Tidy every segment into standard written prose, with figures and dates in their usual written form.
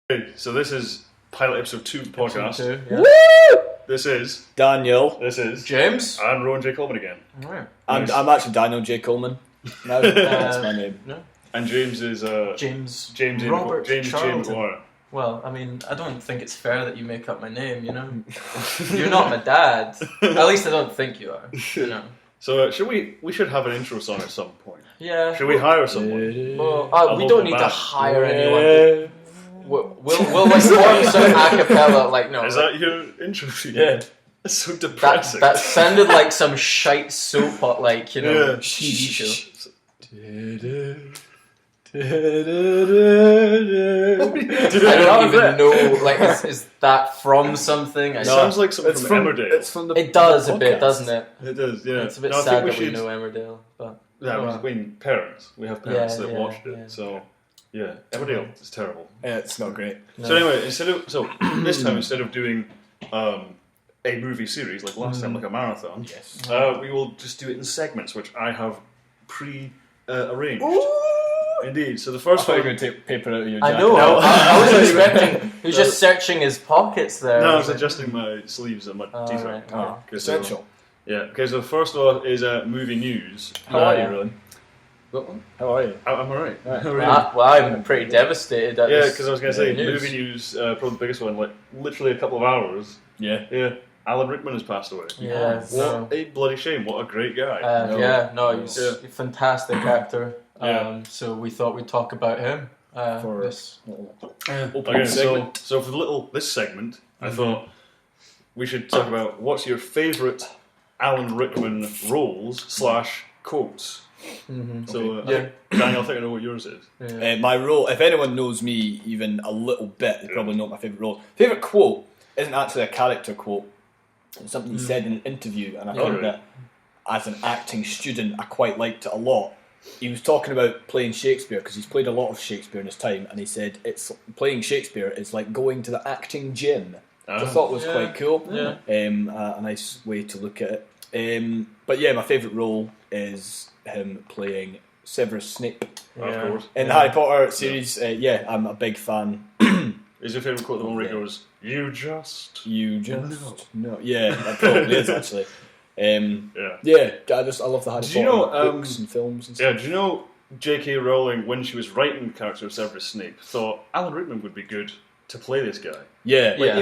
Hey, so this is pilot episode 2 of the podcast. Yeah. Woo! This is Daniel. This is James. and Rowan J. Coleman again. Right. I'm actually Daniel J. Coleman. No, that's my name. No. And James is James Robert James Charlton. McGuire. Well, I mean, I don't think it's fair that you make up my name, you know? You're not my dad. At least I don't think you are, you know? So we should have an intro song at some point. Yeah. Should we hire someone? Well, we don't need to band. hire anyone. We'll like form some acapella, like, no. Is that your intro? Yeah. That's so depressing. That sounded like some shite soap, like, you know, Yeah. TV show. I don't even know, like, is that from something? It sounds like something from Emmerdale. It's from the It does the a bit, podcast. doesn't it? It does, yeah. It's a bit No, I sad think that we know Emmerdale, but... Yeah, well. I mean, parents. We have parents Yeah, that yeah, watched it, yeah. so yeah, Emmerdale is terrible. Yeah, it's not great. No. So anyway, this time instead of doing a movie series like last time, like a marathon, Yes. we will just do it in segments, which I have pre-arranged. Indeed. So the I first thought you were one. going to take paper out of your I jacket. know, I was expecting... He was just searching his pockets there. No, I was adjusting my sleeves and my Oh, t-shirt. right. Yeah, Oh. 'cause, Essential. yeah. Okay. So the first one is movie news. How are you, Rowan? What one? How are you? I'm alright. Right. Well, I'm pretty devastated at Yeah, this. because I was going to say news. movie news, probably the biggest one. Like literally a couple of hours. Yeah. Yeah. Alan Rickman has passed away. Yeah, What a bloody shame! What a great guy. He's a fantastic actor. Yeah. So we thought we'd talk about him. For This. Okay, segment. so for this segment, I thought we should talk about what's your favourite Alan Rickman roles / quotes. Mm-hmm. So, Yeah. Daniel, I think I know what yours is. Yeah. My role, if anyone knows me even a little bit, they probably know what my favourite role. Favourite quote isn't actually a character quote. It's something he said in an interview, and I think that as an acting student, I quite liked it a lot. He was talking about playing Shakespeare because he's played a lot of Shakespeare in his time, and he said it's playing Shakespeare is like going to the acting gym. Which I thought was quite cool. Yeah. A nice way to look at it. But yeah, my favourite role is him playing Severus Snape Of course. in the Harry Potter series. I'm a big fan. Is your favourite quote the one where he goes, "You just"? You just no. Yeah, that probably is actually. Yeah. I love the Harry Do you Potter know, books and films and Yeah. stuff. Do you know J.K. Rowling, when she was writing the character of Severus Snape, thought Alan Rickman would be good to play this guy? Yeah, Yeah.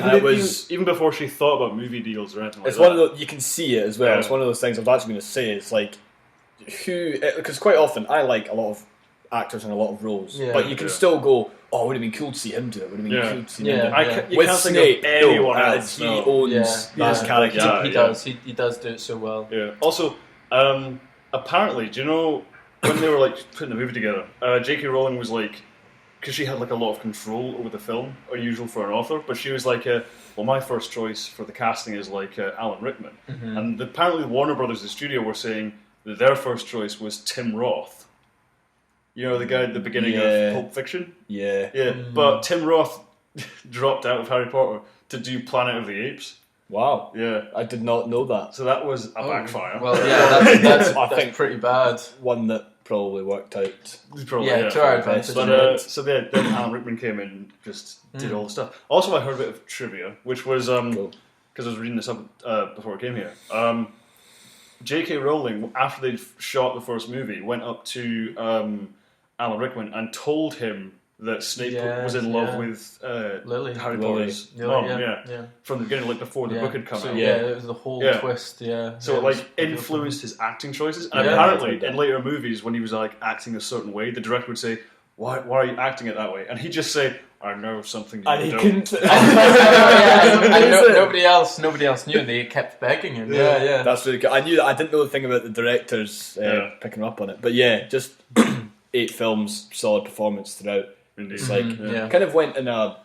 Even before she thought about movie deals or anything like It's that. one of those, you can see it as well. Yeah. It's one of those things I was actually going to say. It's like because quite often I like a lot of actors in a lot of roles, Yeah. but you can still go, "Oh, it would have been cool to see him do it. Would have been Yeah. cool to see Yeah. him do it." You With can't Snape, think of anyone no, else. he No. owns Yeah. that Yeah. character. Yeah. He does. He does do it so well. Yeah. Also, apparently, do you know when they were like putting the movie together? J.K. Rowling was like, because she had like a lot of control over the film, unusual for an author. But she was like, "Well, my first choice for the casting is like Alan Rickman." Mm-hmm. And apparently, Warner Brothers, the studio, were saying that their first choice was Tim Roth. You know, the guy at the beginning of Pulp Fiction. Yeah. Yeah, but Tim Roth dropped out of Harry Potter to do Planet of the Apes. Wow. Yeah. I did not know that. So that was a backfire. Well, yeah, that's I think pretty bad. one that probably worked out. Probably, Yeah, to our advantage. But so then Alan Rickman came in and just did all the stuff. Also, I heard a bit of trivia, which was because I was reading this up before I came here. J.K. Rowling, after they'd shot the first movie, went up to Alan Rickman and told him that Snape was in love with Lily. Harry Lily. Potter's Lily, mom. yeah. From the beginning, like before the book had come so, out. Yeah, it was the whole twist. Yeah. So yeah, it was like influenced his acting choices, and Yeah. apparently in later movies, when he was like acting a certain way, the director would say, "Why are you acting it that way?" And he'd just say, "I know something you And he don't." couldn't. Nobody else knew. They kept begging him. Yeah. That's really cool. I knew that. I didn't know the thing about the directors picking up on it, but yeah, just 8 films, solid performance throughout. Indeed. It's like Yeah. kind of went in a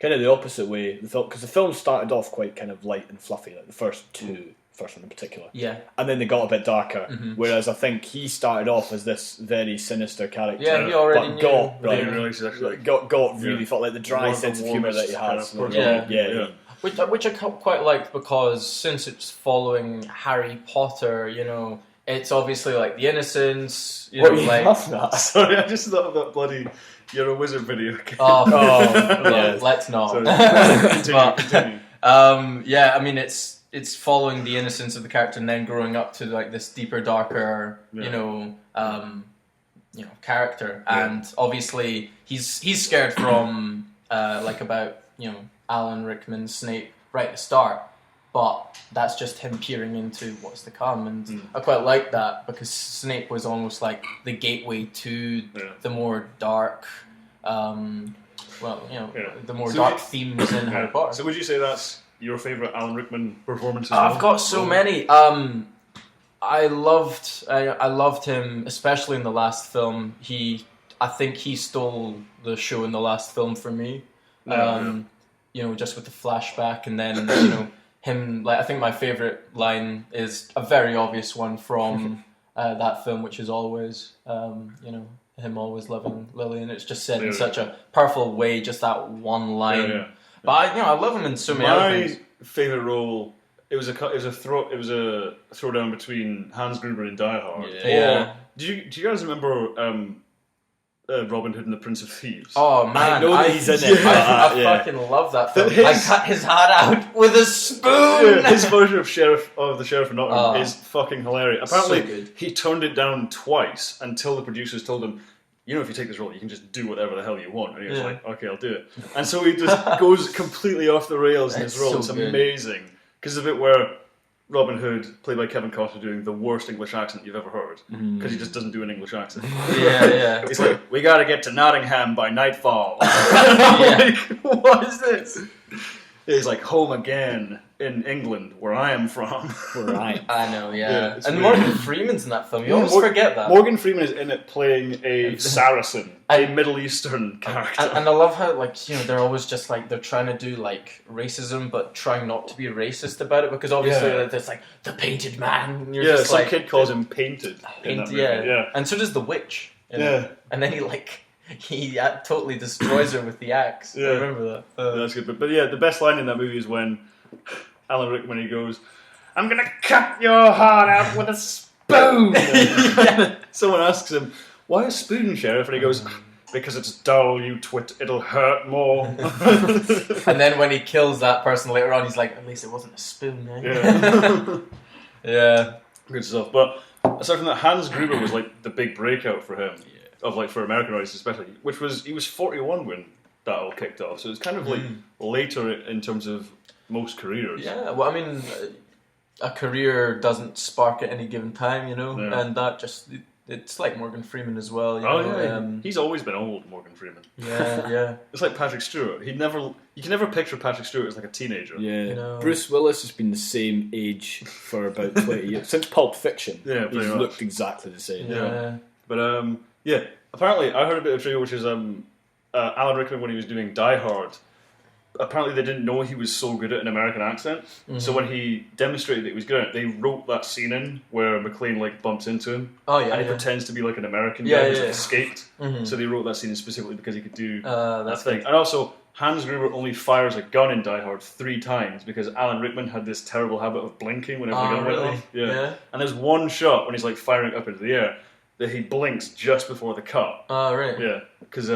kind of the opposite way. The film, because the film started off quite kind of light and fluffy, like the first one in particular. Yeah. And then they got a bit darker. Whereas I think he started off as this very sinister character. Yeah, he already but knew. got But then you realise he's actually like, got really felt like the dry one of the sense of humour that he warmest has. kind of person. yeah. Which I quite liked because since it's following Harry Potter, you know, it's obviously like the innocence. You know, What, you like love that? Sorry, I just thought of that bloody You're a Wizard video game. Oh, yeah. let's not. Sorry. Continue. Yeah, I mean, it's following the innocence of the character and then growing up to like this deeper, darker, character. And obviously, he's scared from about Alan Rickman's Snape right at the start. But that's just him peering into what's to come, and I quite like that because Snape was almost like the gateway to the more dark, the more dark themes in Harry Potter. So would you say that's your favourite Alan Rickman performance? I've got so many. I loved him, especially in the last film. I think he stole the show in the last film for me. Just with the flashback, and then him, like, I think my favourite line is a very obvious one from that film, which is always, him always loving Lily, and it's just said in such a powerful way, just that one line. But I love him in so many other things. My favourite role, it was a throwdown between Hans Gruber and Die Hard. Yeah. Do you guys remember Robin Hood and the Prince of Thieves? Oh man, I know that he's in it. I fucking love that film. I cut his hat out with a spoon. Yeah, his version of the Sheriff of Nottingham is fucking hilarious. Apparently, so good. he turned it down twice until the producers told him, if you take this role, you can just do whatever the hell you want. And he was like, okay, I'll do it. And so he just goes completely off the rails in his role. It's amazing. Because it's a bit where Robin Hood, played by Kevin Costner, doing the worst English accent you've ever heard. Because he just doesn't do an English accent. Yeah. He's like, we gotta get to Nottingham by nightfall. Like, what is this? He's like, home again in England, where I am from. I know, yeah. And weird. Morgan Freeman's in that film. You always forget that. Morgan Freeman is in it playing a Saracen, a Middle Eastern character. And I love how, they're always just, they're trying to do, racism, but trying not to be racist about it, because obviously there's, the painted man. And you're just some kid calls him Painted. Yeah. And so does the witch. And then he totally destroys her with the axe. I remember that. That's good. But the best line in that movie is when Alan Rickman, he goes, I'm going to cut your heart out with a spoon. Someone asks him, why a spoon, Sheriff? And he goes, because it's dull, you twit, it'll hurt more. And then when he kills that person later on, he's like, at least it wasn't a spoon, eh? Yeah. Yeah. Good stuff. But aside from that, Hans Gruber was the big breakout for him. For American audiences especially, he was 41 when that all kicked off, so it's kind of later in terms of most careers. Yeah, well, I mean, a career doesn't spark at any given time, and that just, it's like Morgan Freeman as well. He's always been old, Morgan Freeman. Yeah. It's like Patrick Stewart. You can never picture Patrick Stewart as a teenager. Yeah. Bruce Willis has been the same age for about 20 years. Since Pulp Fiction. Yeah, he's looked exactly the same. Yeah. But, apparently I heard a bit of trivia, which is Alan Rickman, when he was doing Die Hard, apparently they didn't know he was so good at an American accent. Mm-hmm. So when he demonstrated that he was good at it, they wrote that scene in where McClane bumps into him. Oh yeah, and he pretends to be an American guy who's escaped. Mm-hmm. So they wrote that scene in specifically because he could do that thing. Good. And also, Hans Gruber only fires a gun in Die Hard 3 times because Alan Rickman had this terrible habit of blinking whenever the gun went off. Yeah. And there's one shot when he's firing up into the air that he blinks just before the cut. Oh, right. Yeah, because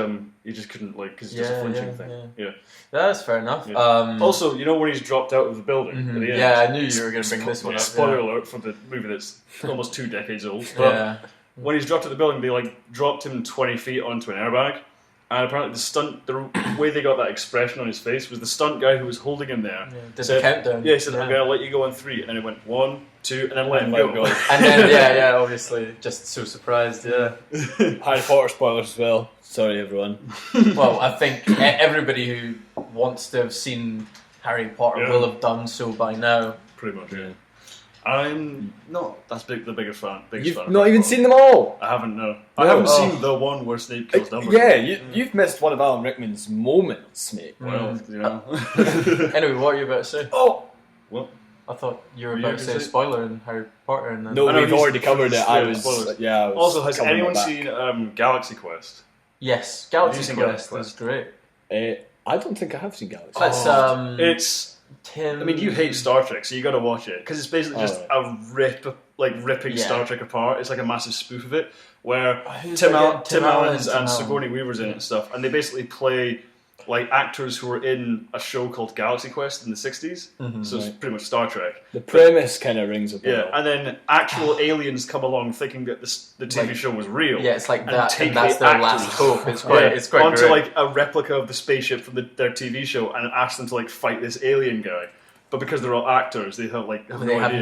he just couldn't, because it's just a flinching thing. Yeah. That's fair enough. Yeah. Also, when he's dropped out of the building at the end? Yeah, I knew you were going to bring this one up. Spoiler alert for the movie that's almost 2 decades old. But when he's dropped out of the building, they dropped him 20 feet onto an airbag. And apparently the way they got that expression on his face was the stunt guy who was holding him there. Did the countdown. Yeah, he said, I'm going to let you go on 3. And then it went 1, 2, and then let him go. And then, obviously, just so surprised, Harry Potter spoilers as well. Sorry, everyone. Well, I think everybody who wants to have seen Harry Potter will have done so by now. Pretty much, yeah. I'm not the biggest fan. You've not even seen them all? I haven't, no. I haven't seen the one where Snape kills Dumbledore. Yeah, you've missed one of Alan Rickman's moments, mate. Well, Anyway, what are you about to say? Oh! What? I thought you were about to say a spoiler in Harry Potter. And then... No, we've already covered it. I was also, has anyone seen Galaxy Quest? Yes, Galaxy Quest is great. I don't think I have seen Galaxy Quest. It's... Tim... I mean, you hate Star Trek, so you got to watch it because it's basically just a like ripping Star Trek apart. It's like a massive spoof of it, where Tim Tim Allen's and Allen. Sigourney Weaver's in it and stuff, and they basically play like actors who were in a show called Galaxy Quest in the 60s. So it's pretty much Star Trek. The premise kind of rings a bell. Yeah, and then actual aliens come along thinking that the TV show was real. Yeah, it's like and that, take and that's the their actors, last hope. It's quite onto great. like a replica of the spaceship from their TV show, and ask them to like fight this alien guy. But because they're all actors, they have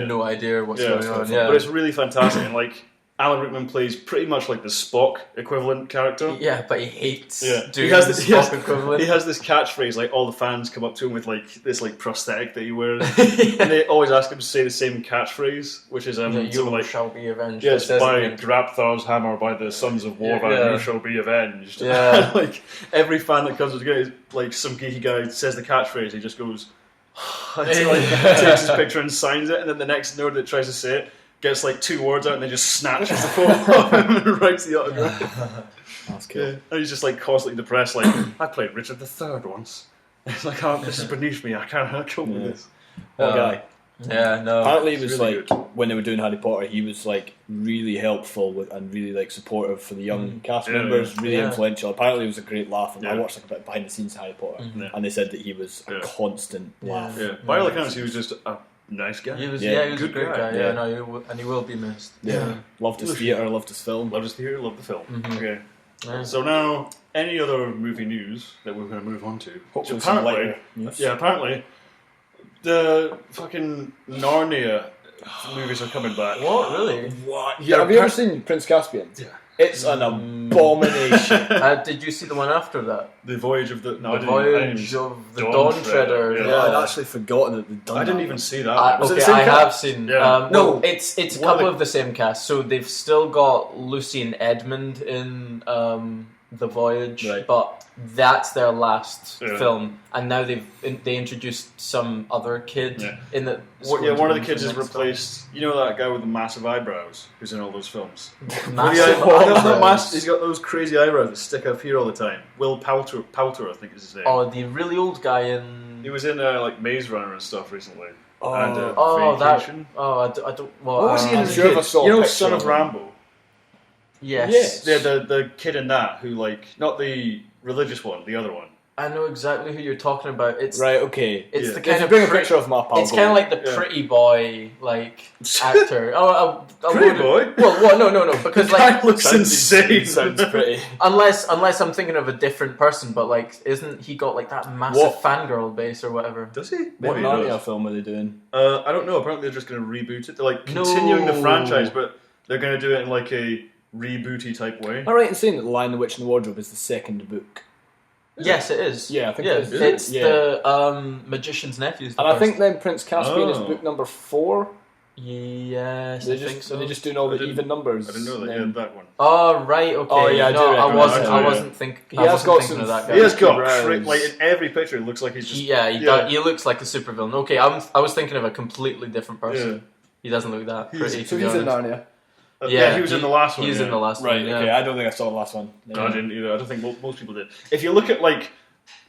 no idea what's going on. Yeah, but it's really fantastic. And like Alan Rickman plays pretty much like the Spock equivalent character. Yeah, but he hates doing he has the Spock equivalent. He has this catchphrase, like all the fans come up to him with like this like prosthetic that he wears, and they always ask him to say the same catchphrase, which is you like, shall be avenged. yes, by Grabthar's hammer, by the sons of Warvan, you shall be avenged. Yeah. Like every fan that comes to the game, like some geeky guy says the catchphrase, he just goes, takes his picture and signs it, and then the next nerd that tries to say it gets like 2 words out and then just snatches the phone off him and writes the autograph. That's cool. Yeah. And he's just like constantly depressed, like, I played Richard III once. It's like, oh, this is beneath me, I can't cope with this. What guy? Yeah, no. Apparently, it was really like good. when they were doing Harry Potter, he was like really helpful and really like supportive for the young cast Yeah, members. Really yeah. influential. Apparently, it was a great laugh. And I Yeah. watched like a bit behind the scenes of Harry Potter, Yeah. and they said that he was a Yeah. constant laugh. Yeah. By all accounts, he was just a nice guy. He was, Yeah. he was Good a great guy. guy. Yeah. No, and he will be missed. Yeah. Loved his theatre, loved his film. Loved his theatre, loved the film. Okay. Yeah. So now, any other movie news that we're going to move on to? Hopefully some apparently, lighter news. yeah, apparently, the fucking Narnia movies are coming back. What, really? What? Yeah, Have you ever seen Prince Caspian? Yeah. It's an abomination. Did you see the one after that? The Voyage of the... No, I The didn't, I Voyage didn't, of the Dawn Treader. Yeah. Yeah, I'd actually forgotten that they'd done I didn't that. even see that. I Was it the same have cast? seen. Yeah. No, it's a What are couple they- of the same cast. So they've still got Lucy and Edmund in The Voyage, Right. but that's their last Yeah. film. And now they introduced some other kid Yeah. in the. One of the kids is replaced. You know that guy with the massive eyebrows who's in all those films? Massive He's got those crazy eyebrows that stick up here all the time. Will Poulter, I think is his name. Oh, the really old guy in. He was in like Maze Runner and stuff recently. Oh. And I Vacation. don't. Well, What was he in I'm as a sure if I kid? saw a You know, picture Son of of him. Rambo. Yes. Yeah, the kid in that who like not the religious one, the other one. I know exactly who you're talking about. It's Right, okay. It's Yeah. the If kind you of bring a pretty- picture of my pal, It's kind of like the Yeah. pretty boy like actor. Pretty boy? Well, no, because The guy like looks insane. Sounds pretty. unless I'm thinking of a different person, but like isn't he got like that massive What? fangirl base or whatever? Does he? What Maybe he Narnia does. film are they doing? I don't know. Apparently, they're just going to reboot it. They're like continuing the No. franchise, but they're going to do it in like a rebooty type way. Am I right in saying that The Lion, the Witch, and the Wardrobe is the second book? Yes, it is. Yeah, I think yeah, it is. it's Yeah. the Magician's Nephew's. The And I first. think then Prince Caspian is Oh. book number 4. Yes, I think so. They're just doing all the I didn't- even numbers. I didn't know that. and Yeah, that one. Oh right, okay. Oh, yeah, I do no, I recognise wasn't. that, I yeah. wasn't thinking. He I has wasn't got thinking some- of that guy. He has got Brows. like in every picture. It looks like he's just He looks like a supervillain. Okay, I was thinking of a completely different person. Yeah. He doesn't look that pretty. So to be he's in honest. Narnia. Yeah, he was in the last one. He's yeah. in the last Right, one. Yeah. okay. I don't think I saw the last one. No, I didn't either. I don't think most people did. If you look at like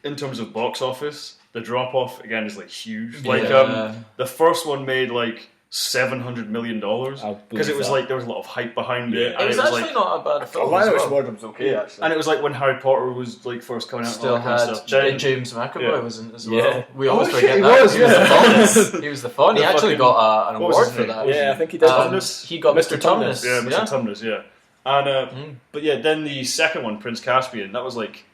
in terms of box office, the drop off again is like huge. Like Yeah. the first one made like $700 million I'll because it believe was that. like there was a lot of hype behind it. Yeah. And It was actually not a bad The film. Lion, as the Witch, well. and the Wardrobe was okay, actually. and it was like when Harry Potter was like first coming out. Still and all that kind had of stuff. Then- James McAvoy Yeah. was in it as well. Yeah. We always Oh, forget shit, he that. was, He was yeah. the Fawn. He was the Fawn. He The actually fucking- got an what was award his for name? that. Yeah, I think he did. He got Mr. Mr. Tumnus. Yeah, Mr. Tumnus, yeah. And but yeah, then the second one, Prince Caspian, that was like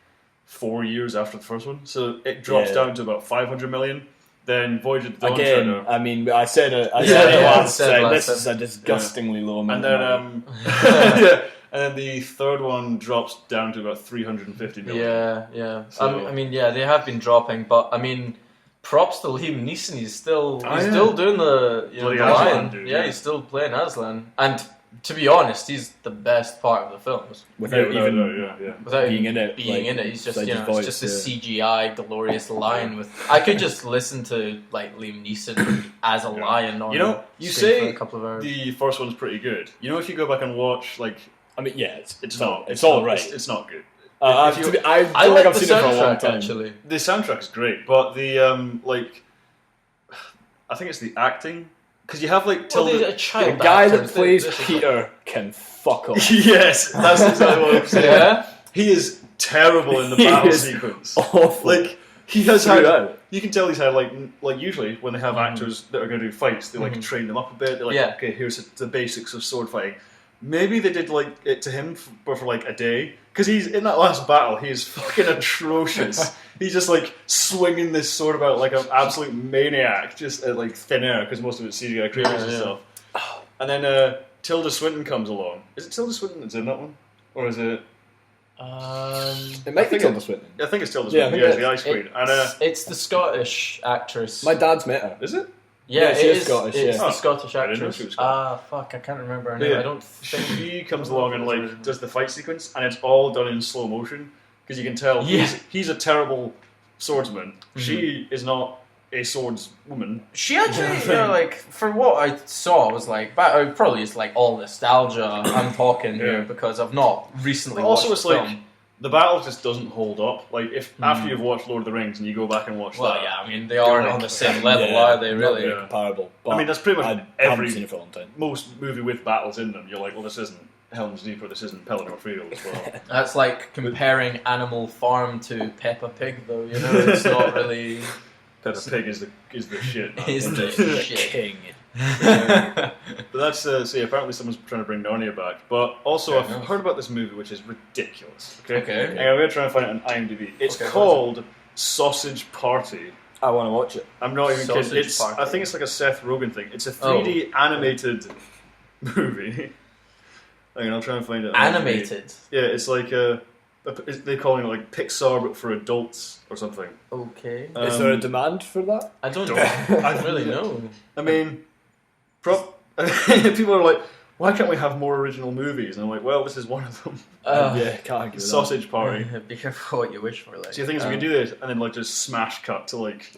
4 years after the first one, so it drops Yeah. down to about 500 million. Then Voyage of the Dawn Again, Treader, I mean, I said it Yeah, last said time. last This time. is a disgustingly low amount. and of money. then yeah, and then the third one drops down to about 350 million. Yeah. So- I mean, yeah, they have been dropping, but I mean, props to Liam Neeson. He's still Oh, he's yeah. still doing the Bloody the Aslan lion. dude, Yeah, yeah. he's still playing Aslan. And to be honest, he's the best part of the films. without even yeah. Without being even in it, being like, in it, he's just besides you his know voice, it's just yeah. a CGI glorious lion with. I could just listen to like Liam Neeson as a lion on. You know, you screen for say a couple of hours. the first one's pretty good. You know, if you go back and watch, like, I mean, yeah, it's not. It's all right. It's not good. I if you- feel I like like I've the seen it for a long soundtrack time. actually. The soundtrack is great, but the like, I think it's the acting because you have like Well, Tilda. a child The guy actor, that plays this is- Peter can fuck off. Yes, that's exactly what I'm saying. Yeah? He is terrible in the He battle is sequence. awful. Like he has had. Throughout. You can tell he's had like usually when they have actors that are going to do fights, they like train them up a bit. They're like, Yeah. okay, here's the basics of sword fighting. Maybe they did like it to him for like a day because he's in that last battle. He is fucking atrocious. He's just like swinging this sword about like an absolute maniac, just at like thin air because most of it's CGI creatures and stuff. And then Tilda Swinton comes along. Is it Tilda Swinton that's in that one, or is it? It might be Tilda Swinton. I think it's Tilda Yeah, I Swinton. think Yeah, it the ice queen. It's the Scottish actress. My dad's met her. Is it? Yeah, Yeah, she it is Scottish, It's yeah. the Scottish I didn't know actress. she was Scottish. Fuck, I can't remember her Yeah. name. I don't think. She comes along and like does the fight sequence, and it's all done in slow motion because you can tell he's a terrible swordsman. She is not a swordswoman. She actually, like, for what I saw, was like, probably it's like all nostalgia. I'm talking here because I've not recently But also, watched it's the like film. the battle just doesn't hold up. Like if after you've watched Lord of the Rings and you go back and watch Well, that, yeah, I mean, they aren't like- on the same level, are they, Not really? very comparable. But I mean, that's pretty much I every- haven't seen it for a long time. most movie with battles in them, you're like, well, this isn't Helm's Deep or this isn't Pelennor Field as well. That's like comparing Animal Farm to Peppa Pig, though, you know? It's not really... Peppa Pig is the shit. Man. Is the shit. King. But that's so yeah, apparently someone's trying to bring Narnia back. But also, Fair I've enough. heard about this movie, which is ridiculous. Okay. And I'm going to try and find it on IMDb. It's Okay, called Sausage Party. I want to watch it. I'm not even Sausage kidding. Party. I think it's like a Seth Rogen thing. It's a 3D animated movie. I'll try and find it. on IMDb. Animated. Yeah, it's like they're calling it like Pixar, but for adults or something. Okay. Is there a demand for that? I don't I really know. I mean, people are like, why can't we have more original movies? And I'm like, well, this is one of them. Yeah, can't argue with Sausage Party. Be careful what you wish for, like. So the thing is, we can do this and then like just smash cut to like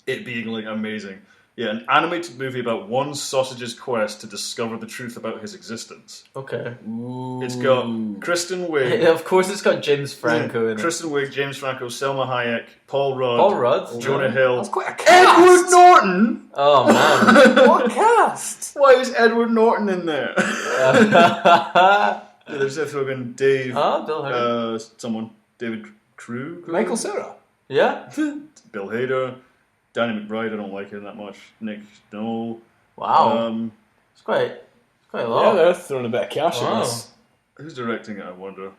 it being like amazing. Yeah, an animated movie about one sausage's quest to discover the truth about his existence. Okay. that. Ooh. It's got Kristen Wiig, Of course, it's got James Franco in it. Kristen Wiig, James Franco, Selma Hayek, Paul Rudd, Paul Rudd. Jonah Hill, That's quite a cast. Edward Norton. Oh man. What cast? Why is Edward Norton in there? Yeah, there's Seth Rogen, Dave, Bill Hader. someone, David Krug, Michael Cera. Yeah. Bill Hader, Danny McBride. I don't like him that much. Nick Snow. Wow. It's quite a Yeah, lot. they're throwing a bit of cash Wow. at this. Who's directing it? I wonder.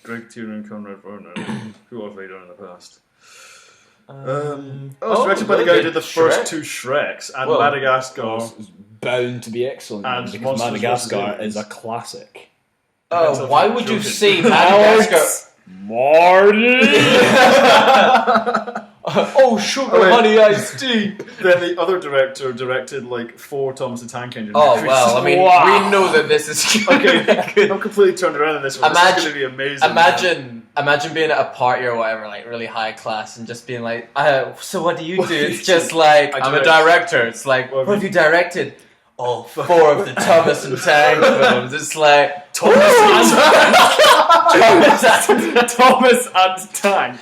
Greg Tiernan and Conrad Vernon. Who have they done in the past? It's directed by the guy who did the first Shrek? two Shreks and Well, Madagascar. It's bound to be excellent And because Monsters Madagascar vs. Aliens. is a classic. Why would you Joking. say Madagascar? Marty! Oh, sugar, Oh, wait. honey, iced tea. Then the other director directed like 4 Thomas the Tank Engine Oh movies. well, I mean, Wow. we know that this is Okay, I'm completely turned around on this one. This is Imagine- going to be amazing. Imagine being at a party or whatever, like really high class, and just being like, "So what do you do?" It's just like I I'm a direct. director. It's like, Well, what have you directed? Oh, 4 of the Thomas and Tank films. It's like Thomas and Tank.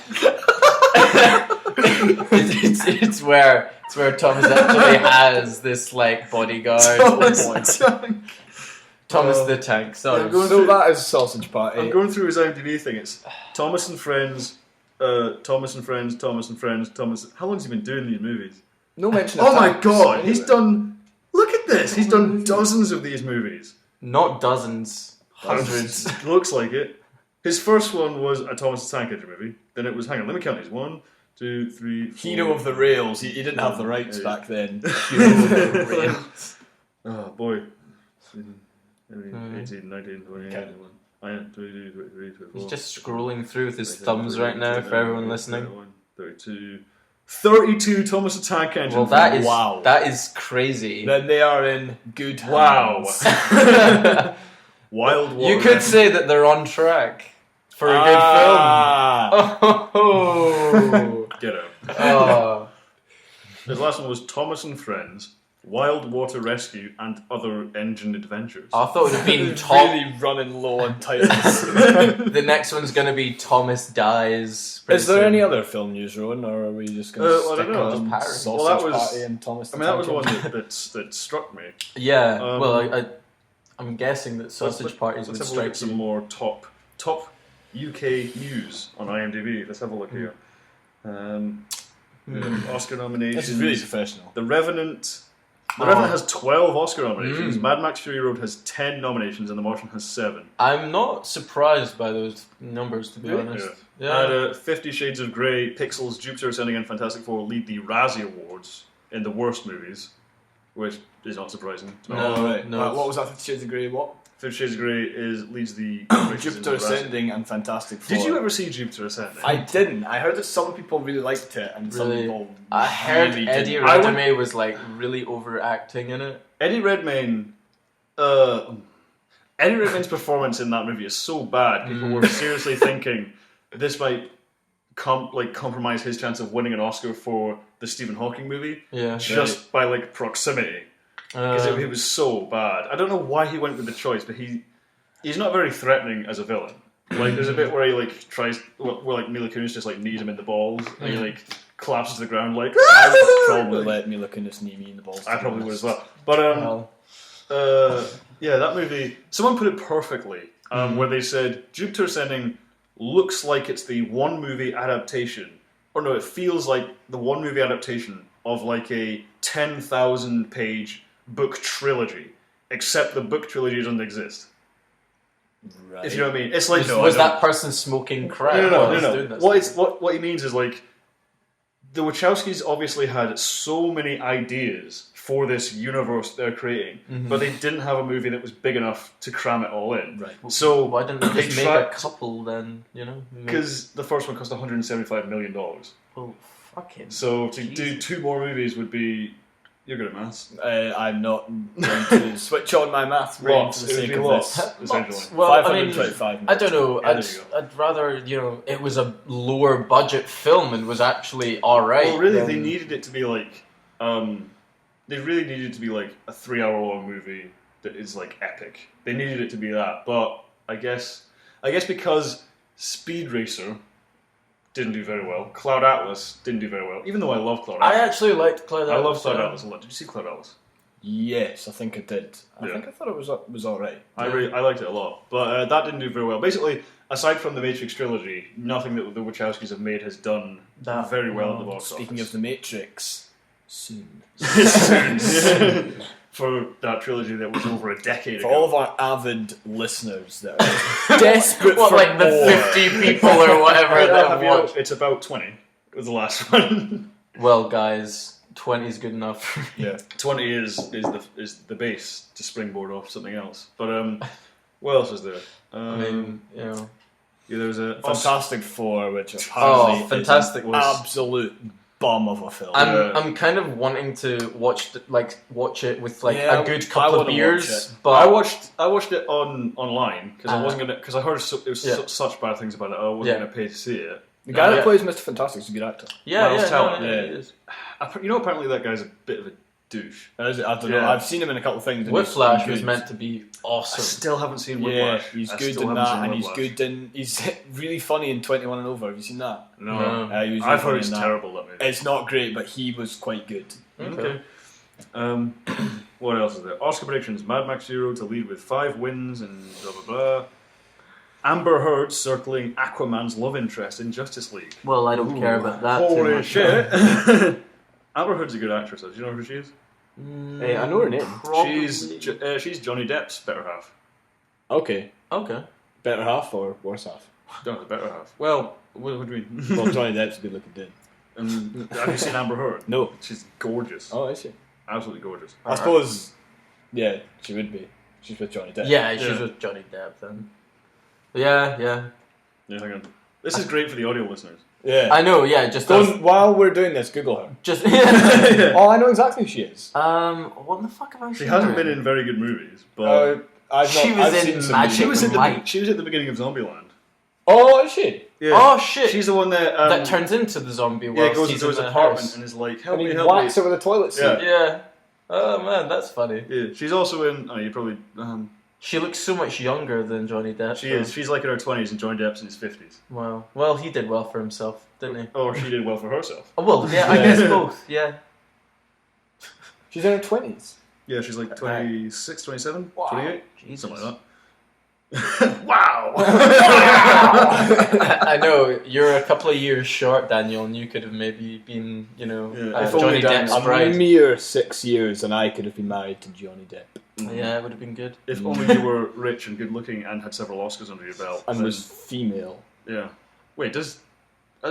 it's where Thomas actually has this like bodyguard. Thomas the Tank. Thomas the Tank. Sorry. Yeah, I'm going So that is Sausage I'm Party. going through his IMDb thing. It's Thomas and Friends, Thomas and Friends, Thomas and Friends, Thomas. How long has he been doing these movies? No mention of Oh my tanks. god, he's done. Look at this. He's done dozens of these movies. Not dozens, hundreds. Looks like it. His first one was a Thomas the Tank Engine movie. Then it was. Hang on, let me count these. 1, 2, 3, 4. Hero of the Rails. He didn't have the rights Yeah. back then. Hero of the Rails. Oh boy. 18, 19, 20, Okay. 21, 22, 23, 24. He's just scrolling through with his thumbs right now for everyone listening. 32 Thomas the Tank Engine. Well, that is Wow. that is crazy. Then they are in good hands. Wow. Wild Water. You could say that they're on track for a good Ah. film. Oh. Get out. Oh. His last one was Thomas and Friends. Wild Water Rescue and Other Engine Adventures. I thought it would have been Tom. Really running low on titles. The next one's going to be Thomas Dies. Is there any other film news, Rowan, or are we just going to I stick don't know. on Paris. Sausage Well, that was- Party and Thomas the I mean, that was Tank one Engine? that struck me. Yeah, Um, I'm guessing that sausage parties would Let's have a look strike at some you. more top UK news on IMDb. Let's have a look here. Oscar nominations. This is really professional. The Revenant. The Revenant has 12 Oscar nominations. Mad Max Fury Road has 10 nominations, and The Martian has 7. I'm not surprised by those numbers, to be honest. Yeah. And 50 Shades of Grey, Pixels, Jupiter Ascending, and Fantastic Four lead the Razzie Awards in the worst movies, which is not surprising. No, right. no. What was that? 50 Shades of Grey? What? 50 Shades of Grey leads the Jupiter Ascending and Fantastic Four. Did you ever see Jupiter Ascending? I didn't. I heard that some people really liked it, and some Really? people I heard really Eddie didn't. Redmayne was like really overacting in it. Eddie Redmayne's performance in that movie is so bad. People were seriously thinking this might compromise his chance of winning an Oscar for the Stephen Hawking movie, Yeah. just by proximity. Because it was so bad. I don't know why he went with the choice, but he's not very threatening as a villain. There's a bit where he tries, where Mila Kunis just knees him in the balls, and he collapses to the ground I would probably let Mila Kunis knee me in the balls. I probably would as well. But yeah, that movie. Someone put it perfectly, where they said Jupiter Ascending looks like it's the one movie adaptation, or no, it feels like the one movie adaptation of a 10,000 page book trilogy, except the book trilogy doesn't exist. Right. If you know what I mean, it's like was that person smoking crack? No. What he means is the Wachowskis obviously had so many ideas for this universe they're creating, but they didn't have a movie that was big enough to cram it all in. Right. So why didn't they just make a couple then? Because the first one cost $175 million. Oh, fucking. So to do 2 more movies would be. You're good at maths. I'm not going to switch on my math brain for the sake of this. Essentially. Well, 525 I don't know. Yeah, there you go. I'd rather it was a lower budget film and was actually all right. Well, really, they needed it to be they really needed it to be a 3-hour long movie that is epic. They needed it to be that, but I guess because Speed Racer didn't do very well, Cloud Atlas didn't do very well. Even though I love Cloud Atlas, I actually liked Cloud Atlas. I love Cloud Atlas a lot. Did you see Cloud Atlas? Yes, I think I did. I Yeah. thought it was all right. I liked it a lot, but that didn't do very well. Basically, aside from the Matrix trilogy, nothing that the Wachowskis have made has done very well at the box Speaking office. of the Matrix, soon. For that trilogy that was over a decade For ago. all of our avid listeners that are desperate What, for like the more. 50 people or whatever that have watched? It's about 20. It was the last one. Well, guys, 20 is good enough. Yeah. 20 is the base to springboard off something else. But what else is there? I mean, yeah, there was a Fantastic Four, which apparently Fantastic is an was- absolute bum of a film. I'm kind of wanting to watch it with Yeah, a good I couple of wanna beers, watch it. but I watched it online because I wasn't because I heard such bad things about it. I wasn't Yeah. going to pay to see it. the guy yeah. that plays Mr. Fantastic is a good actor. Miles Teller, it is. Apparently that guy's a bit of a douche. I don't know. Yeah. I've seen him in a couple of things. and Whiplash he's was good. meant to be I awesome. still haven't seen Yeah, Whiplash. he's I good still in haven't that, seen and he's Whiplash. good in. He's really funny in 21 and Over. Have you seen that? No, No. He was really I've funny heard it's in that. terrible. That movie. It's not great, but he was quite good. Okay. What else is there? Oscar predictions: Mad Max Zero to lead with 5 wins and blah blah blah. Amber Heard circling Aquaman's love interest in Justice League. Well, I don't care about that too Holy much. shit! Amber Heard's a good actress. Do you know who she is? Hey, I know her name. She's Johnny Depp's better half. Okay, Okay. better half or worse half? No, the better half. Well, what do you mean? Well, Johnny Depp's a good looking dude. Have you seen Amber Heard? No. She's gorgeous. Oh, is she? Absolutely gorgeous. I suppose. Yeah, she would be. She's with Johnny Depp. Yeah, she's Yeah. with Johnny Depp then. Yeah. Yeah, hang on. This is great for the audio listeners. Yeah. I know. Yeah, just While we're doing this, Google her. just. Oh, I know exactly who she is. What the fuck have I seen? She hasn't her been in very good movies, but I've in some Magic movies. she was at Light. the beginning of Zombieland. Oh, is she? Yeah. Oh shit! She's the one that that turns into the zombie yeah world. goes he's into his in the apartment house. and is like, And help he me. whacks her with a toilet seat. Yeah. Yeah. Oh man, that's funny. Yeah, she's also in. Oh, you probably. She looks so much younger than Johnny Depp. She is. She's like in her 20s, and Johnny Depp's in his 50s. Wow. Well, he did well for himself, didn't he? Or she did well for herself. Oh, well, yeah, I guess both. Yeah. She's in her 20s. Yeah, she's like 26, 27, Wow. 28, Jesus. something like that. Wow! I know you're a couple of years short, Daniel, and you could have maybe been, If Johnny only Depp's A bride. mere 6 years, and I could have been married to Johnny Depp. Yeah, it would have been good. If only you were rich and good looking and had several Oscars under your belt. And then- was female. Yeah. Wait, has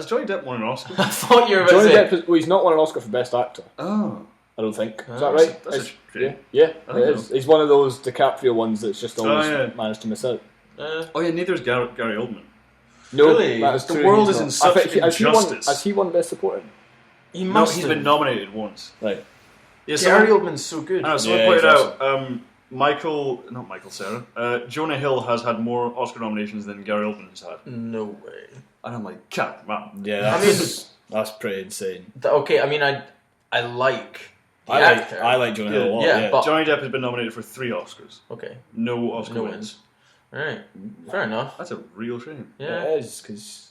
Johnny Depp won an Oscar? I thought you were about Johnny to say. Depp, he's not won an Oscar for Best Actor. Oh. I don't think. Is Oh, that right? That's a shame. Yeah, I it think is. He's one of those DiCaprio ones that's just always yeah. managed to miss out. Oh yeah, neither is Gary Oldman. No, Really? that is The true, world he's is in not. such I think has injustice. he won Best Supporting? He No, must he's have. been nominated once. Right. Yeah, Gary someone, Oldman's so good. I know, someone Yeah, pointed he's out, not Michael Cera, Jonah Hill has had more Oscar nominations than Gary Oldman has had. No way. And I'm like, come on. Yeah, that's pretty insane. Okay, I mean, I like the I actor. like Jonah Hill a lot. Yeah, Yeah, but- Johnny Depp has been nominated for 3 Oscars. Okay, No Oscar No wins. wins. Alright, fair enough. That's a real shame. Yeah. it is because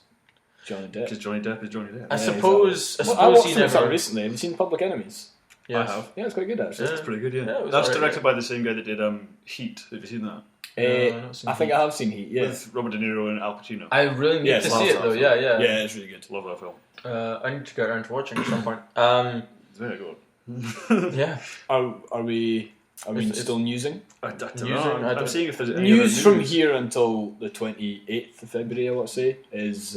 Johnny Depp. Because Johnny Depp is Johnny Depp. I Yeah, suppose I he watched some never... recently. Have you seen Public Enemies? Yes. I have. Yeah, it's quite good actually. Yeah. It's pretty good, yeah. Yeah, it was That's alright, directed yeah. by the same guy that did Heat. Have you seen that? I've not seen I think Heat. I have seen Heat. Yeah, With Robert De Niro and Al Pacino. I really need Yeah, to it's see it awesome. though, yeah. yeah, it's really good. Love that film. I need to get around to watching at some point. It's very good. Yeah. Are we It's- still newsing? I don't Using- know. I I'm don't- seeing if there's any News other from news. here until the 28th of February, I want to say, is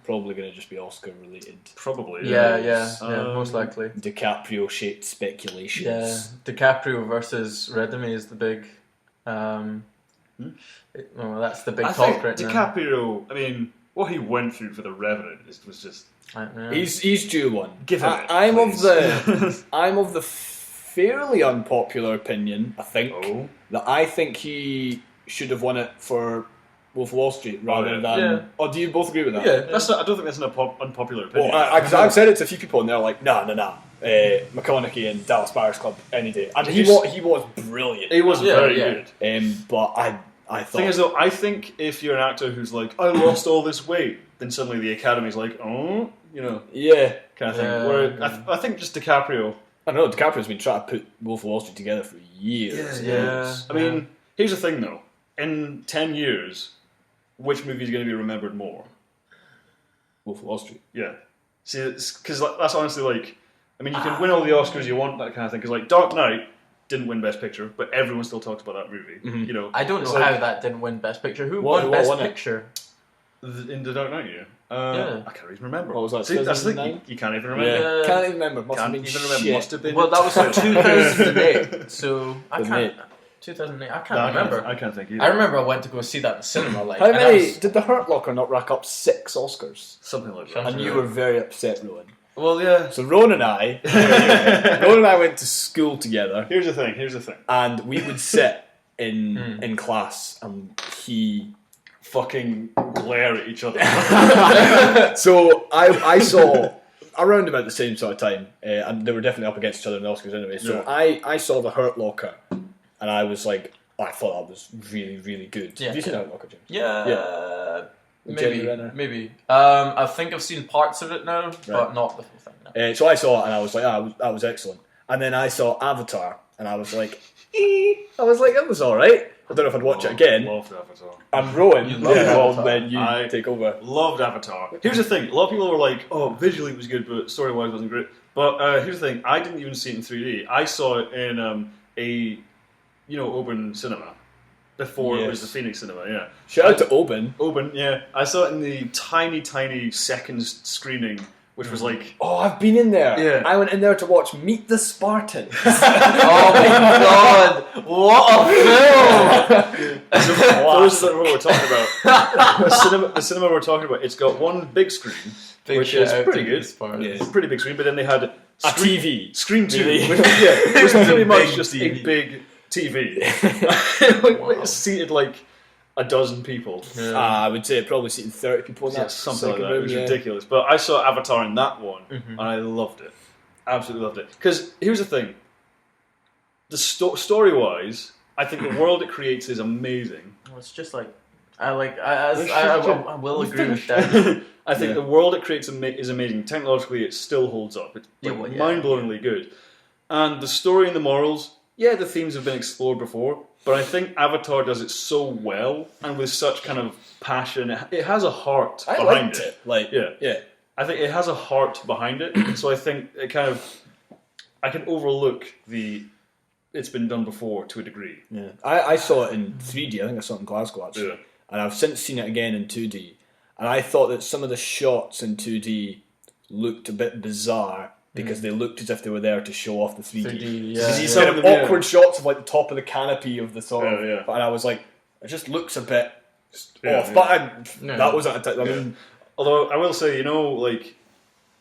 probably going to just be Oscar related. Probably. Yeah, most likely. DiCaprio shaped speculations. Yeah, DiCaprio versus Redemy is the big. Well, that's the big I talk think right now. DiCaprio, I mean, what he went through for The Revenant was just... He's due one. Give him it, I'm please. I'm of the fairly unpopular opinion, I think, Oh. that I think he should have won it for Wolf of Wall Street rather yeah. than. Yeah. Oh, do you both agree with that? Yeah. That's not, I don't think that's an unpopular opinion. Well, because I've said it to a few people and they're like, nah. McConaughey and Dallas Buyers Club any day. And he was brilliant. He was Yeah, very yeah. good. But I thought. Thing is, though, I think if you're an actor who's like, I lost all this weight, then suddenly the Academy's like, oh, yeah. kind of thing. Yeah. Where I think just DiCaprio... I don't know, DiCaprio's been trying to put Wolf of Wall Street together for years. Yeah. I mean, here's the thing, though. In 10 years, which movie is going to be remembered more? Wolf of Wall Street. Yeah. See, because that's honestly like... I mean, you can win all the Oscars you want, that kind of thing. Because, like, Dark Knight didn't win Best Picture, but everyone still talks about that movie. Mhm. I don't It's know like- how that didn't win Best Picture. Who What won Best won it? Picture? In the Dark Knight year. Yeah. I can't even remember. What was that, See, that's the thing. 2009? You can't even remember. Yeah. Can't even remember. Must Can't have been even remember. shit. Must have been. Well, that was like 2008, so I can't. 2008. 2008. I can't No, remember. I can't think either. I remember I went to go see that in the cinema. Like, How and I many was- did the Hurt Locker not rack up 6 Oscars? Something like that. Something. And you were very upset, Rowan. Well, yeah. So Rowan and I, Rowan and I went to school together, Here's the thing. and we would sit in class, and he. Fucking glare at each other. So I saw around about the same sort of time, and they were definitely up against each other in the Oscars anyway. So Yeah. I saw the Hurt Locker, and I was like, I thought that was really, really good. Yeah. Have you seen the Hurt Locker, James? yeah, Jeremy maybe, Renner. maybe. I think I've seen parts of it now, but not the full thing. No. So I saw it, and I was like, that was excellent. And then I saw Avatar, and I was like, that was all right. I don't know if I'd watch it again. Loved Avatar. And Rowan, You love Avatar. then you I- take over. Loved Avatar. Here's the thing. A lot of people were like, "Oh, visually it was good, but story-wise it wasn't great." But here's the thing. I didn't even see it in 3D. I saw it in a open cinema before it was the Yes. Phoenix Cinema. Yeah. Shout out to Oban. Open. Yeah. I saw it in the tiny second screening, which was like. Oh, I've been in there. Yeah. I went in there to watch Meet the Spartans. Oh my god! What a film! So those are what we're talking about. The cinema we're talking about. It's got one big screen, which is pretty good. It's a pretty big screen, but then they had A TV. Screen 2, Really? which was pretty much Big just TV. a big TV. Like, seated like a dozen people. I would say it probably seated 30 people in Yeah, that something like second that. It room, was yeah. ridiculous. But I saw Avatar in that one, and I loved it. Absolutely loved it. Because here's the thing. the story-wise, I think the world it creates is amazing. Well, it's just like I will agree with that. I think the world it creates is amazing. Technologically, it still holds up. It's mind-blowingly good. And the story and the morals, the themes have been explored before, but I think Avatar does it so well and with such kind of passion. It has a heart behind it. I think it has a heart behind it. So I think it kind of, I can overlook it's been done before to a degree. Yeah, I saw it in 3D. I think I saw it in Glasgow actually, and I've since seen it again in 2D. And I thought that some of the shots in 2D looked a bit bizarre because they looked as if they were there to show off the 3D. These kind of awkward shots of like the top of the canopy of the sort of, and I was like, it just looks a bit off. But that was I mean, although I will say, like,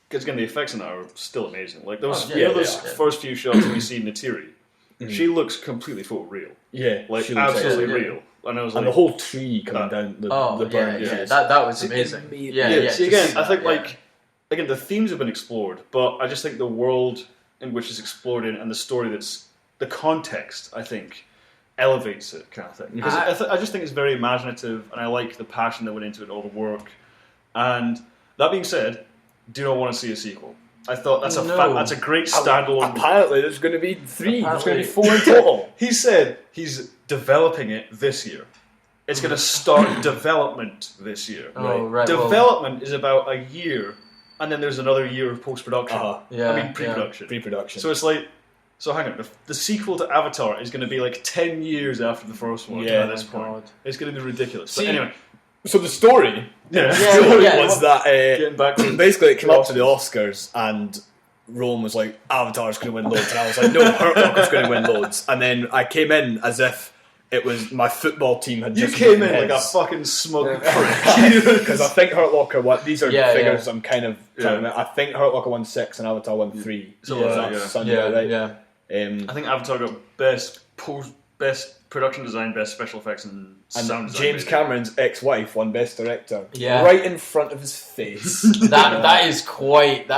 because again the effects in that are still amazing. Like those, those first few shots we see Natiri, she looks completely photoreal. Yeah, like absolutely real. And I was like, the whole tree coming down the burn. That was amazing. See, again, I think again the themes have been explored, but I just think the world in which it's explored in and the story the context, I think, elevates it kind of thing. Because I just think it's very imaginative, and I like the passion that went into it, all the work. And that being said, do not want to see a sequel. I thought that's a great standalone. Apparently, there's going to be 3. There's going to be 4 in total. He said he's developing it this year. It's going to start development this year. Development is about a year, and then there's another year of post-production. Pre-production. Pre-production. So it's like, hang on, the sequel to Avatar is going to be like 10 years after the first one at this point. It's going to be ridiculous. But anyway. So the story was that getting back to basically it came up to the Oscars and Rowan was like, Avatar's going to win loads, and I was like, no, Hurt Locker's going to win loads. And then I came in as if it was my football team had just came in like a fucking smug prick. Because I think Hurt Locker won. These are figures I'm kind of trying to. I think Hurt Locker won 6 and Avatar won 3. I think Avatar got best production design, best special effects, and sound design. James Cameron's ex-wife won best director. Right in front of his face. that is quite. Do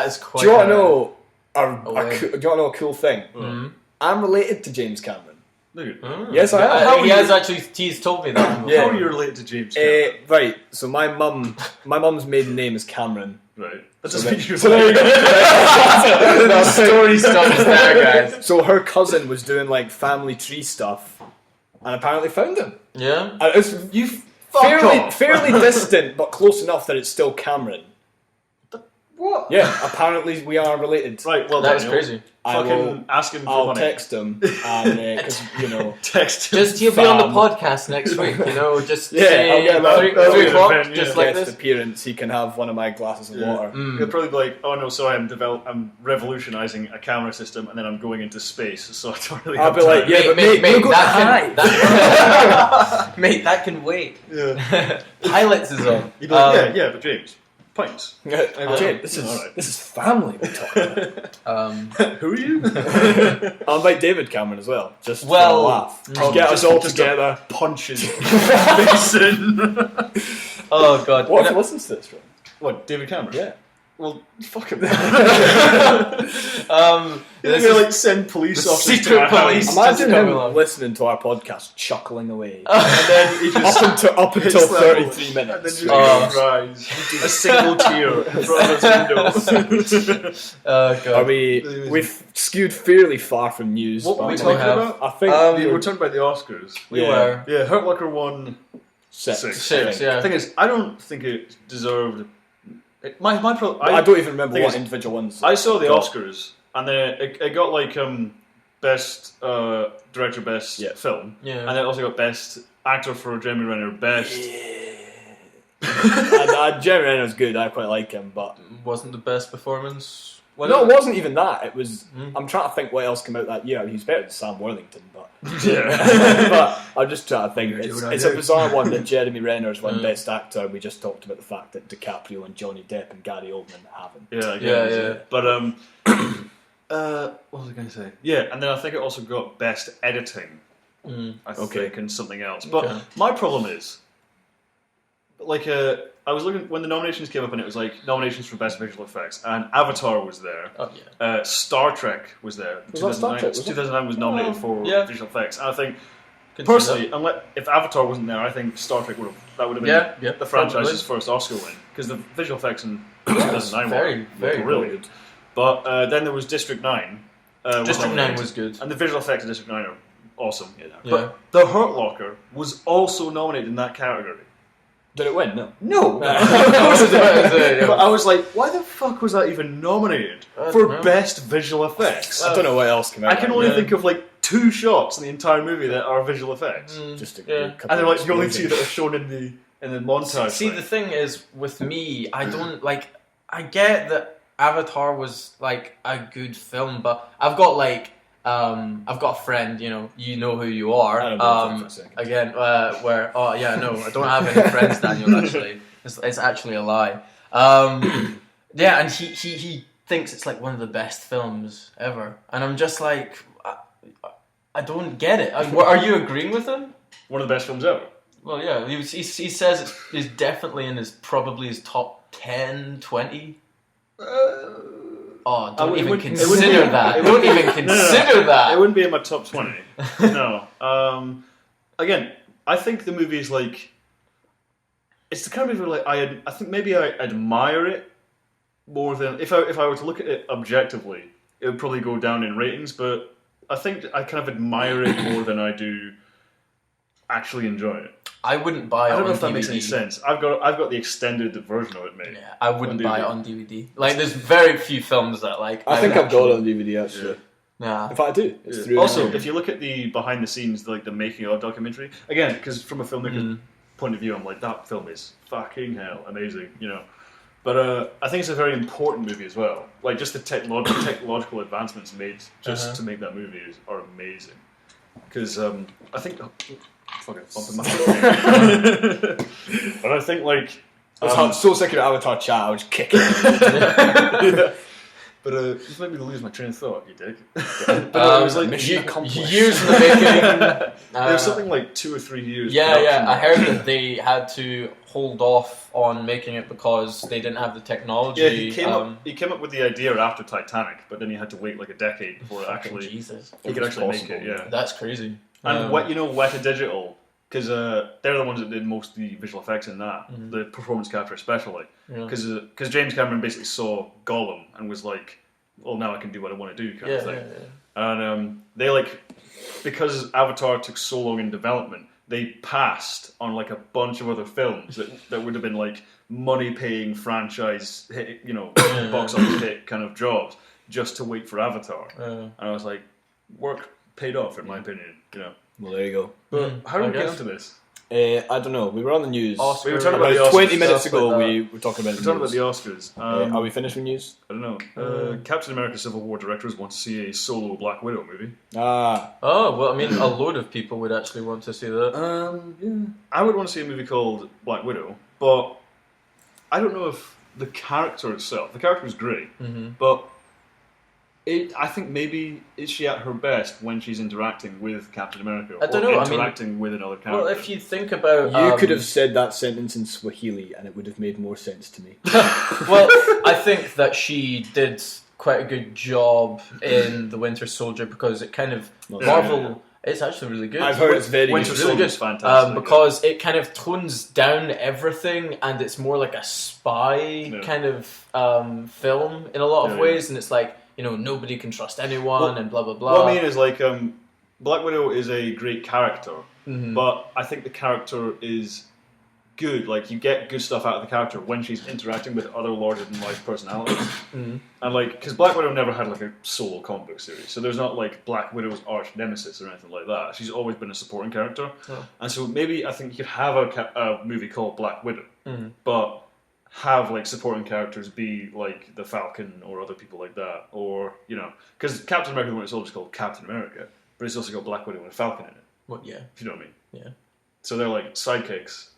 you want to know? Do you want to know a cool thing? Mm-hmm. I'm related to James Cameron. Yes, I am. He has actually. He's told me that. How are you related to James Cameron? Right. So my mum's maiden name is Cameron. Right. That's just so there you go. The story stops there, guys. So her cousin was doing like family tree stuff, and apparently found him. Yeah. And it's fairly distant, but close enough that it's still Cameron. What? Yeah, apparently we are related. Right, well, that is crazy. Ask him for I'll money. text him, and because text him. Just he'll be on the podcast next week. Just say I'll get 3 o'clock, just like this. Appearance, he can have one of my glasses of water. He'll probably be like, "Oh no, sorry, I'm revolutionising a camera system, and then I'm going into space, so I don't really." I'll be like, mate, mate, that can wait. Yeah. Pilots is on. You'd be like, but James. Pints. This is family we're talking about. Who are you? I'll invite David Cameron as well, just for a laugh. Get us all together. Punches Mason. Oh god. What if he listens to this, bro? What, David Cameron? Yeah. Well, fuck him. You're going to like send police officers secret to our police. house. Imagine him listening to our podcast, chuckling away, and then he just up until 33 minutes. And then just cries. A single tear in front of his window. Oh god. We've skewed fairly far from news. What were we talking about? I think we were talking about the Oscars. We were. Yeah, Hurt Locker won 6. Yeah. The thing is, I don't think it deserved. My problem. I don't even remember what individual ones. I saw the Oscars, and then it got like best director, best film, and then it also got best actor for Jeremy Renner, best. Jeremy Renner's good. I quite like him, but wasn't the best performance. No, it wasn't even that. It was. I'm trying to think what else came out that year. He's better than Sam Worthington, but but I'm just trying to think. It's a bizarre one that Jeremy Renner's won Best Actor. We just talked about the fact that DiCaprio and Johnny Depp and Gary Oldman haven't. Yeah. But what was I going to say? Yeah, and then I think it also got Best Editing. I think, and something else. But my problem is, like I was looking when the nominations came up, and it was like nominations for best visual effects, and Avatar was there. Oh yeah. Star Trek was there. Was that Star Trek? 2009 was nominated for yeah. visual effects, and I think personally, if Avatar wasn't there, I think Star Trek would have been the franchise's first Oscar win, because the visual effects in 2009 were really good. But then there was District 9. District 9 was good, and the visual effects in District 9 are awesome. Yeah. But The Hurt Locker was also nominated in that category. Did it win? No. No. But I was like, why the fuck was that even nominated for best visual effects? I don't know what else came out. I can only think of like 2 shots in the entire movie that are visual effects. Just a couple and they're like the only 2 that are shown in the montage. See, the thing is with me, I don't like. I get that Avatar was like a good film, but I've got a friend, you know who you are. I don't know for a second. Again, where I don't have any friends, Daniel. Actually, it's actually a lie. Yeah, and he thinks it's like one of the best films ever, and I'm just like, I don't get it. Are you agreeing with him? One of the best films ever. Well, yeah, he says it's definitely in probably his top 10, 20. Don't even consider that. Don't even consider that. It wouldn't be in my top 20. No. Again, I think the movie is like... It's the kind of movie where I think maybe I admire it more than... If I were to look at it objectively, it would probably go down in ratings, but I think I kind of admire it more than I do actually enjoy it. I wouldn't buy it on DVD. I don't know if that makes any sense. I've got the extended version of it made. Yeah, I wouldn't buy it on DVD. Like, there's very few films that I think I've got it on DVD actually. Yeah. In fact, I do. It's through also, if you look at the behind the scenes, like the making of documentary, again, because from a filmmaker's point of view, I'm like, that film is fucking hell amazing, But I think it's a very important movie as well. Like, just the technological advancements made just to make that movie are amazing. Because I think... Fucking bumping my foot. But I think, like... I was so sick of the Avatar chat, I was kicking yeah. But you made me lose my train of thought, you dick. But it was like mission accomplished. Years in the making. There was something like 2 or 3 years. Yeah. I heard that they had to hold off on making it because they didn't have the technology. Yeah, he came up with the idea after Titanic, but then he had to wait like a decade before he could actually make it. Yeah, that's crazy. And Weta Digital, because they're the ones that did most of the visual effects in that, the performance capture especially. Because James Cameron basically saw Gollum and was like, "Well, now I can do what I want to do," kind of thing. Yeah. And they because Avatar took so long in development, they passed on like a bunch of other films that would have been like money-paying franchise hit, box office hit kind of jobs just to wait for Avatar. And I was like, work paid off in my opinion. Well, there you go. But how did we get into this? I don't know. We were on the news. We were talking about the Oscars. 20 minutes ago, we were talking about the news. We're talking about the Oscars. Are we finished with news? I don't know. Captain America Civil War directors want to see a solo Black Widow movie. Ah. Oh, well, I mean, a load of people would actually want to see that. Yeah. I would want to see a movie called Black Widow, but I don't know if the character itself... The character is great, but... I think maybe is she at her best when she's interacting with Captain America I don't know. Interacting with another character. Well, if you think about... You could have said that sentence in Swahili and it would have made more sense to me. Well, I think that she did quite a good job in The Winter Soldier because it kind of... Marvel... It's actually really good. I've heard it's very Winter good. Soldier is fantastic. Because it kind of tones down everything and it's more like a spy kind of film in a lot of ways and it's like... nobody can trust anyone and blah, blah, blah. What I mean is, Black Widow is a great character, but I think the character is good. Like, you get good stuff out of the character when she's interacting with other larger-than-life personalities. And, because Black Widow never had, a solo comic book series, so there's not, Black Widow's arch nemesis or anything like that. She's always been a supporting character. And so maybe I think you could have a movie called Black Widow, but... have supporting characters be the Falcon or other people like that, or because Captain America: The Winter Soldier is called Captain America, but it's also got Black Widow and a Falcon in it. Well, yeah, if you know what I mean. Yeah. So they're like sidekicks,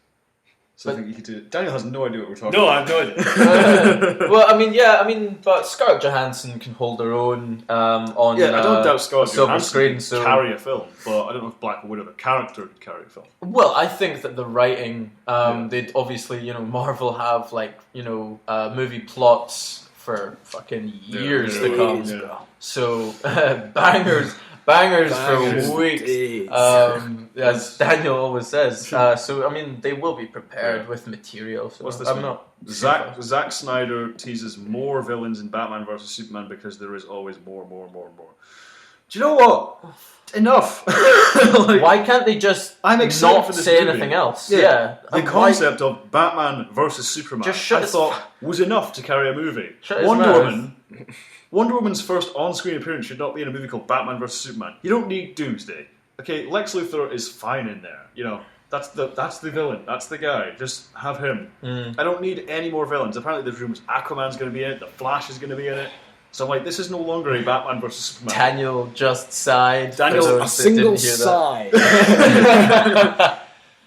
So I think you could do it. Daniel has no idea what we're talking No, about. I have no idea. Well, but Scarlett Johansson can hold her own on I don't doubt Scarlett silver Johansson screen. can So carry a film, but I don't know if Black Widow, the character, could carry a film. well, I think that the writing, they'd obviously, Marvel have movie plots for fucking years to come. Yeah. So bangers for weeks. As Daniel always says. So I mean, they will be prepared with material. So What's this I'm one? not. Zack Snyder teases more villains in Batman vs Superman because there is always more. Do you know what? Enough. Why can't they just I'm excited not for this say movie. anything else? Yeah. The And concept of Batman versus Superman, Just shut I his thought was enough to carry a movie. Shut his mouth. Wonder Woman's first on-screen appearance should not be in a movie called Batman vs Superman. You don't need Doomsday. Okay, Lex Luthor is fine in there. That's the villain. That's the guy. Just have him. I don't need any more villains. Apparently, there's rumors Aquaman's going to be in it. The Flash is going to be in it. So I'm like, this is no longer a Batman versus Superman. Daniel just sighed. Daniel, for those A that single didn't hear sigh.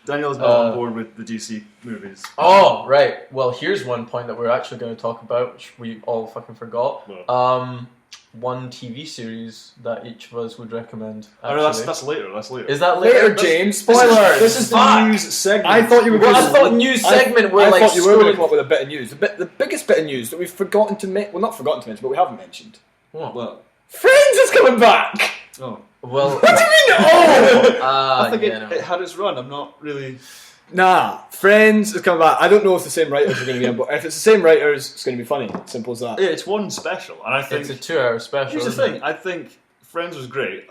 Daniel's not on board with the DC movies. Oh, right. Well, here's one point that we're actually going to talk about, which we all fucking forgot. Well. One TV series that each of us would recommend. Oh, no, actually. that's later. That's later. Is that later? Later, James. Spoilers. This is the Fuck. news segment. I thought you were Well, going I thought news segment were I like thought you were going to scrolling- come up with a bit of news. The biggest bit of news that we've forgotten to mention. Well, not forgotten to mention, but we haven't mentioned. Well, Friends is coming back. oh. Well, What do you mean? Oh. I think yeah, no. it had its run. I'm not really. Nah, Friends is coming back. I don't know if the same writers are going to be in, but if it's the same writers, it's going to be funny. Simple as that. Yeah, it's one special, and I think it's a 2-hour special. here's the isn't it? thing. I think Friends was great.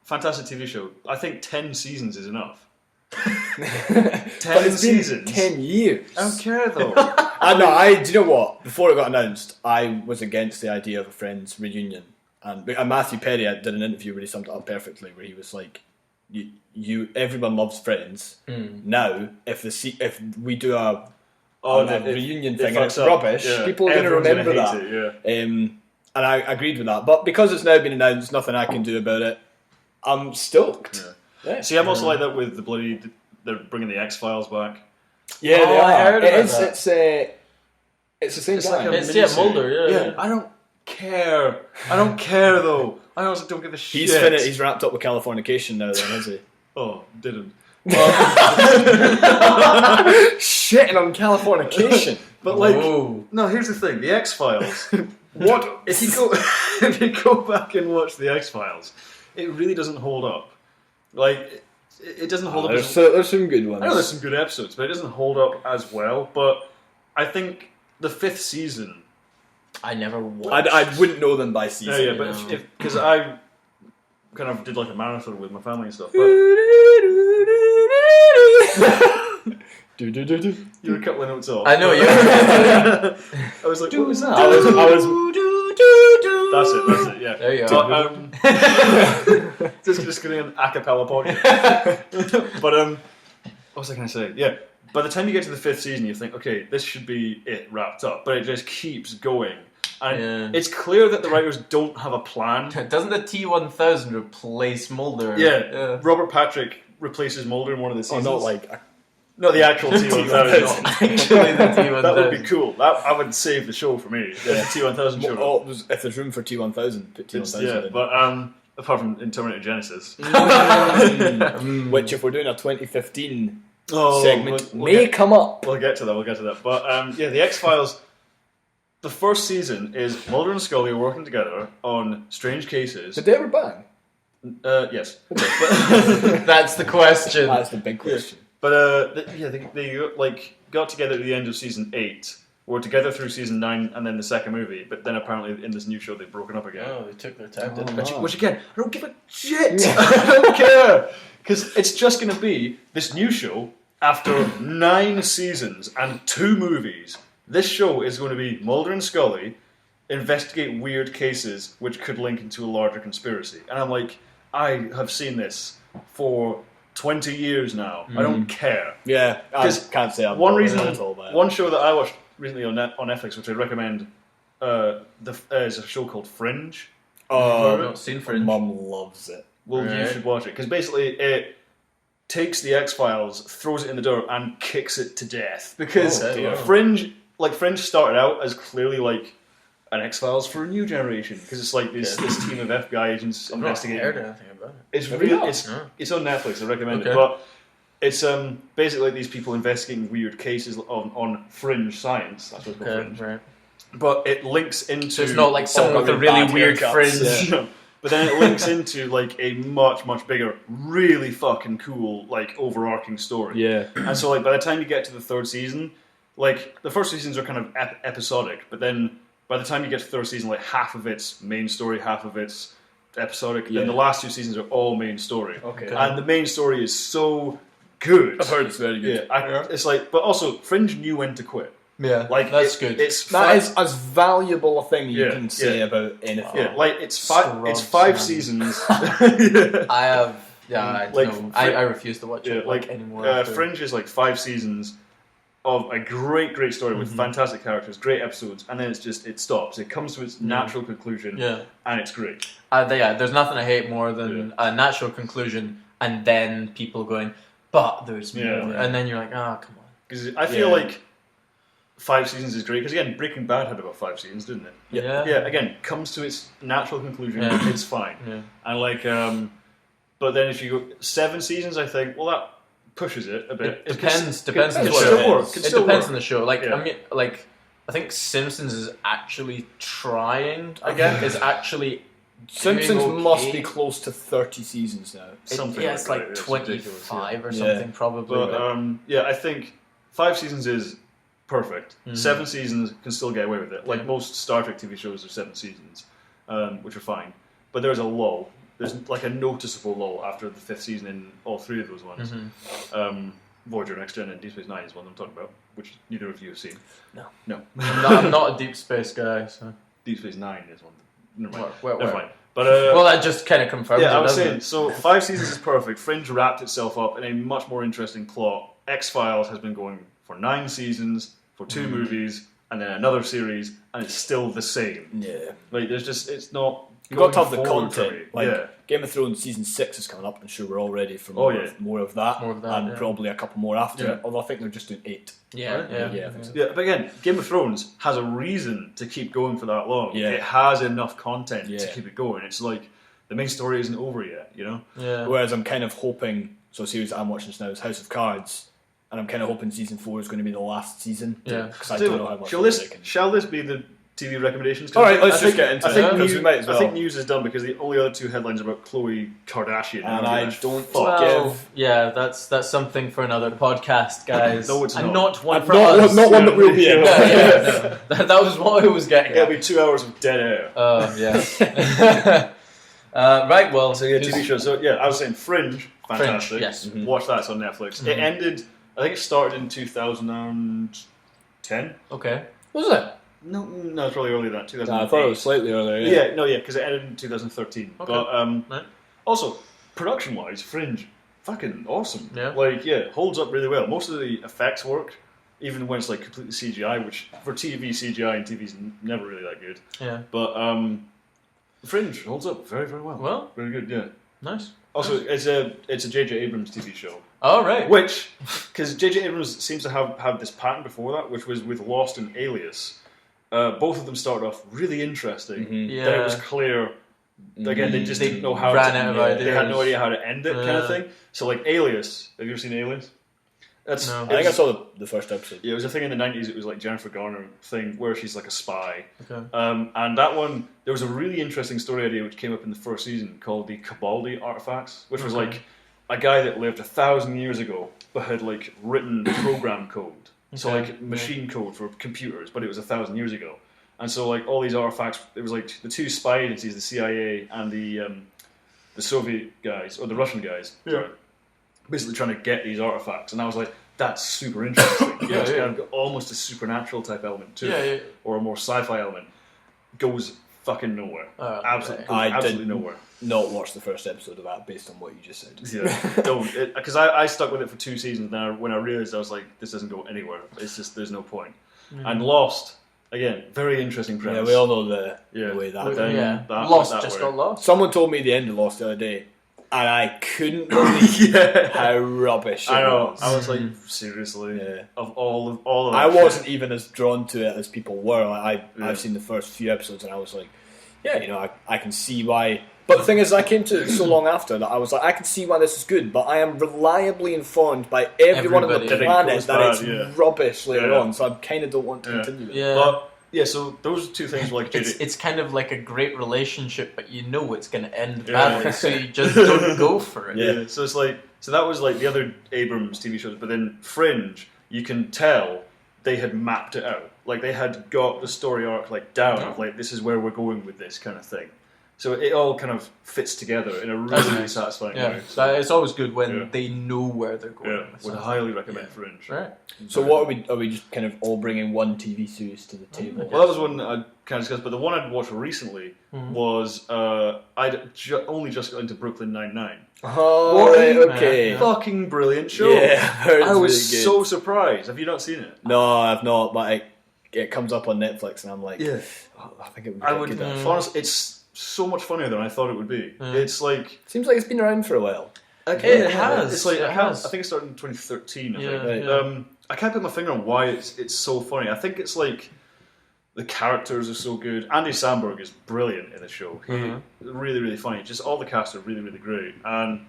Fantastic TV show. I think 10 seasons is enough. 10 But it's been seasons. 10 years. I don't care though. Do you know what? Before it got announced, I was against the idea of a Friends reunion. And Matthew Perry did an interview where he summed it up perfectly, where he was like, everyone loves Friends. Now, if we do a reunion thing and it's rubbish, people are going to remember that. And I agreed with that. But because it's now been announced, nothing I can do about it, I'm stoked. Yeah. See, I'm also like that with they're bringing the XFiles back. Yeah, Oh, they I are. heard about that. It's the same It's guy. like a It's miniseries. Mulder, yeah. I don't care. I don't care though. I also don't give a shit. He's finished. He's wrapped up with Californication now, then, has he? Oh, didn't. Shitting on Californication. But like, Whoa. no. Here's the thing: the X-Files. What if you go back and watch the X-Files? It really doesn't hold up. Like, it doesn't hold up. There's some good ones. I know there's some good episodes, but it doesn't hold up as well. But I think the 5th season. I never watched. I wouldn't know them by season. Yeah, but because I kind of did like a marathon with my family and stuff. But you were a couple of notes off. I know you. I was like, what was that? I was. That's it. Yeah. There you go. But, just getting an a cappella podcast. But what was I going to say? Yeah. By the time you get to the 5th season, you think, okay, this should be it wrapped up. But it just keeps going. And it's clear that the writers don't have a plan. Doesn't the T-1000 replace Mulder? Yeah. Robert Patrick replaces Mulder in one of the Oh, seasons. not like. Not the actual T-1000. Actually, the T-1000. That would be cool. I would save the show for me. Yeah. The T-1000 show. Oh, if there's room for T1000, put T1000 Yeah, in. but apart from in Terminator Genesis. Which, if we're doing a 2015 Oh, segment, we'll may get- come up. We'll get to that. But yeah, the X-Files. The first season is Mulder and Scully working together on strange cases. Did they ever bang? Yes. That's the question. That's the big question. But they like got together at the end of season 8. Were together through season 9 and then the second movie. But then apparently in this new show they've broken up again. Oh, they took their time, Oh, didn't no. they? Which again, I don't give a shit. I don't care. Because it's just going to be this new show after 9 seasons and 2 movies. This show is going to be Mulder and Scully investigate weird cases which could link into a larger conspiracy. And I'm like, I have seen this for 20 years now. I don't care. Yeah, I 'Cause can't say I'm One bothered reason, at all by it. one show that I watched recently on Netflix, which I recommend, is a show called Fringe. Oh, I've not seen Fringe. Mum loves it. Well, you Right. should watch it because basically takes the X-Files, throws it in the dirt, and kicks it to death. Because wow. Fringe started out as clearly like an X-Files for a new generation. Because it's like this team of FBI agents investigating. I've not heard anything about it. It's really it's on Netflix. I recommend it. But it's basically like these people investigating weird cases on fringe science. That's what it's called, fringe. Right. But it links into. So it's not like someone with a really weird fringe. Yeah. But then it links into like a much, much bigger, really fucking cool, like overarching story. Yeah. And so like by the time you get to the third season, like the first seasons are kind of episodic, but then by the time you get to the third season, like half of it's main story, half of it's episodic. Yeah. Then the last 2 seasons are all main story. Okay. And the main story is so good. I've heard it's very good. Yeah, it's like, but also Fringe knew when to quit. Yeah, like that's good. That is as valuable a thing you can say about anything. Yeah, like it's 5 seasons. I refuse to watch it anymore. Fringe is like 5 seasons of a great story with fantastic characters, great episodes, and then it stops. It comes to its natural conclusion, and it's great. There's nothing I hate more than a natural conclusion, and then people going, but there's more, and then you're like, oh, come on. Because I feel like 5 seasons is great, because again, Breaking Bad had about 5 seasons, didn't it? Yeah. Again, comes to its natural conclusion, it's fine. Yeah. And like, but then if you go 7 seasons, I think, well, that pushes it a bit. It depends on the show. It depends on the show. Like, I mean, like, I think Simpsons is actually trying. Is actually. Simpsons must be close to 30 seasons now. It's like 25 or something, probably. But I think 5 seasons is perfect. 7 seasons can still get away with it. Like most Star Trek TV shows are 7 seasons, which are fine. But there's a lull. There's like a noticeable lull after the 5th season in all 3 of those ones. Voyager, Next Gen, and Deep Space Nine is one I'm talking about, which neither of you have seen. No. I'm not a Deep Space guy. So. Deep Space Nine is one. Never mind. Never mind. But, well, that just kind of confirms it, I was saying, it? so 5 seasons is perfect. Fringe wrapped itself up in a much more interesting plot. X-Files has been going for 9 seasons, for 2 movies, and then another series, and it's still the same. Yeah. Like, there's just, it's not... You've got to have the content. Like, Game of Thrones season 6 is coming up, and sure we're all ready for more of that, and probably a couple more after it. Although I think they're just doing 8. Yeah, I think so. But again, Game of Thrones has a reason to keep going for that long. Yeah. It has enough content to keep it going. It's like the main story isn't over yet, you know. Yeah. Whereas I'm kind of hoping. So a series that I'm watching now is House of Cards, and I'm kind of hoping season 4 is going to be the last season. Yeah. Because I don't know how much. Shall this be the TV recommendations? All right, let's just get into it, because we might as well. I think news is done because the only other 2 headlines are about Khloe Kardashian. And I don't give... Yeah, that's something for another podcast, guys. No, it's not. And not one for us. Not one that we'll be in. No. That was what I was getting at. It'll be 2 hours of dead air. Yeah. Right, well... So TV show. So I was saying Fringe, fantastic. Fringe, yes. Watch that, it's on Netflix. It ended, I think it started in 2010. Okay. Was it? No, it's probably earlier than that. 2008. I thought it was slightly earlier. Because it ended in 2013. Okay. But also, production-wise, Fringe, fucking awesome. Yeah. Like, holds up really well. Most of the effects work, even when it's like completely CGI, which for TV, CGI and TV's never really that good. Yeah. But Fringe holds up very, very well. Well, very good. Yeah. Nice. Also, it's a J.J. Abrams TV show. Oh, right. Which, because J.J. Abrams seems to have this pattern before that, which was with Lost and Alias. Both of them started off really interesting. Yeah. Then it was clear. Again, they just didn't know how ran to. out of ideas. They had no idea how to end it, kind of thing. So, like Alias. Have you ever seen Alias? No. I think I saw the first episode. Yeah, it was a thing in the 90s. It was like Jennifer Garner thing where she's like a spy. Okay. And that one, there was a really interesting story idea which came up in the first season called the Cabaldi artifacts, which was like a guy that lived 1,000 years ago but had like written program code. So like machine code for computers, but it was 1,000 years ago. And so like all these artifacts, it was like the 2 spy agencies, the CIA and the Soviet guys, or the Russian guys, sorry, basically trying to get these artifacts. And I was like, that's super interesting. It's kind of almost a supernatural type element to it, or a more sci-fi element. Goes fucking nowhere. Absolutely nowhere. Not watch the first episode of that based on what you just said. Yeah, don't. Because I stuck with it for 2 seasons, and when I realised, I was like, this doesn't go anywhere. It's just, there's no point. And Lost, again, very interesting premise. Yeah, we all know the way that Lost that just way. got lost. Someone told me the end of Lost the other day, and I couldn't believe how rubbish it was. I was like, seriously, of all of that I wasn't even as drawn to it as people were. I've seen the first few episodes, and I was like, I can see why. But the thing is, I came to it so long after that I was like, I can see why this is good, but I am reliably informed by everyone on the planet that it's rubbish later on, so I kind of don't want to continue it. Yeah. But, so those are two things like it's kind of like a great relationship, but you know it's going to end badly, so you just don't go for it. Yeah, so it's like, so that was like the other Abrams TV shows, but then Fringe, you can tell they had mapped it out. Like they had got the story arc like down of like, this is where we're going with this kind of thing. So it all kind of fits together in a really satisfying way. So it's always good when they know where they're going. Yeah, would highly recommend Fringe. Right. So what are we just kind of all bringing one TV series to the table? Well, that was one that I kind of discussed, but the one I'd watched recently was I'd only just got into Brooklyn Nine-Nine. Oh, right, okay. Fucking brilliant show. Yeah, I was really so surprised. Have you not seen it? No, I've not, but it comes up on Netflix and I'm like, I think it would be good. Honestly, it's so much funnier than I thought it would be. It's like... Seems like it's been around for a while. It has. It's like, it has. I think it started in 2013, I think. Yeah. I can't put my finger on why it's so funny. I think it's like the characters are so good. Andy Samberg is brilliant in the show. He's really, really funny. Just all the cast are really, really great. And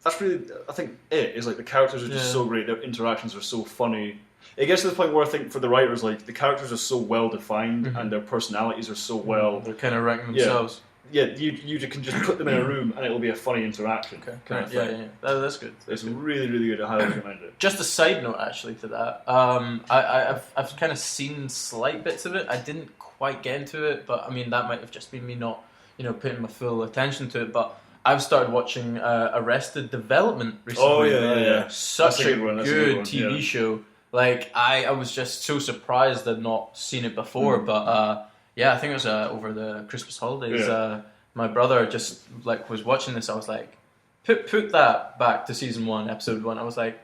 that's really, I think, it is like the characters are just so great. Their interactions are so funny. It gets to the point where I think for the writers, like the characters are so well defined and their personalities are so well. They're kind of ranking themselves. Yeah, you can just put them in a room and it'll be a funny interaction. Okay. Kind of thing. Yeah. That's good. It's really, really good. I highly recommend it. Just a side note, actually, to that. I've kind of seen slight bits of it. I didn't quite get into it, but I mean that might have just been me not, putting my full attention to it. But I've started watching Arrested Development recently. Oh yeah. Such a good TV show. Like I was just so surprised I'd not seen it before, but I think it was over the Christmas holidays. My brother just was watching this. I was like, put that back to season 1, episode 1. I was like,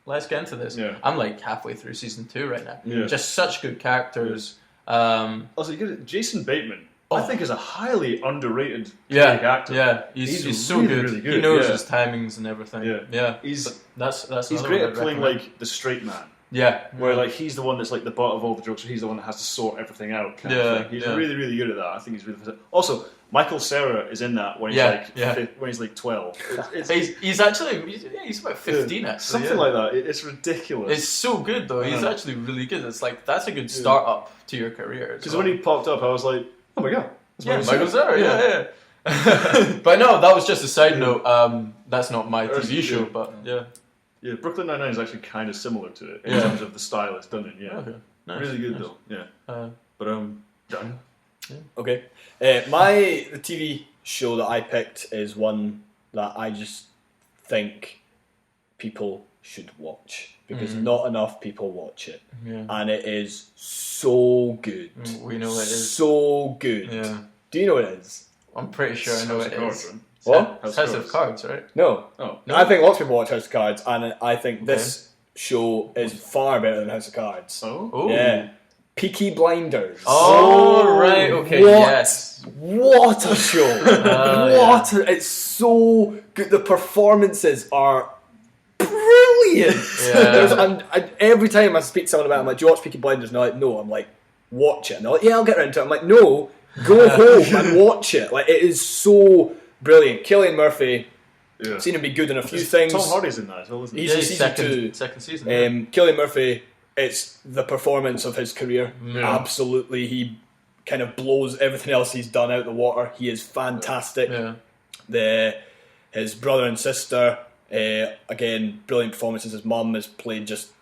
let's get into this. Yeah. I'm like halfway through season 2 right now. Yeah. Just such good characters. Also, Jason Bateman, I think, is a highly underrated actor. Yeah, he's so good. Really good. He knows his timings and everything. Yeah. He's great at playing like the straight man. Yeah, where like he's the one that's like the butt of all the jokes, so he's the one that has to sort everything out. Kind of thing. He's really, really good at that. I think he's really. Also, Michael Cera is in that when he's like 12. He's about 15 actually. Something like that. It's ridiculous. It's so good though. He's actually really good. It's like that's a good start up to your career. Because when he popped up, I was like, oh my god, Michael Cera. Yeah. But no, that was just a side note. That's not my TV show, but yeah, Brooklyn Nine-Nine is actually kind of similar to it in terms of the style it's done in. Yeah, okay. Nice. Really good though. Yeah, but done. Okay, the TV show that I picked is one that I just think people should watch because not enough people watch it, and it is so good. We know it is so good. Yeah. Do you know what it is? I'm pretty sure I know what it is. What? House of Cards, right? No. Oh. No. I think lots of people watch House of Cards, and I think this show is far better than House of Cards. Oh? Yeah. Peaky Blinders. Oh, right, okay, yes. What a show. It's so good. The performances are brilliant. And every time I speak to someone about it, I'm like, do you watch Peaky Blinders? And they're like, no. I'm like, watch it. And they're like, yeah, I'll get around to it. I'm like, no, go home and watch it. Like, it is so brilliant. Cillian Murphy, I've seen him be good in a few things. Tom Hardy's in that as well, isn't he? He's in season 2. Second season. Cillian Murphy, it's the performance of his career. Yeah. Absolutely. He kind of blows everything else he's done out the water. He is fantastic. Yeah. His brother and sister, again, brilliant performances. His mum is played just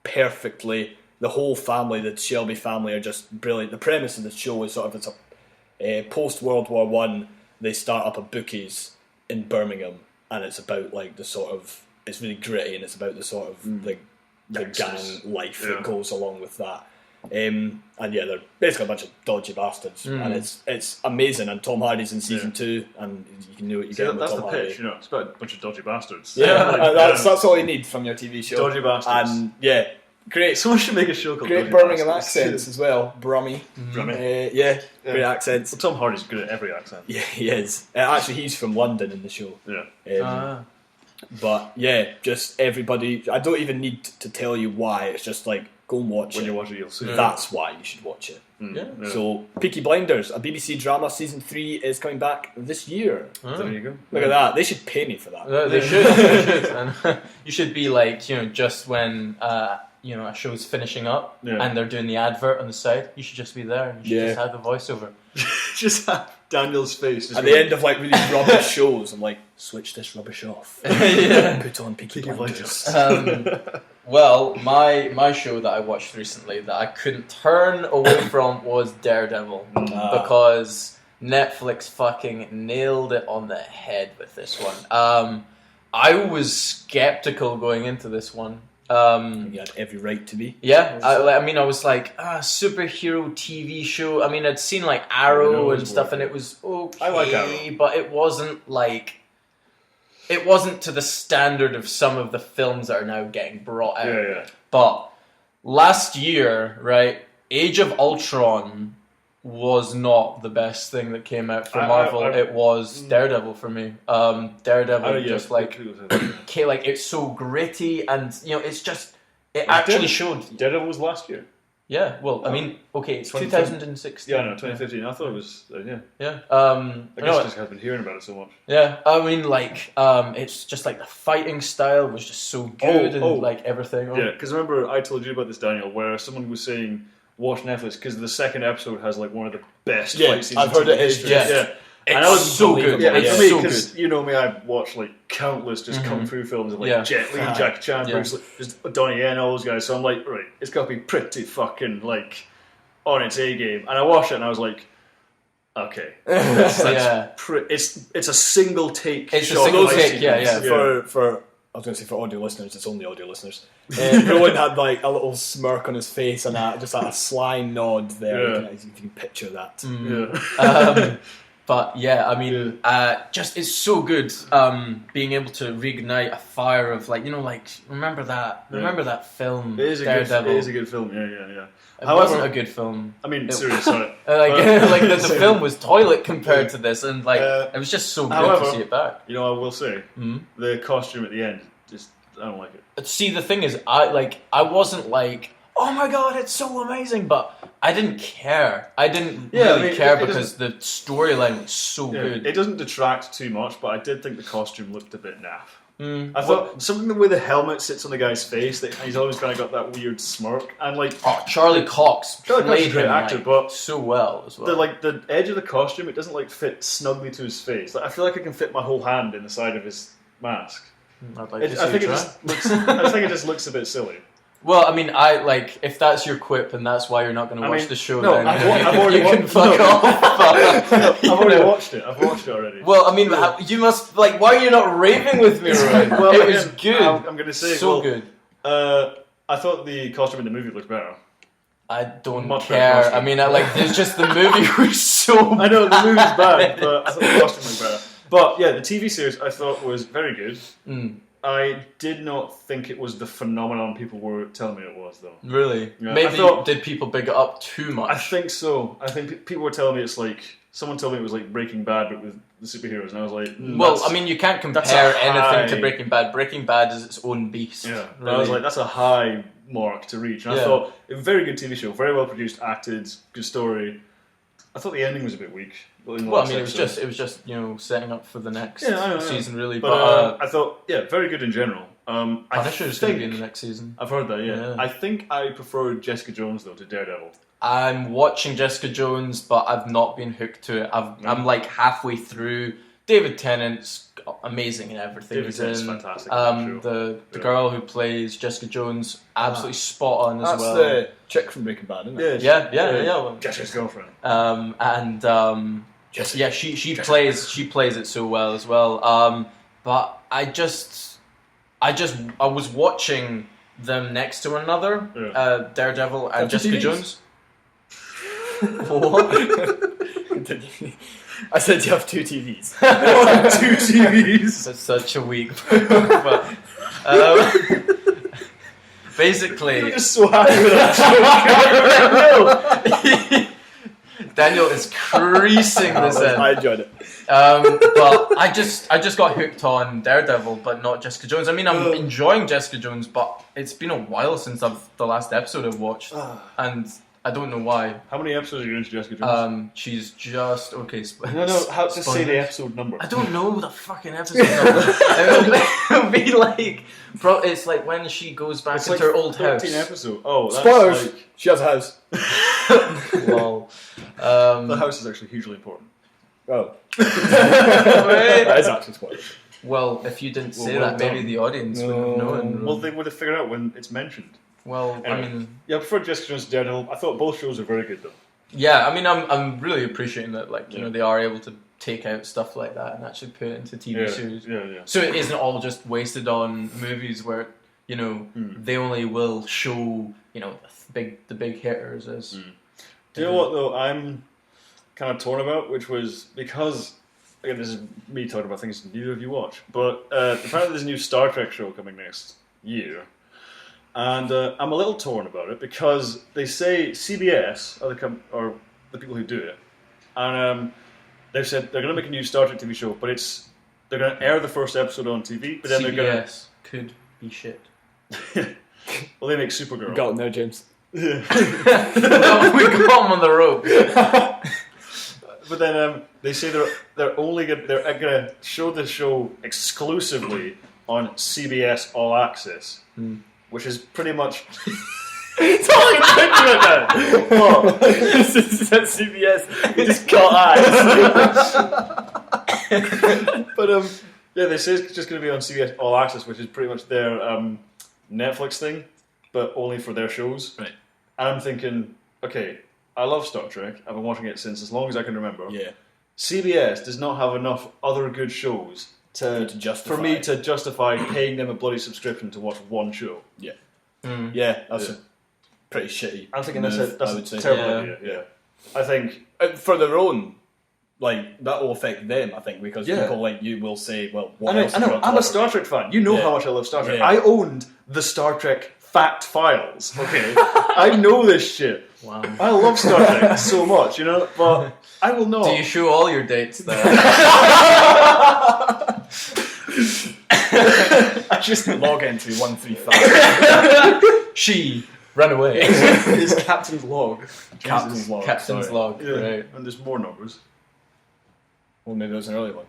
perfectly. The whole family, the Shelby family, are just brilliant. The premise of the show is it's a post-World War One. They start up a bookies in Birmingham, and it's about like it's really gritty, and it's about the sort of the gang life that goes along with that. And they're basically a bunch of dodgy bastards, and it's amazing. And Tom Hardy's in season 2, and you can know what you get with Tom Hardy. That's the pitch, it's about a bunch of dodgy bastards. Yeah, that's all you need from your TV show. Dodgy bastards. And Great. Someone should make a show called Great Birmingham accents as well. Brummy. Brummy. Great accents. Well, Tom Hardy's good at every accent. Yeah, he is. Actually, he's from London in the show. Yeah. But yeah, just everybody. I don't even need to tell you why. It's just like, go and watch it. When you watch it, you'll see. That's why you should watch it. Yeah. So, Peaky Blinders, a BBC drama, season 3 is coming back this year. There you go. Look at that. They should pay me for that. They should. They should. And you should be like, just when a show's finishing up and they're doing the advert on the side, you should just be there. You should just have the voiceover. Just have Daniel's face. At the end of like really rubbish shows, I'm like, switch this rubbish off. Put on Peaky Blinders. Well, my show that I watched recently that I couldn't turn away from was Daredevil because Netflix fucking nailed it on the head with this one. I was skeptical going into this one. You had every right to be. Yeah, I was like, superhero TV show. I mean, I'd seen like Arrow and stuff, and it was okay. I like Arrow, but it wasn't to the standard of some of the films that are now getting brought out. Yeah. But last year, right, Age of Ultron was not the best thing that came out for Marvel. It was Daredevil for me. Daredevil it's so gritty and it's just actually showed. Daredevil was last year. Yeah, well, I mean, okay, it's 2016. Yeah, no, 2015. I thought it was Yeah. I guess I just have been hearing about it so much. Yeah, I mean, it's just like the fighting style was just so good and like everything. Yeah, because remember I told you about this, Daniel, where someone was saying watch Netflix because the second episode has like one of the best fight scenes. I've heard it is. Yeah. It's and I was so good. Yeah, it's for me, so because you know me, I've watched like countless just kung fu films of like Jet Li, Jackie Chan, Bruce Lee, just Donnie Yen, all those guys. So I'm like, right, it's got to be pretty fucking like on its A game. And I watched it and I was like, okay, it's a single take. It's a single take. Yeah. For I was going to say for audio listeners, it's only audio listeners. Rowan had like a little smirk on his face and just a sly nod there. If you can picture that. But yeah, I mean, just it's so good being able to reignite a fire of remember that film Daredevil. It is a good film. Yeah. It wasn't a good film. I mean, seriously, the film was toilet compared to this, and it was just so good to see it back. You know, I will say the costume at the end, I don't like it. See, the thing is, I wasn't like, oh my god, it's so amazing, but I didn't care. I didn't really care because the storyline was so good. It doesn't detract too much, but I did think the costume looked a bit naff. I thought something the way the helmet sits on the guy's face, that he's always kind of got that weird smirk, and Charlie Cox played a great actor, but so well as well. The edge of the costume, it doesn't fit snugly to his face. I feel like I can fit my whole hand in the side of his mask. I'd like to see I think it just looks a bit silly. Well, I mean, if that's your quip and that's why you're not going to watch the show, no, then I've already you can fuck off. I've already watched it. I've watched it already. Well, I mean, you must why are you not raving with me, Rowan? Well, it was good. I'm going to say so good. I thought the costume in the movie looked better. I don't care. I mean, it's just the movie was so. I know the movie's bad, but I thought the costume looked better. But yeah, the TV series I thought was very good. I did not think it was the phenomenon people were telling me it was, though. Really? Yeah, Maybe did people big it up too much? I think so. I think people were telling me it's like someone told me it was like Breaking Bad, but with the superheroes, and I was like, well, I mean, you can't compare anything to Breaking Bad. Breaking Bad is its own beast. Yeah, really. I was like, that's a high mark to reach, and I thought a very good TV show, very well produced, acted, good story. I thought the ending was a bit weak. Well, I mean, it was just setting up for the next season, really. But I thought, very good in general. Punisher's going to be in the next season. I've heard that. Yeah, I think I prefer Jessica Jones though to Daredevil. I'm watching Jessica Jones, but I've not been hooked to it. I'm like halfway through. David Tennant's amazing in everything. David Tennant's fantastic. The girl who plays Jessica Jones, absolutely spot on as well. That's the chick from Breaking Bad, isn't it? Yeah. Jessica's girlfriend. She plays it so well as well. But I was watching them next to one another, Daredevil and Jessica Jones. What? I said you have 2 TVs. 2 TVs. That's such a weak. But Basically, You're just so happy with that joke. Daniel is creasing this in. I enjoyed it. But I just got hooked on Daredevil, but not Jessica Jones. I mean, I'm enjoying Jessica Jones, but it's been a while since the last episode I've watched, and I don't know why. How many episodes are you into Jessica Jones? She's just okay. No. How to say the episode number? I don't know the fucking episode number. It'll be like, bro. It's like when she goes back into her old house. 13 episode. Oh, that's Spoilers. like... She has a house. Lol. The house is actually hugely important. Oh. That is actually spoilers. Well, if you didn't say well that, done. maybe the audience would have known. Well, they would have figured out when it's mentioned. Well, Anyway. I mean, Yeah, I prefer Jessica Jones to Daredevil. I thought both shows are very good, though. yeah, I mean, I'm really appreciating that, like, you know, they are able to take out stuff like that and actually put it into TV series. Yeah. So it isn't all just wasted on movies where, you know, they only will show, you know, the big hitters as. Do you know what, though, I'm kind of torn about, which was because, again, this is me talking about things neither of you watch, but apparently there's a new Star Trek show coming next year, and I'm a little torn about it because they say CBS are the people who do it, and they've said they're going to make a new Star Trek TV show, but they're going to air the first episode on TV, but then they're going to... could be shit. Well, they make Supergirl. You got him there, James. We got him on the rope. But then they say they're gonna show the show exclusively on CBS All Access, which is pretty much. It's all I'm thinking about now. What? This is at CBS. You just got eyes. But yeah, they say it's just going to be on CBS All Access, which is pretty much their Netflix thing, but only for their shows. Right. And I'm thinking, okay, I love Star Trek. I've been watching it since as long as I can remember. Yeah. CBS does not have enough other good shows for me to justify paying them a bloody subscription to watch one show. Yeah. Yeah, that's a pretty shitty. I'm thinking move, that's a terrible idea. Yeah. I think for their own, like that will affect them. I think because people like you will say, "Well, what else?" I know. I'm a Star Trek fan. You know how much I love Star Trek. Yeah. I owned the Star Trek fact files. Okay, I know this shit. Wow. I love Star Trek so much, you know, but I will not. Do you show all your dates there? I just log entry 135. She ran away. It's Captain's log. Captain's log. Captain's sorry. log. Yeah. Right. And there's more numbers. Well, maybe that was an early one.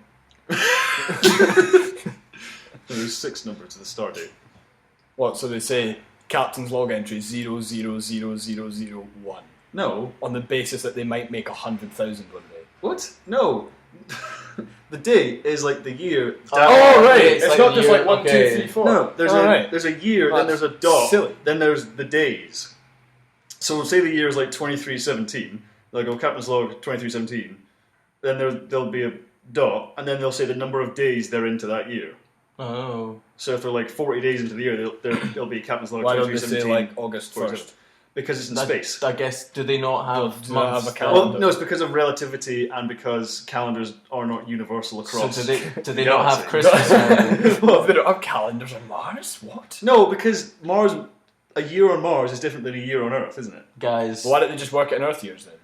There's 6 numbers to the start date. What? So they say Captain's log entry 000001. No. On the basis that they might make 100,000 one day. What? No. The date is like the year. Oh, right. It's It's like not a just year, like 1, okay. 2, 3, 4. No, there's a year, then That's there's a dot, silly. then there's the days. So say the year is like 2317, like Captain's log 2317, then there'll be a dot, and then they'll say the number of days they're into that year. Oh. So if they're like 40 days into the year, there'll be Captain's log Why don't they say 2317. like August 1st? Because it's in space. I guess, do they not have Do they not months? have a calendar? Well, no, it's because of relativity and because calendars are not universal across. So do they not have galaxy. Christmas? Well, they don't have calendars on Mars? What? No, because a year on Mars is different than a year on Earth, isn't it? Guys. Why don't they just work it in Earth years then?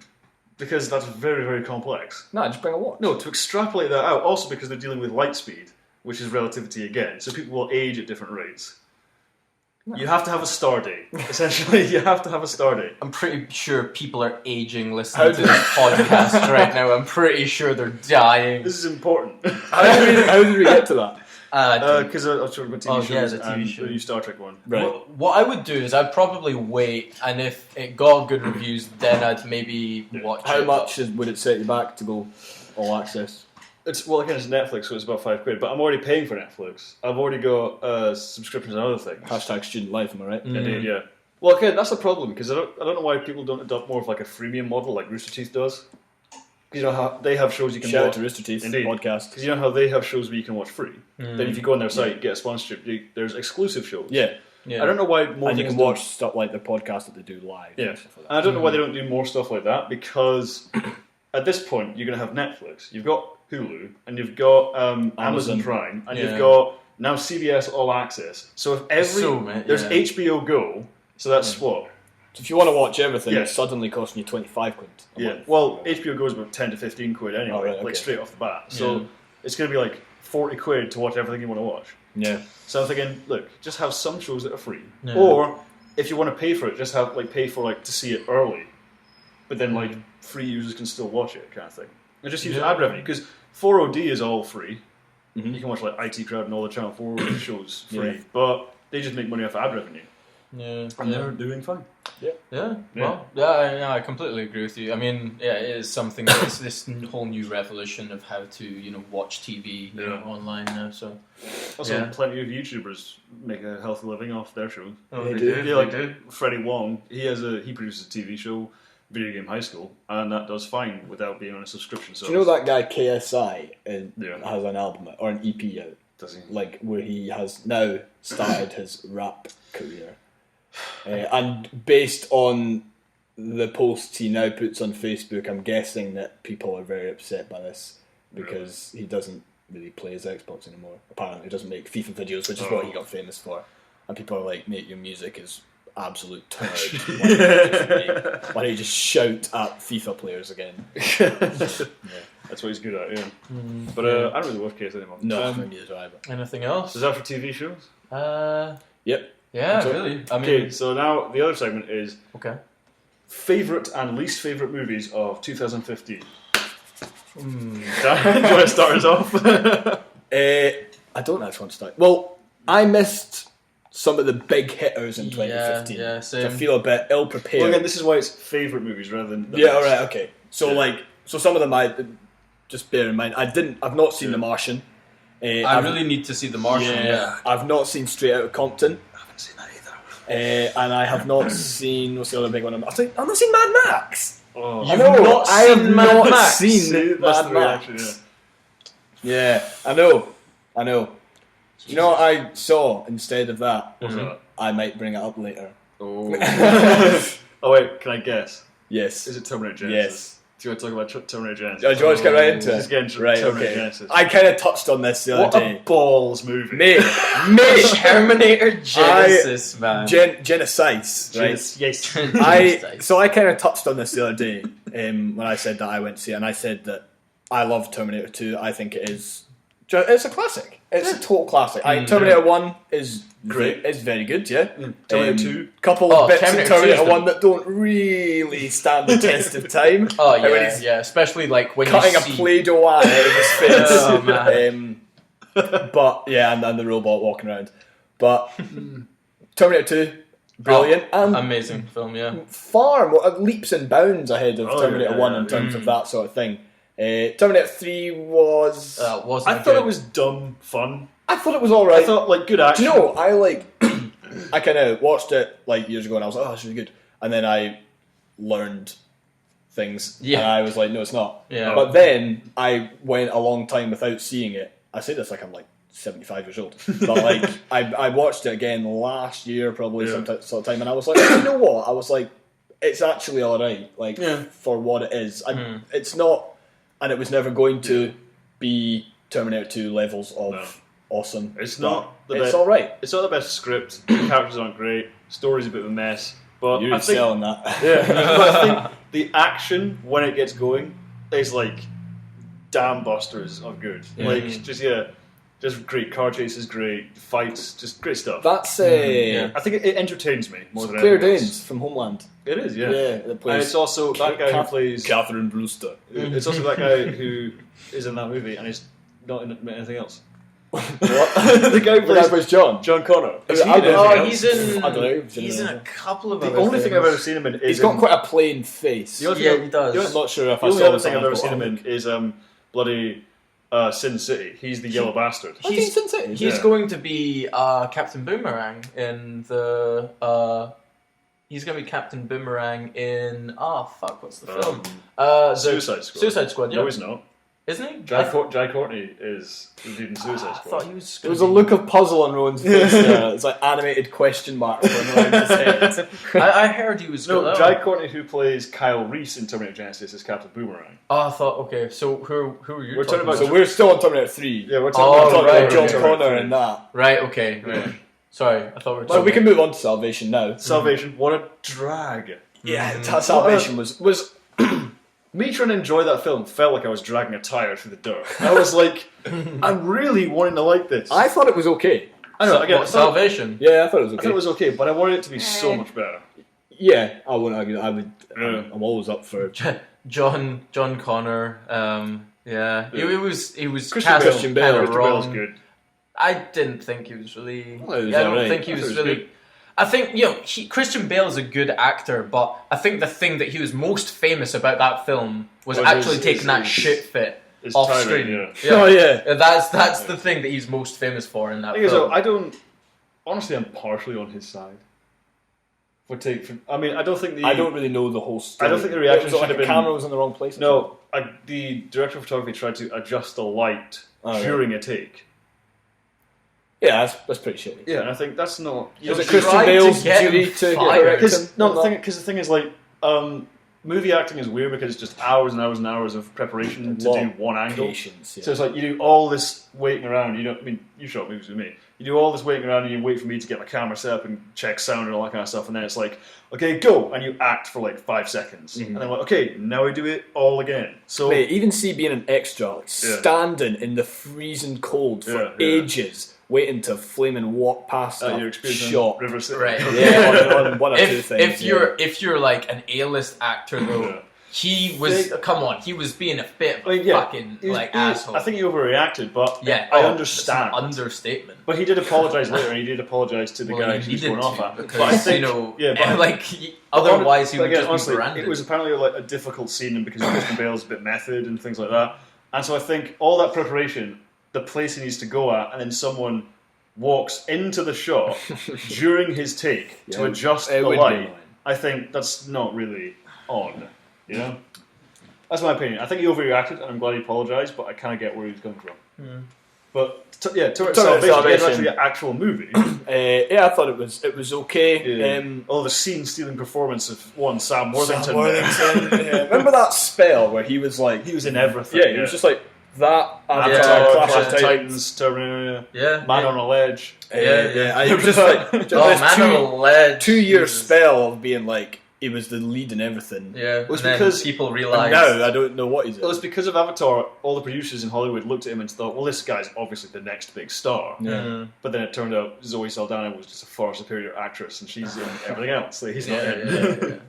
Because that's very, very complex. No, just bring a watch. No, to extrapolate that out, also because they're dealing with light speed, which is relativity again, so people will age at different rates. No. You have to have a star date. Essentially, you have to have a star date. I'm pretty sure people are aging listening to this podcast right now. I'm pretty sure they're dying. This is important. How did we get to that? Because I was talking about TV shows the TV and show. the new Star Trek one. Right. What I would do is I'd probably wait, and if it got good reviews, then I'd maybe watch How it. much would it set you back to go all access? It's Netflix, so it's about £5. But I'm already paying for Netflix. I've already got subscriptions and other things. Hashtag student life, am I right? Indeed, yeah. Well, okay, that's the problem because I don't know why people don't adopt more of like a freemium model like Rooster Teeth does. You know how they have shows you can Shout watch. out to Rooster Teeth Indeed. Podcast. Because you know how they have shows where you can watch free. Then if you go on their site, get a sponsorship, there's exclusive shows. Yeah. I don't know why more And you things can watch stuff like the podcast that they do live. Yeah. And stuff like that. And I don't know why they don't do more stuff like that because at this point you're going to have Netflix, you've got Hulu, and you've got Amazon Prime, and you've got now CBS All Access. So if there's HBO Go, so that's what. So if you want to watch everything, Yeah. it's suddenly costing you £25 a month. Well, HBO Go is about 10 to 15 quid anyway, Oh, right, okay. like straight off the bat. So it's going to be like 40 quid to watch everything you want to watch. Yeah. So I'm thinking, look, just have some shows that are free, Yeah. or if you want to pay for it, just have pay for to see it early, but then free users can still watch it, kind of thing, and just use ad revenue because 4OD is all free. Mm-hmm. You can watch IT Crowd and all the Channel 4 shows free, Yeah. but they just make money off ad revenue, Yeah. and they're doing fine. Yeah. Well, I completely agree with you. I mean, it is something that's this whole new revolution of how to, watch TV online now. So Also, plenty of YouTubers make a healthy living off their shows. Oh, They they do. do. Yeah, They do. Freddie Wong, he produces a TV show, Video Game High School, and that does fine without being on a subscription service. Do you know that guy KSI Yeah. has an album or an EP out? Does he? Where he has now started his rap career. And based on the posts he now puts on Facebook, I'm guessing that people are very upset by this because he doesn't really play his Xbox anymore. Apparently he doesn't make FIFA videos, which is what he got famous for. And people are like, mate, your music is absolute turd. Why don't you just shout at FIFA players again? That's what he's good at, yeah. But I don't really watch KS anymore. No, neither do I. Anything else? Is that for TV shows? Yep. Yeah, So- really. I mean, Okay, so now the other segment is okay. favourite and least favourite movies of 2015. Dan, do you want to start us off? I don't actually want to start. Well, I missed some of the big hitters in 2015. Yeah, So I same. feel a bit ill prepared. Well, again, this is why it's favourite movies rather than... Yeah, alright, okay. So so some of them just bear in mind, I've not seen The Martian. I really need to see The Martian. Yeah. I've not seen Straight Outta Compton. I haven't seen that either. And I have not seen, what's the other big one? I've not seen Mad Max. Oh. You've not I have seen Mad not Max? seen See, that's Mad the Max. reaction, Yeah, I know. You know what I saw instead of that? What's that? I might bring it up later. Oh. Oh wait, can I guess? Yes. Is it Terminator Genesis? Yes. Do you want to talk about Terminator Genesis? Do you want to get right into it? Just get Right, Terminator okay. Genesis. I kind of touched on this the What other a day. balls movie. Mate. Terminator Genesis, man. Genocide, right? Yes. I kind of touched on this the other day when I said that I went to see it, and I said that I love Terminator 2. I think it's a classic. It's a total classic. Terminator 1 is Great. It's very good, yeah. Terminator 2. Couple of bits Terminator of 2 is Terminator the- 1 that don't really stand the test of time. Oh Like when yeah, he's yeah. Especially like when cutting you a see. Play-Doh eye out of his face. Oh, man. But yeah, and the robot walking around. But Terminator 2, brilliant, and Amazing film, yeah. far more leaps and bounds ahead of Oh, Terminator yeah, 1 yeah. in terms of that sort of thing. Terminator 3 was... Wasn't I thought good. it was dumb fun. I thought it was alright. I thought good Do action. you know, I kind of watched it years ago and I was like, oh, it's really good. And then I learned things. Yeah. And I was like, no, it's not. Yeah. But then I went a long time without seeing it. I say this like I'm 75 years old. But I watched it again last year, probably some sort of time, and I was like, you know what? I was like, it's actually alright, for what it is. It's not, and it was never going to be Terminator 2 levels of awesome. It's not the It's best. alright. It's not the best script. The characters aren't great. Story's a bit of a mess. But You're I think, selling that. yeah, but I think the action when it gets going is damn busters of good. Just great car chases, great fights, just great stuff. That's I think it entertains me more than Claire anything else. Danes from Homeland. It is, yeah. That And plays it's also that guy who plays. Catherine Brewster. It's also that guy who is in that movie and is not in anything else. What? The guy who The guy plays plays John. John Connor. Is he I in don't know. anything he's else? in. I don't know. He's in a couple of. The other only thing I've things. ever seen him in is. He's got quite a plain face. The only Yeah, thing he does. I'm not sure if The I only saw other this thing I've on ever the seen him bottom. in is bloody Sin City. He's the yellow bastard. I think Sin City. He's Yeah. going to be Captain Boomerang in the. He's going to be Captain Boomerang in. What's the film? Suicide Squad. Suicide Squad. Yeah. No, he's not. Isn't he? Jai Courtney is leading Suicide Squad. I thought he was. There was a look of puzzle on Rowan's face there. It's like animated question marks going around his head. I heard he was. No, Jai Courtney, who plays Kyle Reese in Terminator Genesis, is Captain Boomerang. Oh, I thought. Okay, so who are you? We're talking about. So we're still on Terminator 3. Yeah, we're We're talking talking about about John Terminator Connor 3. and that. Right. Okay. Right. Sorry, I thought we were. Well, we can move on to Salvation now. Salvation, what a drag. Yeah, Salvation was Me trying to enjoy that film felt like I was dragging a tyre through the dirt. I was like, I'm really wanting to like this. I thought it was okay. I know, again, Salvation. Yeah, I thought it was I okay. thought it was okay, but I wanted it to be so much better. Yeah, I wouldn't argue. I would. Yeah. I'm always up for John Connor. Yeah, he was Christian Bale. kinda Christian wrong. Bale's good. I didn't think he was really. Well, he was I don't alright. think he I thought was he was really. good. I think Christian Bale is a good actor, but I think the thing that he was most famous about that film was Was actually his- taking his- that his- shit fit his off tirade, screen. yeah. Oh yeah. That's the thing that he's most famous for in that The thing is, film. though, I don't. Honestly, I'm partially on his side. I mean, I don't think I don't really know the whole story. I don't think the reaction Was it like should have the been- camera was in the wrong place. or No, the director of photography tried to adjust the light Oh, during a take. yeah, that's pretty shitty. Yeah, and I think that's not. Was you it know, Christian tried to Bale's get him duty to fired. correct him? Because the thing is, like, movie acting is weird because it's just hours and hours and hours of preparation to do one angle. Patience. Yeah. So it's like you do all this waiting around. You shot movies with me. You do all this waiting around and you wait for me to get my camera set up and check sound and all that kind of stuff. And then it's like, okay, go, and you act for like 5 seconds, and then like, okay, now we do it all again. So Mate, even see being an extra, like, standing in the freezing cold for ages, waiting to flaming walk past your a experience in shot. River City. Right. Yeah, on one or two if things. if you're like an A-list actor though, he was come on, he was being a bit of a fucking asshole. I think he overreacted, but yeah, I It's understand. an understatement. But he did apologise later, and he did apologise to the guy he he was did going off too, at. because But I think, otherwise he would again, just honestly, be branded. it was apparently like a difficult scene, and because Christian Bale's a bit method and things like that. And so I think all that preparation, the place he needs to go at, and then someone walks into the shot during his take to adjust the light. I think that's not really on. You know, that's my opinion. I think he overreacted, and I'm glad he apologised. But I kind of get where he's coming from. But Salvation is actually an actual movie. Yeah, I thought it was okay. Yeah. The scene-stealing performance of Sam Worthington. Remember that spell where he was like He was in everything. he was just like that. Avatar, Clash Clash of of Titans. Titans, Terminator, Man on a Ledge. It was just like Man on a ledge. 2-year spell of being like he was the lead in everything. Yeah, It was and then because people And realised. now I don't know what he's in. It was because of Avatar, all the producers in Hollywood looked at him and thought, well, this guy's obviously the next big star. Yeah. But then it turned out Zoe Saldana was just a far superior actress, and she's in everything else. So he's not in.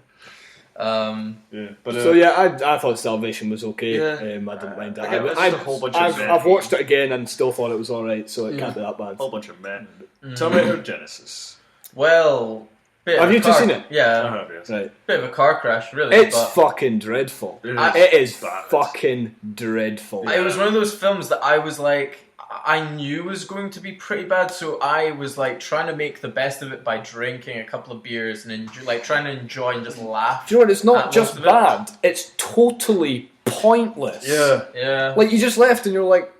But I thought Salvation was okay. Yeah. I didn't mind that. Again, it's just a whole bunch of men. I've watched it again and still thought it was alright, so it can't be that bad. A whole bunch of men. Terminator Genesis. Well, Have you two seen it? Yeah, I have, yes. Right. bit of a car crash, really. It's but fucking dreadful. It It is bad. fucking dreadful. it was one of those films that I was like, I knew was going to be pretty bad, so I was like trying to make the best of it by drinking a couple of beers and trying to enjoy and just laugh. Do you know what? It's not At just most of it. bad. It's totally pointless. Yeah. Like you just left and you're like,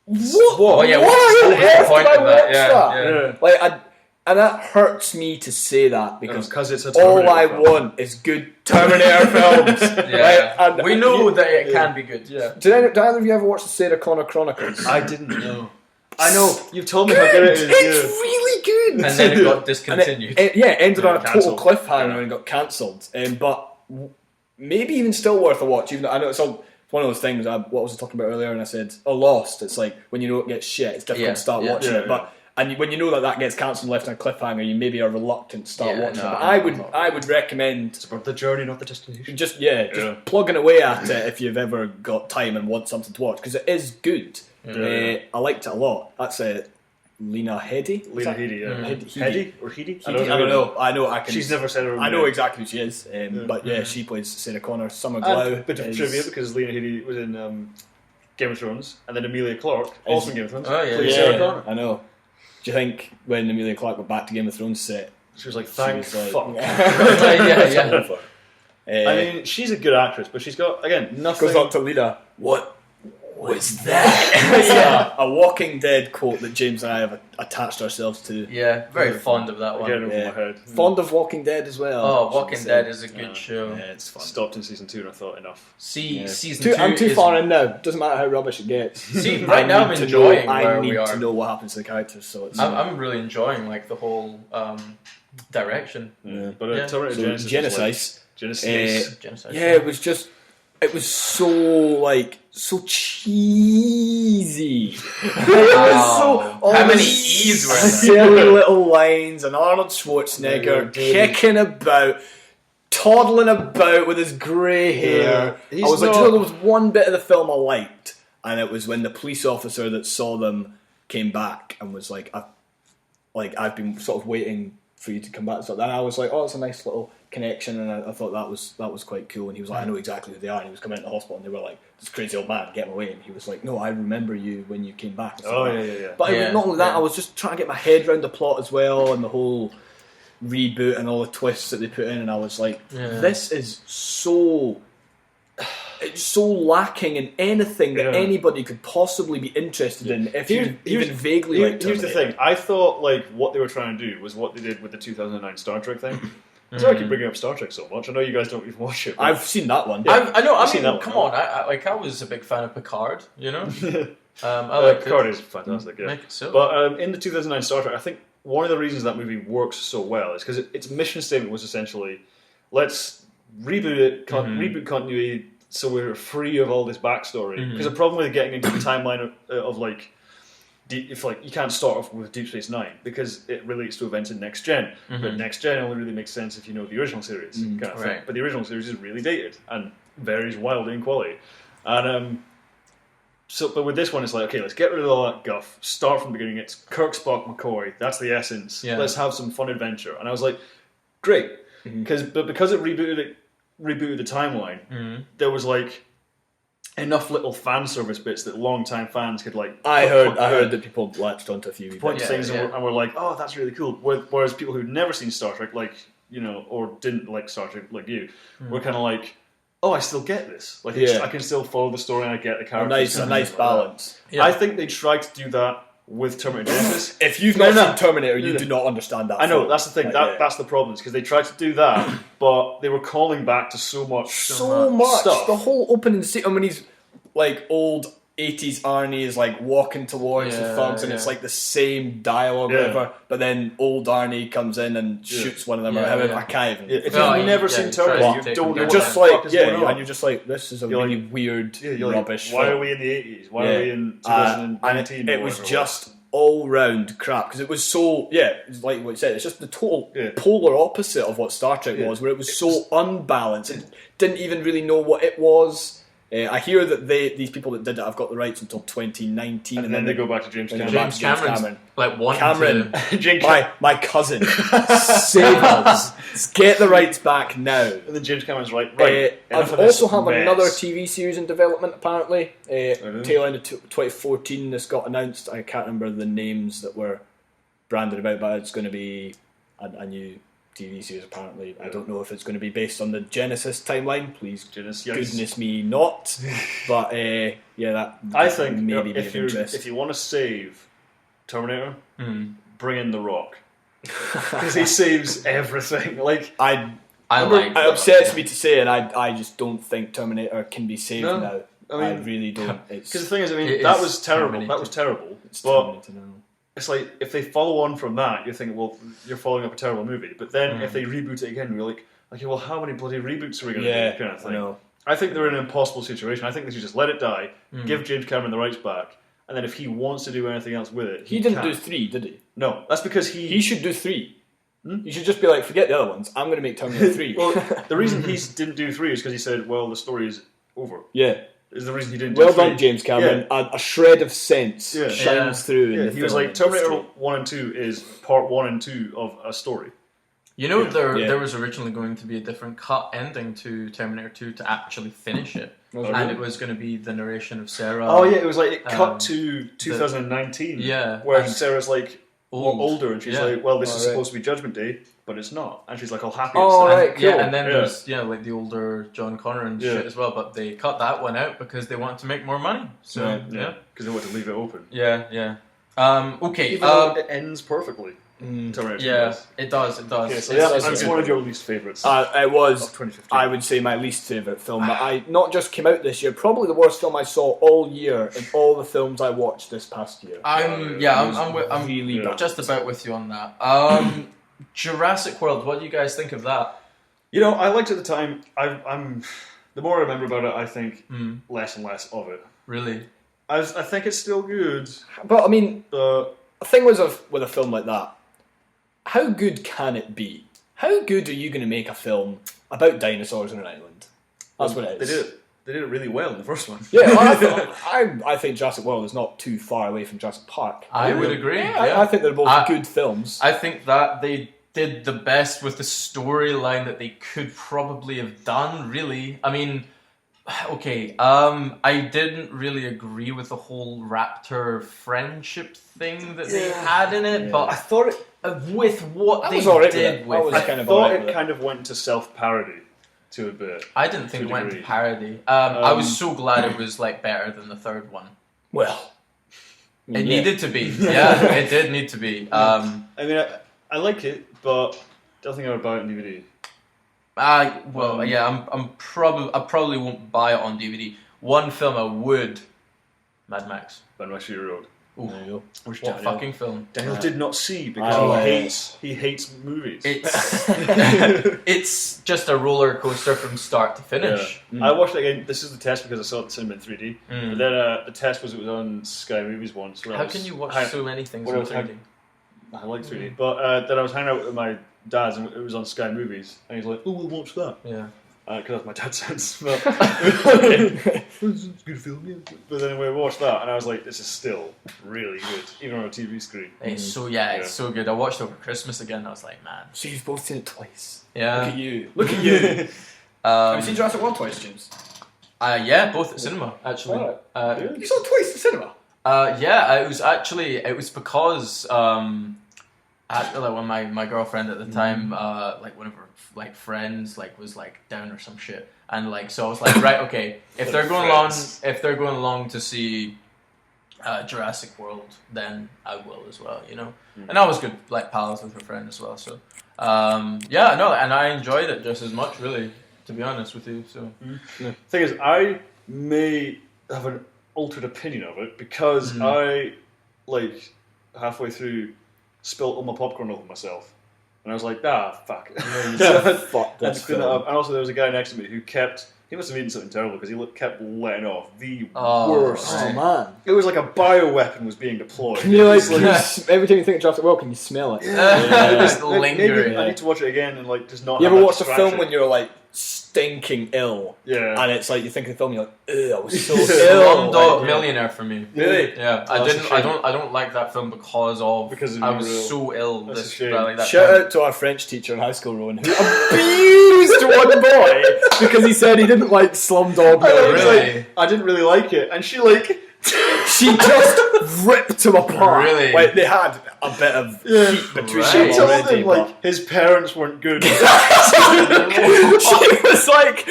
what? Oh, yeah, Why what on was the earth point did I of that? watch Yeah, that? yeah. Like and that hurts me to say that because it's a all Terminator I film. want is good Terminator films. Yeah. Right? And We know that it can be good. Yeah. Did either of you ever watch the Sarah Connor Chronicles? I didn't know. I know. You've told me how good it is. It's really good. And then it got And discontinued. it ended on a total cancelled. cliffhanger and got cancelled. But maybe even still worth a watch. Even though I know it's one of those things. What was I talking about earlier? And I said, Lost. It's like when you know it gets shit, it's difficult to start watching it. But when you know that gets cancelled, left on a cliffhanger, you maybe are reluctant to start watching it. But I would recommend. It's about the journey, not the destination. Just plugging away at it if you've ever got time and want something to watch because it is good. I liked it a lot. That's Lena Headey. Lena Headey, yeah. Headey or Headey? I don't know. I know. She's never said her own I know name. exactly who she is. But yeah, she plays Sarah Connor. Summer Glau. Bit of trivia because Lena Headey was in Game of Thrones, and then Emilia Clarke, also in Game of Thrones, plays Sarah Connor. I know. Do you think when Emilia Clarke got back to Game of Thrones set, She was like, thank she was fuck. yeah. I mean, she's a good actress, but she's got, again, nothing. goes up to Lena. What was that? A Walking Dead quote that James and I have attached ourselves to. Yeah, very fond of that one. Again, over my head. Fond of Walking Dead as well. Oh, Walking Dead is a good show. Yeah, it's fun. Stopped in season 2 and I thought enough. Season 2 I'm too far in now. Doesn't matter how rubbish it gets. See, right now I'm enjoying where we are. I need to know what happens to the characters. So it's, I'm really enjoying like the whole direction. Yeah, but Terminator Genesis. Genesis. Yeah, it was so cheesy. How many E's were there? Silly little lines and Arnold Schwarzenegger kicking about, toddling about with his grey hair. Yeah, I was like, there was one bit of the film I liked, and it was when the police officer that saw them came back and was like, I've been sort of waiting for you to come back. So then I was like, oh, it's a nice little connection, and I thought that was quite cool. And he was like, I know exactly who they are. And he was coming into the hospital, and they were like, this crazy old man, get him away. And he was like, no, I remember you when you came back. Yeah. But not only that, I was just trying to get my head around the plot as well, and the whole reboot and all the twists that they put in. And I was like, this is so lacking in anything that anybody could possibly be interested in if you even vaguely like Here's the thing. I thought like what they were trying to do was what they did with the 2009 Star Trek thing. So I keep bringing up Star Trek so much. I know you guys don't even watch it. I've seen that one. Yeah. I know. Seen that come one. on. I was a big fan of Picard. You know. I like Picard is fantastic. Yeah. Make it so. But in the 2009 Star Trek, I think one of the reasons that movie works so well is because its mission statement was essentially, let's reboot it, reboot continuity, so we're free of all this backstory. Because the problem with getting into the timeline of like, if like you can't start off with Deep Space Nine because it relates to events in Next Gen, but Next Gen only really makes sense if you know the original series kind of thing. But the original series is really dated and varies wildly in quality. And but with this one, it's like, okay, let's get rid of all that guff. Start from the beginning. It's Kirk, Spock, McCoy. That's the essence. Yeah. Let's have some fun adventure. And I was like, great, because it rebooted the timeline. There was like enough little fan service bits that long-time fans could like. I heard that people latched onto a few point things and were like, oh, that's really cool. Whereas people who'd never seen Star Trek, like or didn't like Star Trek like you, were kind of like, oh, I still get this. Like, I can still follow the story and I get the characters. A nice balance. I think they tried to do that with Terminator Genesis. If you've not seen Terminator, you do not understand that. I know, that's the thing. That's the problem, because they tried to do that, but they were calling back to so much stuff. The whole opening scene, when he's like old 80s Arnie is like walking towards the thugs, and it's like the same dialogue or whatever, but then old Arnie comes in and shoots one of them, or however. I can't even. If you've never seen Terminator, you don't know. You're just like, and you're just like, this is a really weird, rubbish. Why are we in the 80s? Why are we in 2019? And it was just all round crap, because it was so it's like what you said, it's just the total polar opposite of what Star Trek was, where it was so unbalanced and didn't even really know what it was. I hear that these people that did it have got the rights until 2019, and then they go back to James Cameron. James Cameron, like one Cameron, my cousin, save us, get the rights back now. And then James Cameron's right. I've also have another TV series in development. Apparently, tail end of 2014, this got announced. I can't remember the names that were branded about, but it's going to be a new TV series apparently. I don't know if it's going to be based on the Genesis timeline. Please, goodness me, not. But that I think maybe if you want to save Terminator, bring in The Rock, because he saves everything. Like it upsets me to say, and I just don't think Terminator can be saved now. I really don't. Because the thing is, that was terrible. That was terrible. But it's like, if they follow on from that, you're thinking, well, you're following up a terrible movie. But then if they reboot it again, you're like, okay, well, how many bloody reboots are we going to do? Kind of thing. I think they're in an impossible situation. I think they should just let it die, give James Cameron the rights back, and then if he wants to do anything else with it, he didn't do 3, did he? No, that's because he should do 3. You should just be like, forget the other ones. I'm going to make Terminator 3. Well, the reason he didn't do 3 is because he said, well, the story is over. Yeah. Is the reason he didn't do 3. Well done, James Cameron. A shred of sense shines through. He was like, Terminator 1 and 2 is part 1 and 2 of a story. There was originally going to be a different cut ending to Terminator 2 to actually finish it. And it was going to be the narration of Sarah. Oh yeah, it was like it cut to 2019. Where Sarah's like older, and she's like, well, this is supposed to be Judgment Day. but it's not. And she's like all happy Oh, and stuff. right, cool. Yeah, and then there's like the older John Connor and shit as well, but they cut that one out because they wanted to make more money. So because they want to leave it open. Yeah. Okay. Even though it ends perfectly. Yeah, it does. Okay, so it's one of your least favourites. It was, 2015. I would say, my least favourite film. But I not just came out this year, probably the worst film I saw all year in all the films I watched this past year. I'm really bad. just about with you on that. Jurassic World. What do you guys think of that? I liked it at the time. I'm the more I remember about it, I think less and less of it. Really? I think it's still good, But I mean, but the thing was with a film like that, how good can it be? How good are you going to make a film about dinosaurs on an island? That's what it is. They did it really well in the first one. Yeah, well, I think Jurassic World is not too far away from Jurassic Park. I would agree. Yeah, I think they're both good films. I think that they did the best with the storyline that they could probably have done, really. I mean, okay, I didn't really agree with the whole raptor friendship thing that they had in it, but I thought it, with what they did with it. I thought it kind of went to self-parody to a bit. I didn't think it went to parody. I was so glad it was like better than the third one. Well, it needed to be. Yeah, it did need to be. I mean, I like it, but don't think I would buy it on DVD. I probably won't buy it on DVD. One film I would, Mad Max. Mad Max Fury Road. Ooh, there you go. what fucking film? Daniel did not see because he hates movies. It's just a roller coaster from start to finish. I watched it again. This is the test because I saw it at the cinema in 3D. But then the test was it was on Sky Movies once. How can you watch so many things in 3D? I like 3D. But then I was hanging out with my dad's and it was on Sky Movies. And he's like, oh, we'll watch that. Yeah. Because that's my dad's sense. It's a good film, yeah. But then we watched that and I was like, this is still really good, even on a TV screen. It's it's so good. I watched it over Christmas again and I was like, man. So you've both seen it twice. Yeah. Look at you. Look at you. Have you seen Jurassic World twice, James? Yeah, both at cinema, actually. You saw it twice at cinema? It was because when my girlfriend at the time, like one of her like friends was like down or some shit, and like so I was like, right, okay, if they're going along to see Jurassic World, then I will as well, And I was good like pals with her friend as well, so and I enjoyed it just as much, really, to be honest with you. So the thing is, I may have an altered opinion of it because I like halfway through spilled all my popcorn over myself. And I was like, fuck it. Fuck this film. And also there was a guy next to me who he must have eaten something terrible because he kept letting off the worst. Oh, man. It was like a bioweapon was being deployed. Can you every time you think of Jurassic World, can you smell it? Just lingering. Maybe I need to watch it again and like just not. You have ever watched a distraction. film when you're like stinking ill? Yeah. And it's like you think of the film, you're like, ugh, I was so ill. Slumdog Millionaire for me. Really? Yeah, I don't like that film because I was so ill. Shout out to our French teacher in high school, Rowan, who abused one boy because he said he didn't like Slumdog Millionaire. I didn't really like it, and she just ripped him apart. Really? Like they had a bit of heat between them She told already, him like his parents weren't good. she was like,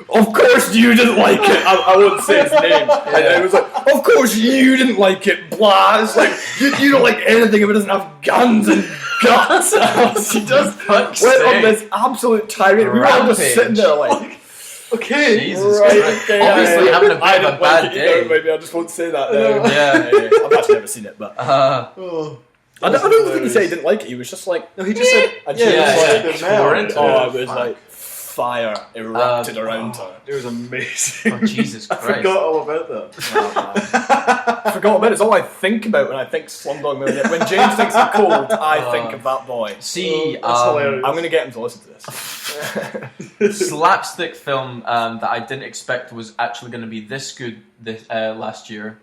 of course you didn't like it. I won't say his name. And it was like, of course you didn't like it, blah. It's like, you don't like anything if it doesn't have guns and guts. She just went on this absolute tirade. We were all just sitting there like, okay, Jesus right, Christ. okay, Obviously having a bit of a bad day. Maybe I just won't say that now. Yeah. I've actually never seen it, but I don't think he said he didn't like it. He was just like, no, he just said, it was like fire erupted around her. It was amazing. Oh, Jesus Christ. I forgot all about that. I forgot about it. It's all I think about when I think Slumdog Millionaire. When James thinks of cold, I think of that boy. See, I'm going to get him to listen to this. Slapstick film that I didn't expect was actually going to be this good last year.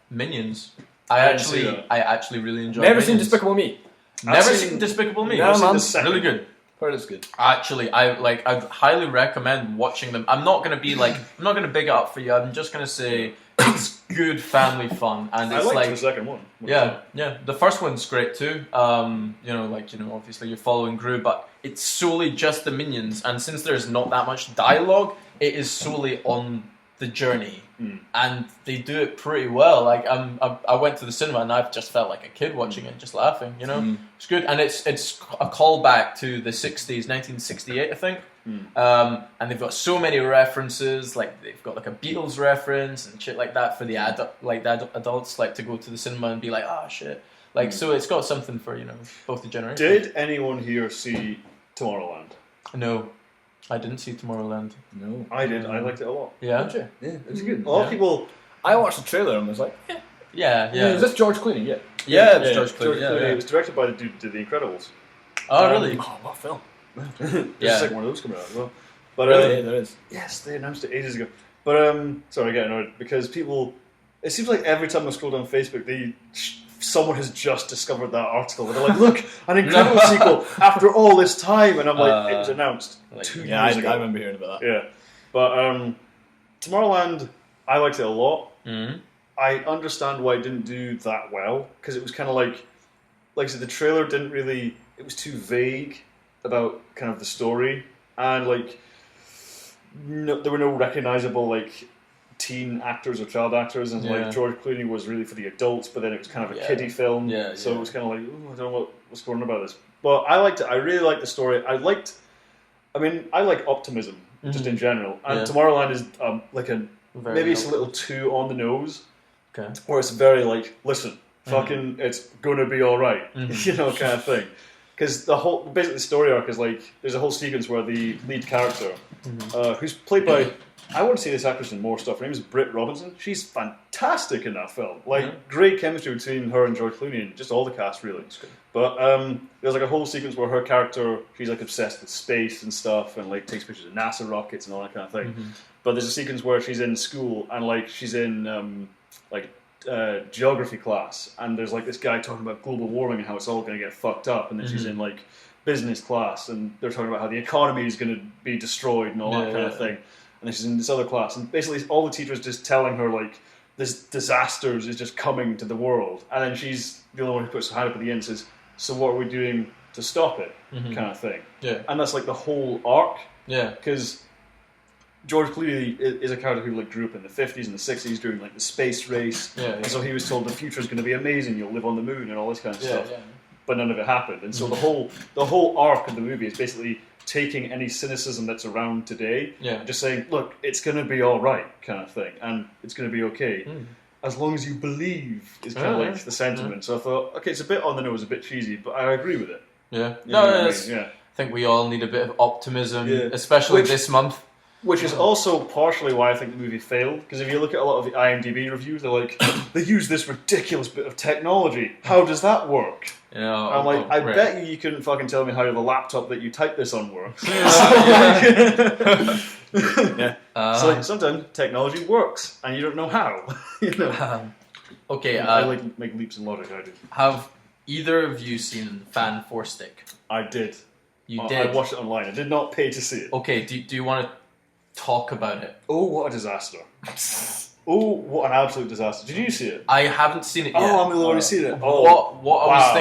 Minions. I actually really enjoyed. Never Minions. seen Despicable Me. Never seen Despicable Me. No, man. Really good. Heard it's good. Actually, I'd highly recommend watching them. I'm not gonna big it up for you. I'm just gonna say it's good family fun, and it's I liked like the second one. yeah. The first one's great too. Obviously you're following Gru, but it's solely just the minions, and since there's not that much dialogue, it is solely on the journey, and they do it pretty well. Like I went to the cinema and I just felt like a kid watching it, just laughing. It's good, and it's a callback to the '60s, 1968, I think. And they've got so many references. Like they've got like a Beatles reference and shit like that for the adults, like to go to the cinema and be like, oh shit. Like so, it's got something for both the generations. Did anyone here see Tomorrowland? No. I didn't see Tomorrowland. No. I did. I liked it a lot. Yeah? Did you? Yeah, it's good. A lot of people... I watched the trailer and was like, Yeah. Is this George Clooney? Yeah. Yeah, it was George Clooney. George Clooney. It was directed by the dude who did The Incredibles. Oh, really? Oh, what film? There's a second one of those coming out as well. But, Really? There is. yes, they announced it ages ago. But, sorry, I get annoyed because people... It seems like every time I scroll down Facebook, someone has just discovered that article. They're like, look, an incredible sequel after all this time. And I'm like, it was announced 2 years ago. I remember hearing about that. Yeah. But Tomorrowland, I liked it a lot. Mm-hmm. I understand why it didn't do that well, because it was kind of like I said, the trailer didn't really... It was too vague about kind of the story. And, there were no recognisable, teen actors or child actors, and George Clooney was really for the adults, but then it was kind of a kiddie film, so it was kind of like, I don't know what's going on about this. But I liked it. I really liked the story. I like optimism just in general, and Tomorrowland is maybe it's a little too on the nose, where it's very listen, fucking, it's gonna be all right, kind of thing. Because basically the story arc is there's a whole sequence where the lead character, who's played by, I want to see this actress in more stuff. Her name is Britt Robinson. She's fantastic in that film. Great chemistry between her and George Clooney and just all the cast, really. But there's a whole sequence where her character, she's obsessed with space and stuff, and takes pictures of NASA rockets and all that kind of thing. But there's a sequence where she's in school and she's in geography class, and there's this guy talking about global warming and how it's all going to get fucked up, and then she's in business class, and they're talking about how the economy is going to be destroyed and all that kind of thing. And then she's in this other class, and basically all the teachers just telling her this disasters is just coming to the world, and then she's the only one who puts her hand up at the end and says, so what are we doing to stop it, kind of thing. And that's the whole arc, because George Clooney is a character who grew up in the 50s and the 60s during the space race, and so he was told the future is going to be amazing, you'll live on the moon and all this kind of stuff, but none of it happened. And so the whole arc of the movie is basically taking any cynicism that's around today, and just saying, look, it's going to be all right, kind of thing, and it's going to be okay, as long as you believe, is kind of the sentiment. So I thought, okay, it's a bit on the nose, a bit cheesy, but I agree with it. I think we all need a bit of optimism, especially this month. Which is also partially why I think the movie failed, because if you look at a lot of the IMDb reviews, they're like, they use this ridiculous bit of technology. How does that work? I'm like, I bet you couldn't fucking tell me how the laptop that you type this on works. So sometimes technology works, and you don't know how. Okay. I make leaps in logic, I do. Have either of you seen Fan Four Stick? I did. You did? I watched it online. I did not pay to see it. Okay, do you want to talk about it? Oh, what a disaster. Oh, what an absolute disaster. Did you see it? I haven't seen it yet. Oh, I'm the only seen it. Oh, what I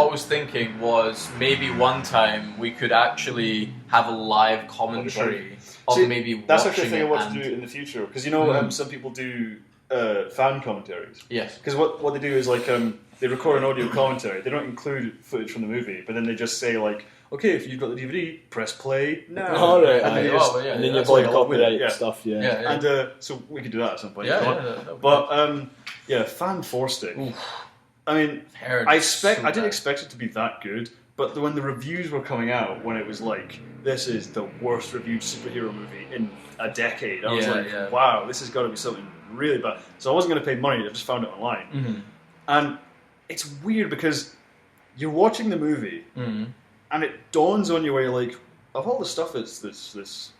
was thinking was maybe one time we could actually have a live commentary of maybe that's watching actually the thing I it want to do in the future, because some people do fan commentaries. Yes. Because what they do is they record an audio commentary. They don't include footage from the movie, but then they just say okay, if you've got the DVD, press play now. Oh, right. And then you avoid copyright stuff, And so we could do that at some point. But Fan Four Stick. I mean, I didn't expect it to be that good, but when the reviews were coming out, when it was this is the worst reviewed superhero movie in a decade, I was wow, this has got to be something really bad. So I wasn't going to pay money, I just found it online. And it's weird because you're watching the movie, and it dawns on you where you're of all the stuff that's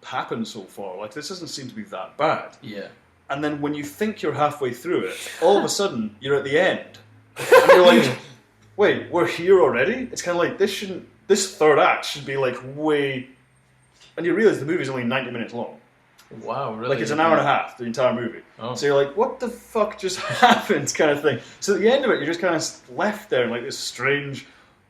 happened so far, this doesn't seem to be that bad. Yeah. And then when you think you're halfway through it, all of a sudden you're at the end, and you're wait, we're here already? It's kind of this third act should be way, and you realise the movie's only 90 minutes long. Wow, really? Like it's an hour and a half, the entire movie. Oh. So you're like, what the fuck just happened, kind of thing. So at the end of it, you're just kind of left there in like this strange,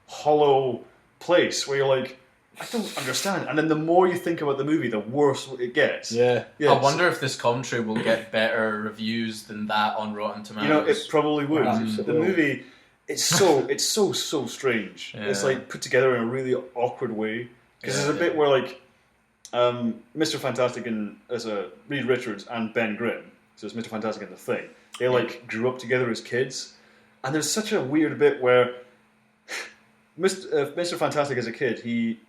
hollow place where you're like, I don't understand. And then the more you think about the movie, the worse it gets. Yeah. I wonder if this commentary will get better reviews than that on Rotten Tomatoes. You know, it probably would. It The will. movie, it's so strange. Yeah. It's like put together in a really awkward way. Because there's a bit where like Mr. Fantastic and Reed Richards and Ben Grimm, so it's Mr. Fantastic and the Thing, they like grew up together as kids. And there's such a weird bit where Mr. Fantastic as a kid, he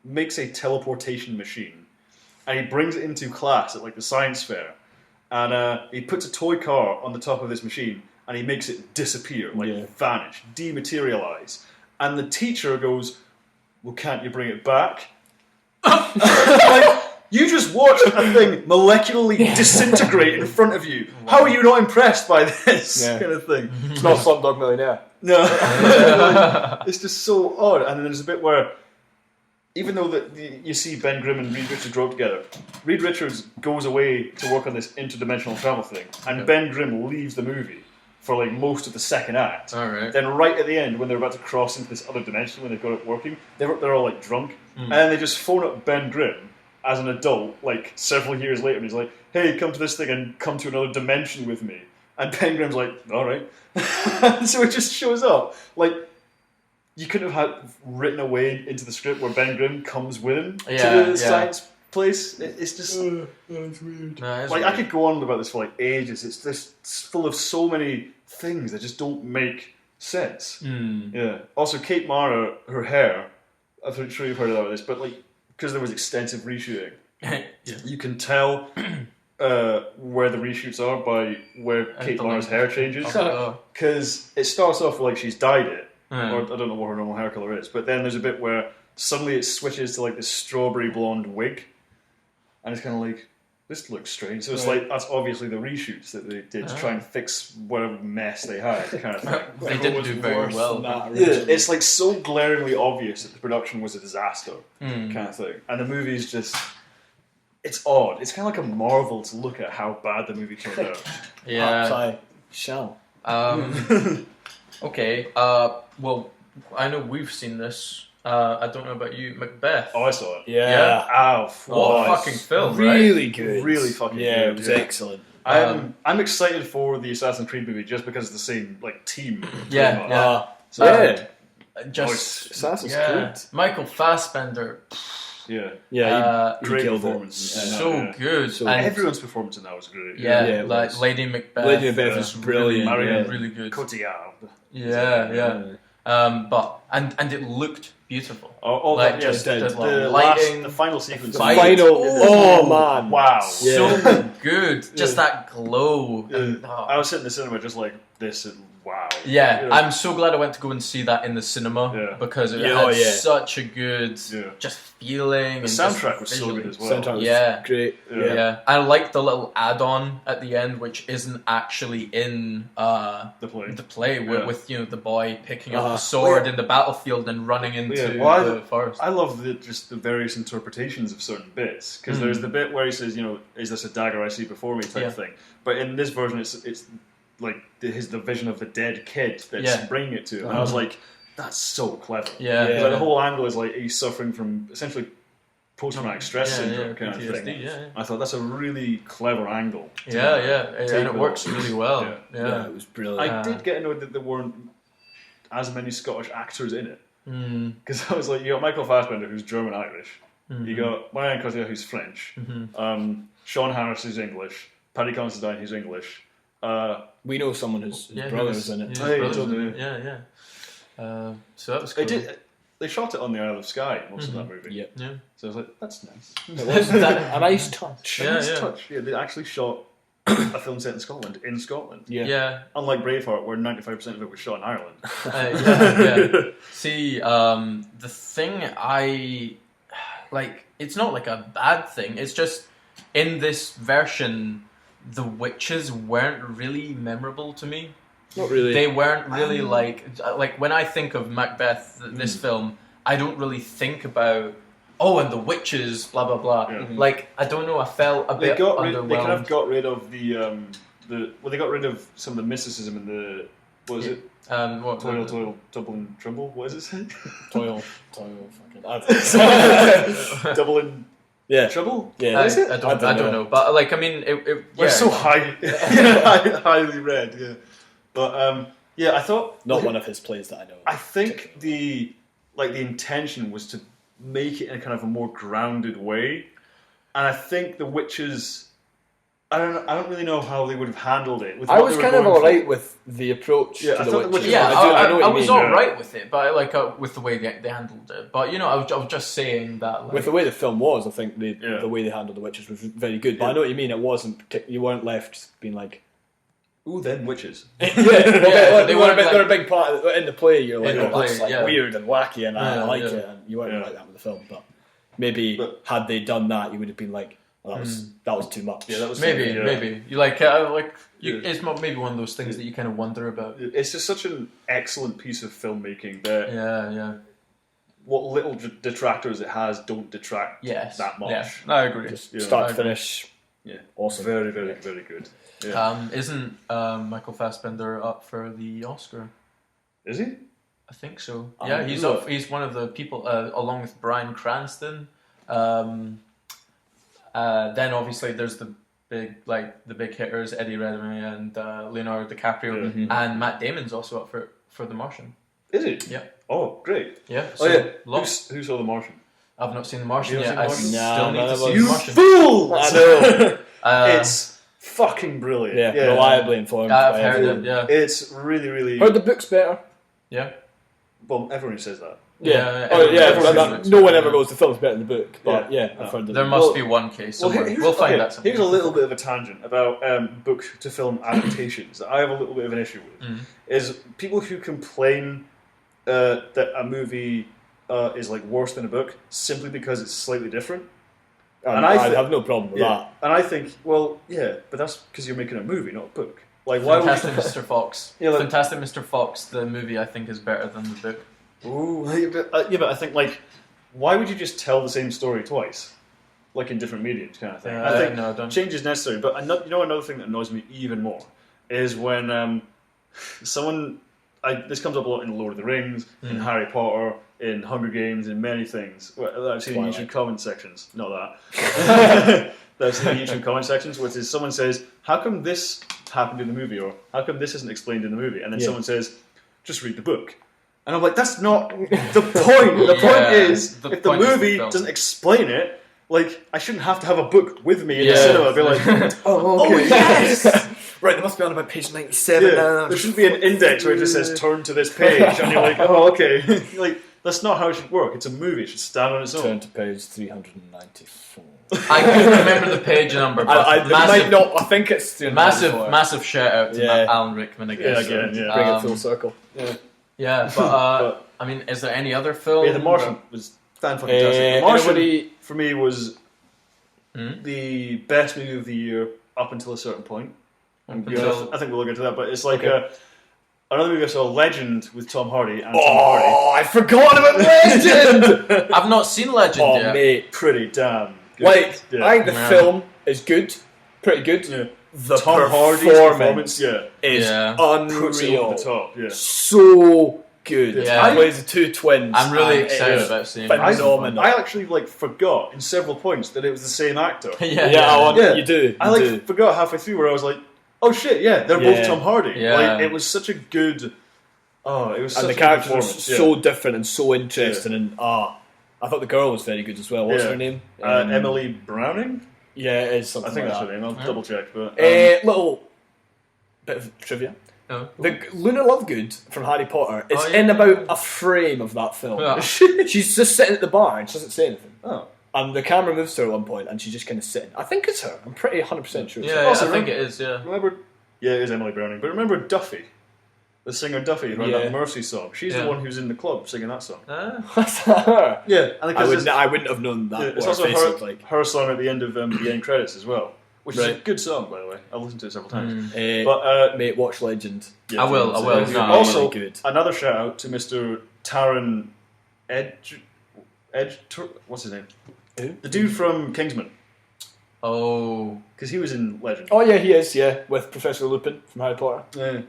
makes a teleportation machine and he brings it into class at like the science fair, and he puts a toy car on the top of this machine and he makes it disappear, like vanish, dematerialize, and the teacher goes, well, can't you bring it back? Like, you just watched a thing molecularly disintegrate in front of you. How are you not impressed by this kind of thing? It's not Slumdog Millionaire. No. It's just so odd. And then there's a bit where, even though you see Ben Grimm and Reed Richards grow up together, Reed Richards goes away to work on this interdimensional travel thing, and Ben Grimm leaves the movie for like most of the second act. All right. Then right at the end, when they're about to cross into this other dimension, when they've got it working, they're all like drunk, and then they just phone up Ben Grimm as an adult, like several years later, and he's like, hey, come to this thing and come to another dimension with me. And Ben Grimm's like, all right. So it just shows up. Like, you couldn't have written away into the script where Ben Grimm comes with him to the science place. It's just... That's weird. No, it's like, weird. I could go on about this for like ages. It's just full of so many things that just don't make sense. Yeah. Also, Kate Mara, her hair, I'm sure you've heard about this, but like, because there was extensive reshooting, you can tell where the reshoots are by where Kate Mara's hair changes. Because it starts off like she's dyed it, or I don't know what her normal hair colour is, but then there's a bit where suddenly it switches to like this strawberry blonde wig, and it's kind of like, this looks strange. So it's like, that's obviously the reshoots that they did to try and fix whatever mess they had, kind of thing. They didn't do very well. It's like so glaringly obvious that the production was a disaster, kind of thing. And the movie's just, it's odd. It's kind of like a marvel to look at how bad the movie turned out. Yeah. Shall. Okay. Well, I know we've seen this. I don't know about you, Macbeth. Oh, I saw it. Yeah. Ow. What a fucking film, Really right? good. Really fucking good. Yeah, it was excellent. I'm excited for the Assassin's Creed movie just because it's the same like team. Yeah. So, Just Assassin's Creed. Michael Fassbender, Yeah. Yeah, he Great killed performance. so good. So and everyone's performance in that was great. yeah, it like was. Lady Macbeth. Lady Macbeth is brilliant. Marion really good. Cotillard. Yeah. But and it looked beautiful. All Like, that, just yes, the lighting, the final sequence. The Fight. final. Oh, Oh man! Wow. So good. Just that glow. And, I was sitting in the cinema just like this. And, wow. yeah, I'm so glad I went to go and see that in the cinema because it had such a good just feeling. The soundtrack was so good as well. Soundtrack was great. Yeah. I like the little add-on at the end, which isn't actually in the play with you know the boy picking up the sword in the battlefield and running into the forest. I love just the various interpretations of certain bits because there's the bit where he says, you know, is this a dagger I see before me type thing. But in this version, it's like the vision of the dead kid that's bringing it to him. And I was like, that's so clever. Like, the whole angle is like he's suffering from essentially post-traumatic stress syndrome kind of PTSD, thing. I thought that's a really clever angle. And it works really well. Yeah, it was brilliant. I did get annoyed that there weren't as many Scottish actors in it. Because I was like, you got Michael Fassbender, who's German-Irish. You got Marion Cotillard, who's French. Sean Harris, who's English. Paddy Considine, who's English. We know someone whose brother was in it. So that was cool. They shot it on the Isle of Skye, most of that movie. Yeah. So I was like, that's nice. It was a nice touch. A nice touch. Yeah, they actually shot a film set in Scotland. Unlike Braveheart, where 95% of it was shot in Ireland. See, the thing I like, it's not like a bad thing. It's just in this version, the witches weren't really memorable to me. Not really. They weren't really like when I think of Macbeth, this film, I don't really think about and the witches, blah blah blah. Yeah. Like I don't know, I felt a bit underwhelmed. They kind of got rid of they got rid of some of the mysticism and the what was it? What? Toil, double and tremble. What is it? Toil, fucking. Double and trouble. Yeah, I don't know. But like, I mean, we're so high, highly read. Yeah, but I thought not one of his plays that I know. I think the intention was to make it in kind of a more grounded way, and I think the witches. I don't really know how they would have handled it. With I was kind of alright with the approach to the witches. I was alright with it, but with the way they handled it. But I was just saying that. Like, with the way the film was, I think the way they handled the witches was very good. But I know what you mean. It wasn't. You weren't left being like, "Ooh, them witches." They were a big part in the play. You're like, that's like weird and wacky, and I like it. And you weren't like that with the film, but maybe had they done that, you would have been like. Well, that was too much. Yeah, that was maybe. You it's maybe one of those things that you kind of wonder about. It's just such an excellent piece of filmmaking that what little detractors it has don't detract that much. Yeah, I agree. Just start to finish. Yeah, awesome. Very, very, very good. Yeah. Isn't Michael Fassbender up for the Oscar? Is he? I think so. Yeah, he's up. He's one of the people along with Bryan Cranston. Then obviously there's the big hitters Eddie Redmayne and Leonardo DiCaprio and Matt Damon's also up for The Martian. Is he? Yeah. Oh, great. Yeah. So who saw The Martian? I've not seen The Martian yet. I still need to see The Martian. Fool! I know. It's fucking brilliant. Yeah, reliably informed. I've heard it. Yeah. It's really, really. Heard the book's better. Yeah. Well, everyone says that. No one ever goes, the film's better than the book. But I've heard that. There must be one case somewhere. We'll find that somewhere. Here's a little bit of a tangent about book to film adaptations that I have a little bit of an issue with. Is people who complain that a movie is like worse than a book simply because it's slightly different. And I have no problem with that. And I think, well, but that's because you're making a movie, not a book. Like, Fantastic Mr. Fox. Fantastic Mr. Fox, the movie, I think, is better than the book. Ooh, but I think, like, why would you just tell the same story twice? Like in different mediums, kind of thing. I think change is necessary. But another thing that annoys me even more is when this comes up a lot in Lord of the Rings, in Harry Potter, in Hunger Games, in many things. Well, I've seen in YouTube comment sections. Not that. That's in the YouTube comment sections, which is someone says, "How come this happened in the movie?" or "How come this isn't explained in the movie?" And then someone says, "Just read the book." And I'm like, that's not the point. The point is, if the movie doesn't explain it, like, I shouldn't have to have a book with me in the cinema. I'd be like, oh, yes! Right, they must be on about page 97 now. There shouldn't be an index where it just says, turn to this page, and you're like, oh, okay. Like, that's not how it should work. It's a movie. It should stand on its own. Turn to page 394. I couldn't remember the page number, but I think it's massive shout out to Alan Rickman again. Bring it full circle. Yeah, but I mean, is there any other film? Yeah, The Martian was fantastic. The Martian, for me, was the best movie of the year up until a certain point. I think we'll get to that, but it's like another movie I saw, Legend, with Tom Hardy. And Tom Hardy. I forgot about Legend! I've not seen Legend yet. Mate. Pretty damn good. Like, I think the film is good. Pretty good. Yeah. The Tom Hardy's performance is unreal. Over the top. Yeah. So good. Yeah. He plays the two twins. I'm really excited about seeing it. I actually forgot in several points that it was the same actor. You do. I forgot halfway through where I was like, oh shit, they're both Tom Hardy. Yeah. Like, it was such a good. It was such and the characters were so different and so interesting. And I thought the girl was very good as well. What's her name? Emily Browning. Yeah, it is something. I think like that's her name. I'll double check. But little bit of trivia. Oh. The Luna Lovegood from Harry Potter is in about a frame of that film. Yeah. She's just sitting at the bar and she doesn't say anything. Oh. And the camera moves to her at one point and she's just kind of sitting. I think it's her. I'm pretty 100% sure. Yeah, I think it is. Yeah. Remember? Yeah, it is Emily Browning. But remember Duffy, the singer Duffy, who had that Mercy song. She's the one who's in the club singing that song. Was that her? Yeah, I wouldn't have known that. It's also her song at the end of the end credits as well. Which is a good song, by the way. I've listened to it several times. But mate, watch Legend. Yeah, I will. Also, really good. Another shout out to Mr. Taron What's his name? Who? The dude from Kingsman. Oh. Because he was in Legend. Oh yeah, he is. Yeah, with Professor Lupin from Harry Potter. Yeah.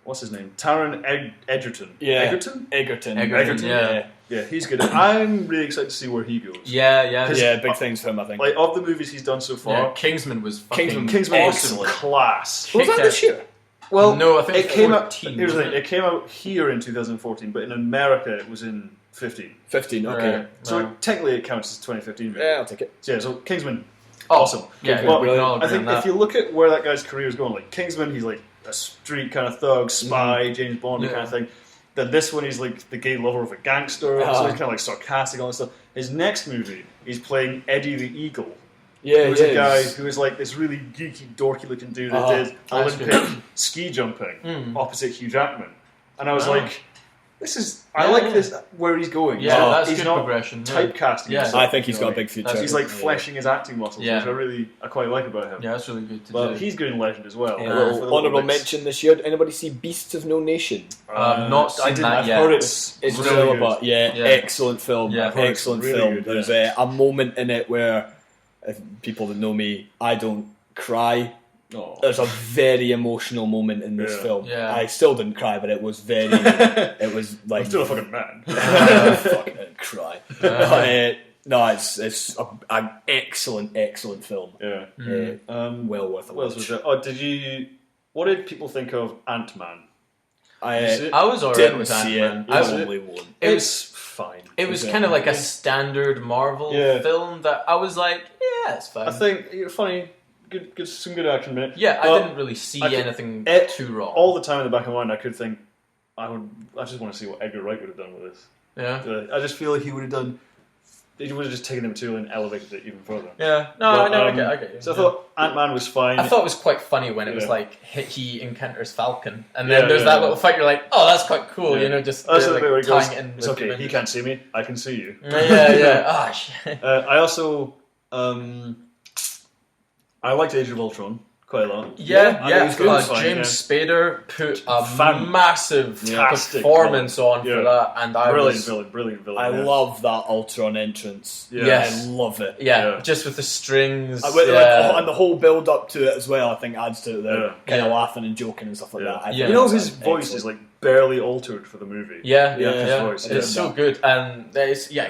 What's his name? Taron Egerton. Yeah. Egerton? Egerton. Yeah. Yeah, he's good. I'm really excited to see where he goes. Yeah. Big things for him, I think. Like, of the movies he's done so far, Kingsman was fucking Kingsman was awesome. class. Was that this year? Well, No, I think it came out. 14, Here's the thing: wasn't it came out here in 2014, but in America it was in 15. 15. Okay. Right. So technically it counts as 2015. Movie. Yeah, I'll take it. So yeah, so Kingsman, Oh, awesome. Yeah, But we can all I agree think on that. if you look at where that guy's career is going, like Kingsman, he's like a street kind of thug, spy, James Bond kind of thing. Then this one, he's like the gay lover of a gangster, so he's kind of like sarcastic, all that stuff. His next movie, he's playing Eddie the Eagle. Yeah, Who's a guy who is like this really geeky, dorky looking dude that did Olympic ski jumping opposite Hugh Jackman. And I was like, I like this, where he's going. Yeah, that's he's good not progression. typecasting Yeah. himself, I think he's you know, got a big future. He's like fleshing his acting muscles, Yeah. which I quite like about him. Yeah, that's really good to But do. he's good in Legend as well. A For the little honourable bits. mention this year. Did anybody see Beasts of No Nation? Not seen I didn't. that I've yet. heard it's It's really really good. about excellent film. Yeah, I've heard it's excellent really film. good, There's yeah. a moment in it where, if people that know me, I don't cry. Oh. There's a very emotional moment in this Yeah. film. Yeah. I still didn't cry, but it was very. It was like I'm still a fucking man. I fucking didn't cry. No, it's an excellent film. Yeah. Well worth a What else watch. was there? Oh, what did people think of Ant-Man? I I was alright didn't with see Ant-Man. it. I- Probably won't. It's fine. It was Okay. kind of like a standard Marvel Yeah. film that I was like, yeah, it's fine. I think funny, good, some good action in it. Yeah, I But didn't really see I could- anything too wrong. All the time in the back of my mind, I could think, I just want to see what Edgar Wright would have done with this. Yeah. I just feel like he would have just taken the material and elevated it even further. Yeah. No, But, I get you. So I thought Ant-Man was fine. I thought it was quite funny when it was Yeah. like he encounters Falcon, and then Yeah, there's yeah, that yeah. little fight. You're like, oh, that's quite cool, Yeah. you know, just That's the like, bit where he goes, tying it in. it's with okay, he Avengers. can't see me, I can see you. Yeah. Ah, shit. I also, I liked Age of Ultron quite a lot. Yeah. I think it was good. It was fine, James Spader put a Fan- massive fantastic performance on Yeah. for that, and I was Brilliant villain. I yeah. love that Ultron entrance. Yeah. Yes. I love it. yeah, Yeah. just with the strings. And the whole build up to it as well, I think adds to the Yeah. kind of Yeah. laughing and joking and stuff like Yeah. that. I Yeah. think You know, that's his voice excellent. is like barely altered for the movie. Yeah, Yeah, yeah, his voice, it's yeah. so good, and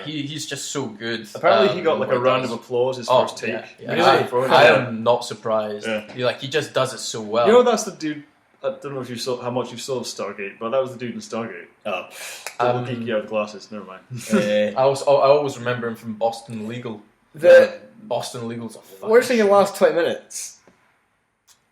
he's just so good. Apparently, he got like a what he round does. of applause his Oh, first take. yeah. Really? I am not surprised. Yeah. He just does it so well. You know, that's the dude. I don't know if you saw how much you saw of Stargate, but that was the dude in Stargate. Oh, The little geeky out of the glasses. Never mind. uh, I always remember him from Boston Legal. Boston Legal's a fucking Where's in your last 20 minutes?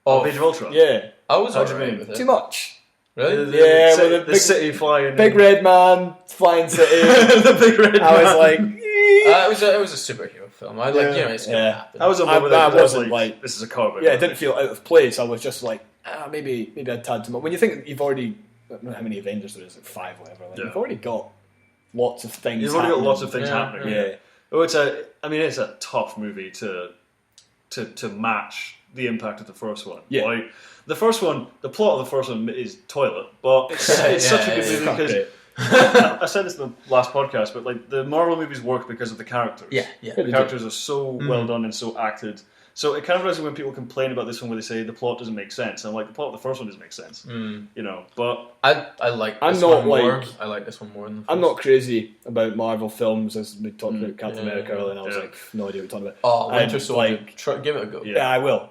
Oh, Age of Ultron. Yeah, I was How do you alright mean? with it. too much. Really? Yeah, the, well, the the big- city flying. Big red man, flying city. the big red. I was like, It was a superhero film. I like, Yeah. it's gonna Yeah. happen. I was on I- board with it. I 'cause I was wasn't like- this is a comic. yeah, it didn't feel out of place. I was just like, maybe I'd tad too much. When you think you've already, I don't know how many Avengers there is, like 5 or whatever. Like, Yeah. You've already got lots of things. You've already got happening. lots of things happening. Yeah. Oh, it's a tough movie to match the impact of the first one. Yeah. Like, the first one, the plot of the first one is toilet, but it's Yeah, such a yeah, good yeah, movie Not because great. I said this in the last podcast, but like the Marvel movies work because of the characters. Yeah. The characters are so well done and so acted. So it kind of reminds me when people complain about this one where they say the plot doesn't make sense. I'm like, the plot of the first one doesn't make sense. You know, but I like I'm this not one more. like- I like this one more than the I'm first. not crazy about Marvel films, as we talked about Captain Yeah, America earlier, and I was yeah. like, no idea what you're talking about. Oh, Winter I'm Soldier. like- Give it a go. Yeah. Yeah, I will.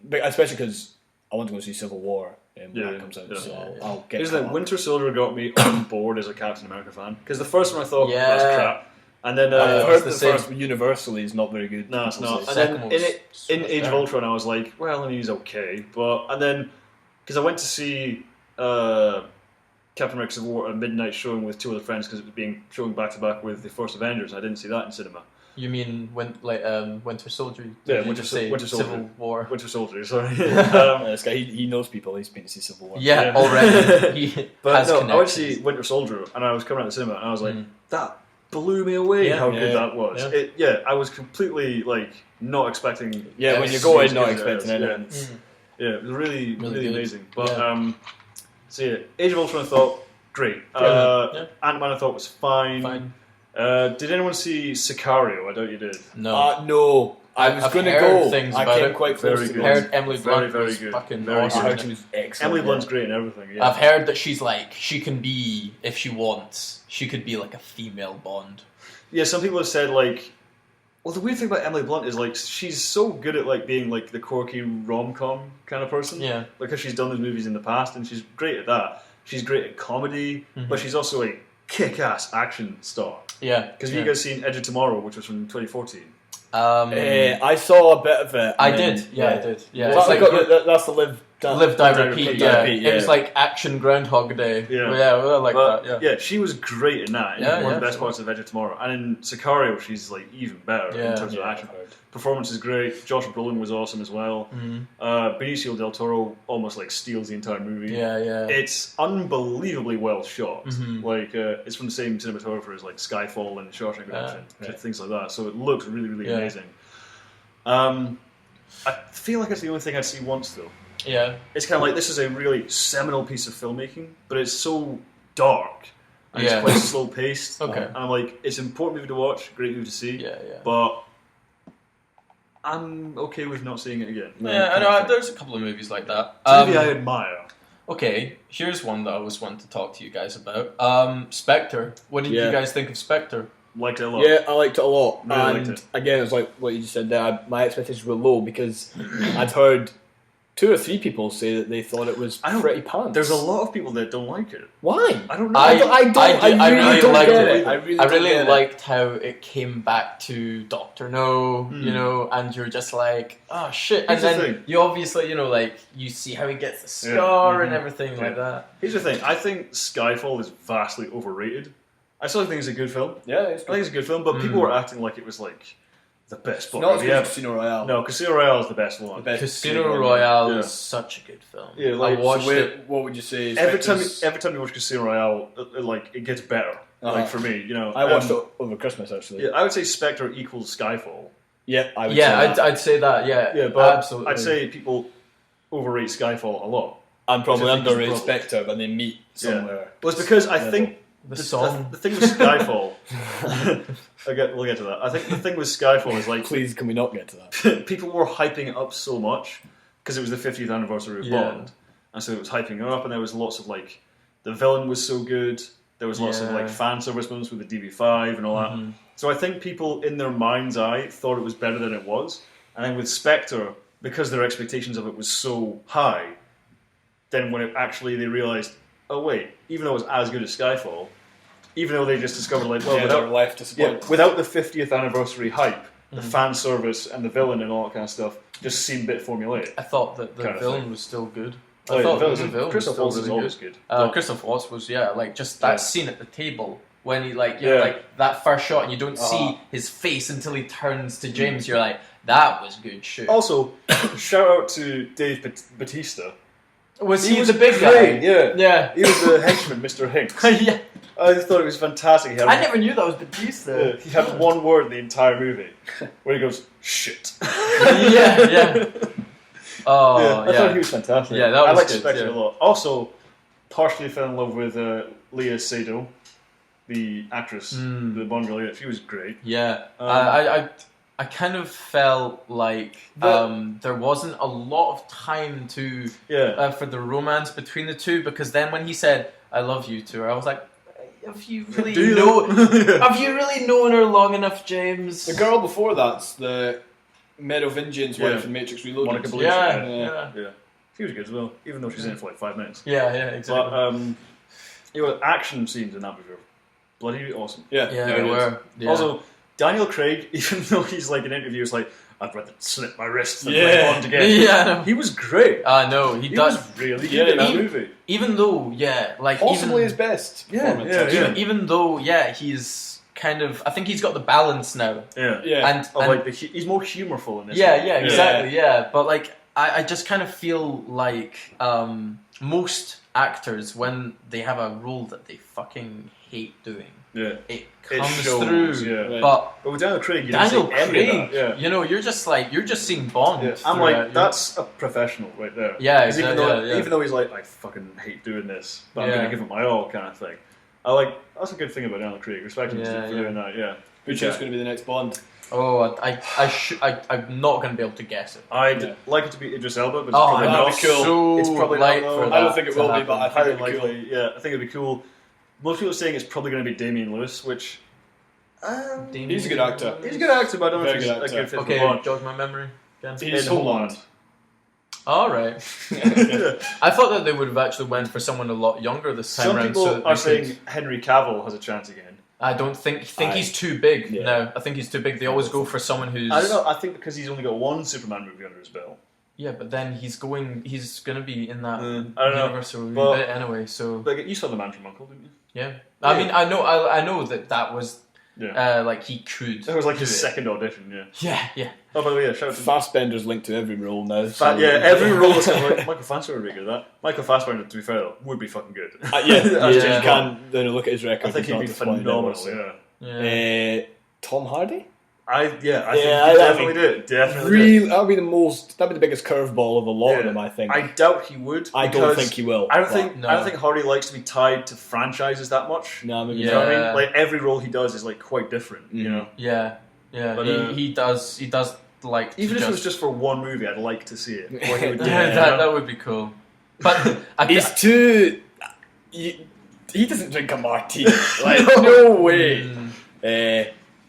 But especially because I want to go see Civil War when Yeah, that comes out, yeah. so Yeah. I'll get here's caught the up. Winter Soldier got me on board as a Captain America fan because the first one I thought Yeah. that's crap, and then I've it's heard the the same. first universally is not very good. no, it's people not. say. And Second then one in was it so in much Age of better. Ultron, I was like, well, I mean, he's okay, and then because I went to see Captain America Civil War at a midnight showing with 2 other friends because it was being shown back to back with the first Avengers. I didn't see that in cinema. You mean Winter Soldier? Yeah, Did you just say Winter Soldier. Civil War. Winter Soldier, sorry. This guy, he knows people. He's been to see Civil War. Yeah, Yeah. already. He But has no, I went to connections. see Winter Soldier, and I was coming out of the cinema, and I was like, that blew me away Yeah. how Yeah. good that was. Yeah. I was completely like not expecting. Yeah, when you as go in good not as it expecting is, anything. Yeah, it was really, Really really good. amazing. But Yeah. so yeah, Age of Ultron I thought great. Yeah. Ant-Man I thought was fine. Fine. Did anyone see Sicario? I doubt you did. No. No. I was going to go. Things I about came it. quite close Very to good. going. Heard Emily Blunt was fucking Very awesome. I good. heard she was excellent. Emily Blunt's great in everything. Yeah. I've heard that she's like, she can be, if she wants, she could be like a female Bond. Yeah, some people have said like, well, the weird thing about Emily Blunt is like she's so good at like being like the quirky rom-com kind of person. Yeah. Because she's done those movies in the past, and she's great at that. She's great at comedy, but she's also a kick-ass action star. Yeah. Because you guys seen Edge of Tomorrow, which was from 2014. I saw a bit of it. I did. Yeah, I did. Yeah. Well, It's like, that's the Live, Die, Repeat. Yeah. yeah. It was like action Groundhog Day. Yeah. I like that. Yeah. Yeah, she was great in that. Yeah, One of the yeah. best parts of Edge of Tomorrow. And in Sicario, she's like even better Yeah. in terms of action. Performance is great. Josh Brolin was awesome as well. Benicio del Toro almost like steals the entire movie. Yeah, yeah. It's unbelievably well shot. Mhm. Like it's from the same cinematographer as like Skyfall and Shawshank Redemption, right. things like that. So it looks really, really Yeah. amazing. I feel like it's the only thing I'd see once though. Yeah. It's kind of like this is a really seminal piece of filmmaking, but it's so dark and Yeah. it's quite slow paced. Okay. And I'm like, it's an important movie to watch, great movie to see. Yeah, yeah. But I'm okay with not seeing it again. Yeah, I know. There's a couple of movies like that. It's a movie I admire. Okay, here's one that I was wanting to talk to you guys about. Spectre. What did you guys think of Spectre? Liked it a lot. Yeah, I liked it a lot. Really and liked it. again, it was like what you just said there. My expectations were low because I'd heard 2 or 3 people say that they thought it was pretty pants. There's a lot of people that don't like it. Why? I don't know. I really don't liked get it. it. I don't really get it. liked how it came back to Doctor No, you know, and you're just like, oh shit. Here's and the then thing. you obviously, you know, like, you see how he gets the scar and everything like that. Here's the thing. I think Skyfall is vastly overrated. I still think it's a good film. Yeah, it's I think it's a good film, but people were acting like it was like the best Bond not as movie good as ever. Casino Royale. No, Casino Royale is the best one. The best Casino Royale Yeah. is such a good film. Yeah, I like, watched it. What would you say? is Every time Spectre's- you watch Casino Royale, like it gets better. Like for me, you know. I watched it over Christmas actually. Yeah, I would say Spectre equals Skyfall. Yeah, I would. Yeah, say that. I'd say that. Yeah, Yeah, but absolutely. I'd say people overrate Skyfall a lot. I'm probably Which I think is underrated the problem. Spectre when they meet somewhere. Well, it's because I think the song. the thing with Skyfall. We'll get to that. I think the thing with Skyfall is like Please, can we not get to that? people were hyping it up so much because it was the 50th anniversary of Yeah. Bond, and so it was hyping it up, and there was lots of like the villain was so good. There was lots of Yeah. like fan service moments with the DB5 and all that. So I think people in their mind's eye thought it was better than it was, and then with Spectre, because their expectations of it was so high, then when it actually they realised, oh wait, even though it was as good as Skyfall, even though they just discovered like, well, Yeah, without, they're left disappointed. without the 50th anniversary hype, the fan service and the villain and all that kind of stuff just seemed a bit formulaic. I thought that the kind of villain thing. was still good. Oh, I yeah, thought the the villain- villain was Christoph still Waltz is really always good. good. Christoph Waltz was, like just that Yeah. scene at the table when he like that first shot and you don't see his face until he turns to James. You're like, that was good shit. Also, shout out to Dave Bautista. was He he was the big great, guy? yeah. Yeah. He was the henchman, Mr. Hinks. Yeah. I thought it was fantastic. He had, I never knew that was Batista. he had one word in the entire movie where he goes, shit. yeah. Oh, Yeah, I yeah. thought he was fantastic. Yeah, that I was like good, Spectre yeah. a lot. Also, partially fell in love with Leah Seydoux, the actress, the Bond girl. Yeah, she was great. Yeah, Um, I kind of felt like there wasn't a lot of time to Yeah. for the romance between the two, because then when he said "I love you" to her, I was like, have you really Do you know? know? Have you really known her long enough, James? The girl before that's the Merovingian's Yeah. wife in Matrix Reloaded. Monica Bellucci. Yeah. Yeah. She was good as well, even though she's in it for like 5 minutes. Yeah, exactly. But action scenes in that movie are bloody awesome. Yeah, yeah, it they is. were. Yeah. Also, Daniel Craig, even though he's like in interviews like, I'd rather slip my wrists than Yeah. play Bond again. Yeah. He was great. I know he He does. was really Yeah, good in that even- movie. Even though, like Possibly even, his best. Yeah, performance, yeah, actually. yeah. even though, he's kind of. I think he's got the balance now. Yeah. Yeah. And Like he's more humorful in this. yeah, one. yeah, exactly, yeah. But like, I just kind of feel like most actors, when they have a role that they fucking hate doing, Yeah. it It comes shows, through. yeah. Right. But But with Daniel Craig, you Daniel don't see any of Craig, that. Yeah. you know, you're just seeing Bond. Yeah. I'm throughout. like, You're- that's a professional right there. Yeah, 'Cause exactly, yeah. Even though he's like, I fucking hate doing this, but I'm Yeah. going to give it my all kind of thing. That's a good thing about Alan Craig. Respect him for doing that. Yeah. Who's going to be the next Bond? Oh, I'm not going to be able to guess it. I'd like it to be Idris Elba, but it's Oh, probably that'd not. be cool. So it's probably light not. for Though. that I don't think it to will be, happen. but I think Highly it'd be cool. likely. Yeah, I think it'd be cool. Most people are saying it's probably going to be Damian Lewis, which He's a good actor. he's a good actor, but I don't know if he's Very a good good actor. fit for Okay, Bond. jog my memory again. He's In Homeland. All right. I thought that they would have actually went for someone a lot younger this time Some around. people So are saying Henry Cavill has a chance again. I don't think he's too big. Yeah. No, I think he's too big. They always go for someone who's. I don't know. I think because he's only got one Superman movie under his belt. Yeah, but then he's gonna be in that I don't know. universe a wee But- bit anyway. So Like, you saw The Man from U.N.C.L.E., didn't you? yeah, I mean, I know that was Yeah. like he could. That was like do his it. second audition. Yeah. Yeah. Oh, by the way, yeah. Shout out to Fassbender's linked to every role now. So every role is like Michael Fassbender would be good at that. Michael Fassbender, to be fair, though, would be fucking good. yeah, As you James Bond. can then look at his record. I think he's he'd not be disappointed phenomenal. ever, so. Yeah. Tom Hardy? I think Yeah, he'd I definitely think- do it. Definitely. Really, that'd be the biggest curveball of a lot Yeah. of them. I think. I doubt he would. I don't because think he will. I don't but- think. No. I don't think Hardy likes to be tied to franchises that much. No, maybe You know what I Yeah. mean? Like every role he does is like quite different. You know. Yeah. But, he does like to Even if it was just just for one movie, I'd like to see it. What he would do, Yeah, you that know? would be cool. But He's too. He doesn't drink a martini. Like no way.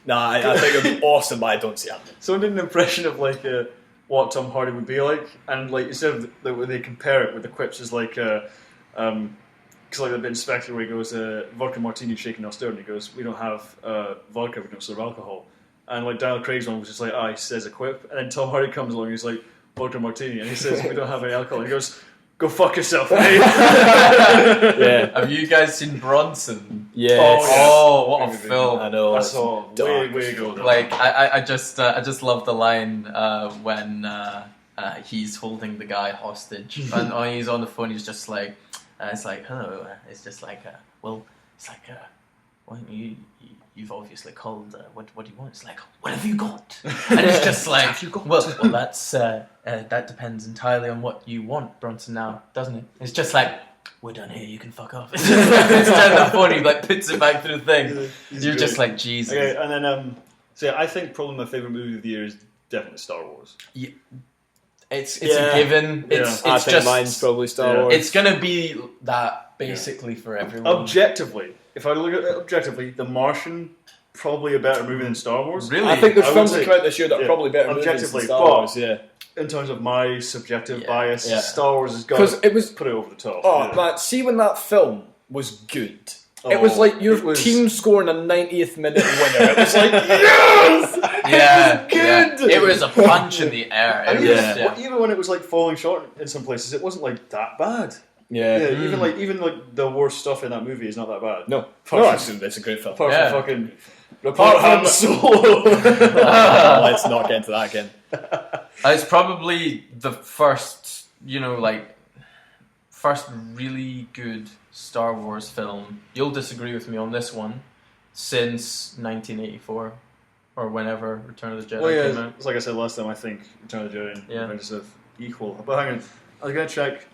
I think it'd be awesome, but I don't see it happening. Someone did an impression of like what Tom Hardy would be like, and like instead of when they compare it with the quips is like because like the bit in Spectre where he goes vodka martini shaken not stirred, and he goes, we don't have vodka, we don't serve alcohol, and like Daniel Craig's one was just like he says a quip, and then Tom Hardy comes along and he's like vodka martini, and he says we don't have any alcohol, and he goes, go fuck yourself, mate. Yeah. have you guys seen Bronson? Yes. Oh, what a film! I know. I saw dark. way ago. Though. Like I just love the line when he's holding the guy hostage and he's on the phone. He's just like, it's like, hello. It's just like, well, it's like, well, you've obviously called. What do you want? It's like, what have you got? And it's just like, well, that's that depends entirely on what you want, Bronson. Now, doesn't it? It's just like, we're done here. You can fuck off. It's just like, it's down the phone. He like puts it back through the thing. You're great. just like, Jesus. Okay, and then so yeah, I think probably my favorite movie of the year is definitely Star Wars. It's a given. It's I think just mine's probably Star Wars. it's gonna be that basically for everyone. Objectively, if I look at it objectively, The Martian probably a better movie than Star Wars. Really? I think there's I would films say- that come out this year that are yeah, probably better movies than objectively, Star but- Wars. Yeah. In terms of my subjective Yeah. bias, Yeah. Star Wars has got 'Cause it was- put it over the top. Oh yeah. man, see when that film was good. Oh, It was like your it was- team scoring a 90th minute winner. It was like, yes! Yeah, good! It was a punch in the air. It And was- even, even when it was like falling short in some places, it wasn't like that bad. Yeah. Yeah, even like the worst stuff in that movie is not that bad. No. Apart It's a great film. Apart Yeah. from fucking Apart Han from- Solo. Let's not get into that again. It's probably the first, first really good Star Wars film. You'll disagree with me on this one. Since 1984, or whenever Return of the Jedi Well, came yeah, out. it's like I said last time. I think Return of the Jedi and Yeah. Revenge of equal. But hang on, I was gonna check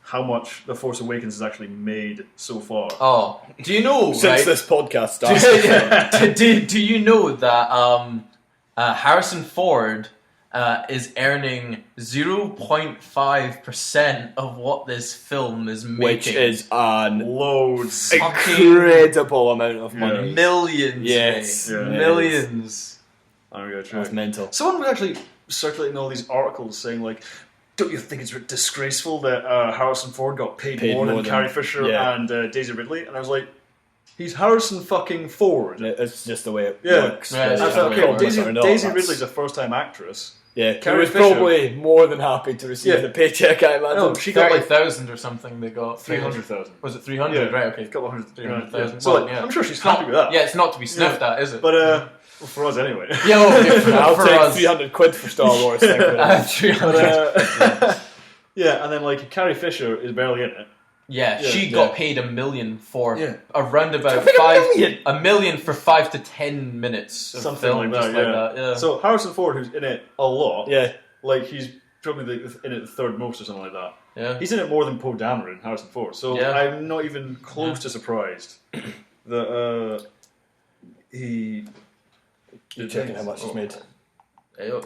how much The Force Awakens has actually made so far. Oh, do you know? Since right? this podcast started. do you know that Harrison Ford is earning 0.5% of what this film is making? Which is an Loads. incredible amount of money. Yeah. Millions. Yes. mate. Yeah. Millions. I'm gonna check. That's mental. Someone was actually circulating all these articles saying like, don't you think it's disgraceful that Harrison Ford got paid more than Carrie Fisher yeah. and Daisy Ridley? And I was like, he's Harrison fucking Ford. It's just the way it Yeah. works. Yeah, whether I you thought, have a okay, promise Daisy or not, Daisy that's- Ridley's a first-time actress. Yeah, Carrie he was Fisher- probably more than happy to receive Yeah. the paycheck, I imagine. No, she got like 30,000 or something they got. 300,000. Was it 300? Yeah. Right, okay. A couple of hundred, 300,000. So Well, like, yeah. I'm sure she's It's not- happy with that. Yeah, it's not to be sniffed at, is it? But well, for us anyway. yeah, okay, I'll for take us. 300 quid for Star Wars. Thank you very much. 300. Yeah, and then like Carrie Fisher is barely in it. Yeah, Yeah, she yeah. got paid $1 million for Yeah. around about $1 $1 million for 5 to 10 minutes of Something film, like just that. like Yeah. that. Yeah. So Harrison Ford, who's in it a lot, Yeah. like he's probably in it the third most or something like that. yeah. He's in it more than Poe Dameron, Harrison Ford. So Yeah. I'm not even close to surprised. that he. You're checking how much he's made.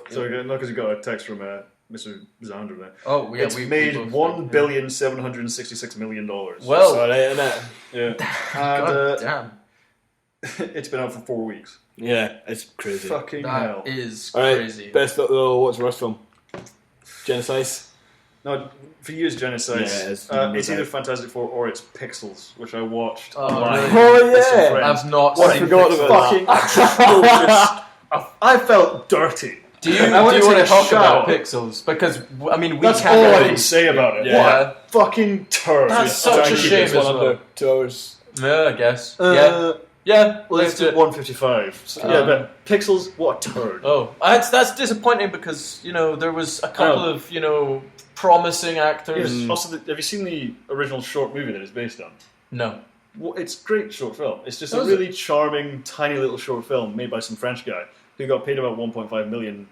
Sorry, not because you got a text from Mr. Zander there. Oh, yeah, it's made $1,766,000,000. Well, sorry, isn't it? Yeah. God damn. It's been out for 4 weeks. Yeah, it's crazy. Fucking hell. That is Alright, crazy. best though, what's the worst film? Genocide? No, for you it's Genocide. Yeah, it's either Fantastic Four or it's Pixels, which I watched. Oh, live really? with some yeah. friends. I've not I seen forgot Pixels. about Fucking I felt dirty. Do you I want to take a talk about shower. Pixels? Because, I mean, we That's can't all I really... can say about it. Yeah. What a fucking turd. That's such a shame as well. Under 2 hours. Yeah, I guess. Yeah, Let's do 155. So, but Pixels, what a turd. Oh, that's disappointing because, there was a couple of, promising actors. Yes. Also, have you seen the original short movie that it's based on? No. Well, it's a great short film. It's just a Was really charming, tiny little short film made by some French guy who got paid about £1.5 million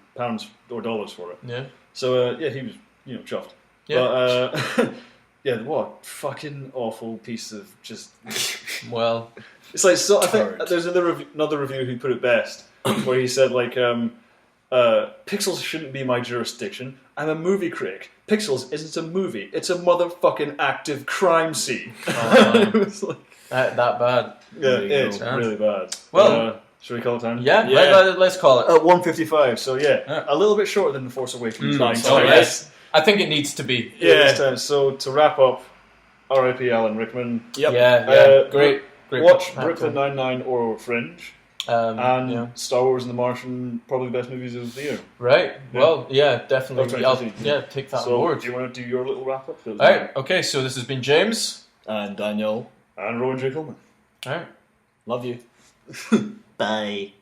or dollars for it. Yeah. So, he was, chuffed. Yeah. But, what a fucking awful piece of just... Well... It's like, I think there's another reviewer who put it best, where he said, Pixels shouldn't be my jurisdiction. I'm a movie critic. Pixels isn't a movie. It's a motherfucking active crime scene. It was like... That bad. Yeah, it's really bad. Well... should we call it time? Yeah. Let's call it. 155, so a little bit shorter than The Force Awakens. Yes. I think it needs to be. Yeah. So to wrap up, R.I.P. Alan Rickman. Yep. Yeah. Great. Watch actor. Brooklyn Nine-Nine or Fringe. And Star Wars and The Martian, probably the best movies of the year. Right. Yeah. Well, definitely. I'll take that on board. Do you want to do your little wrap up? All right. Okay. So this has been James And Daniel. And Rowan J. Coleman. All right. Love you. Bye.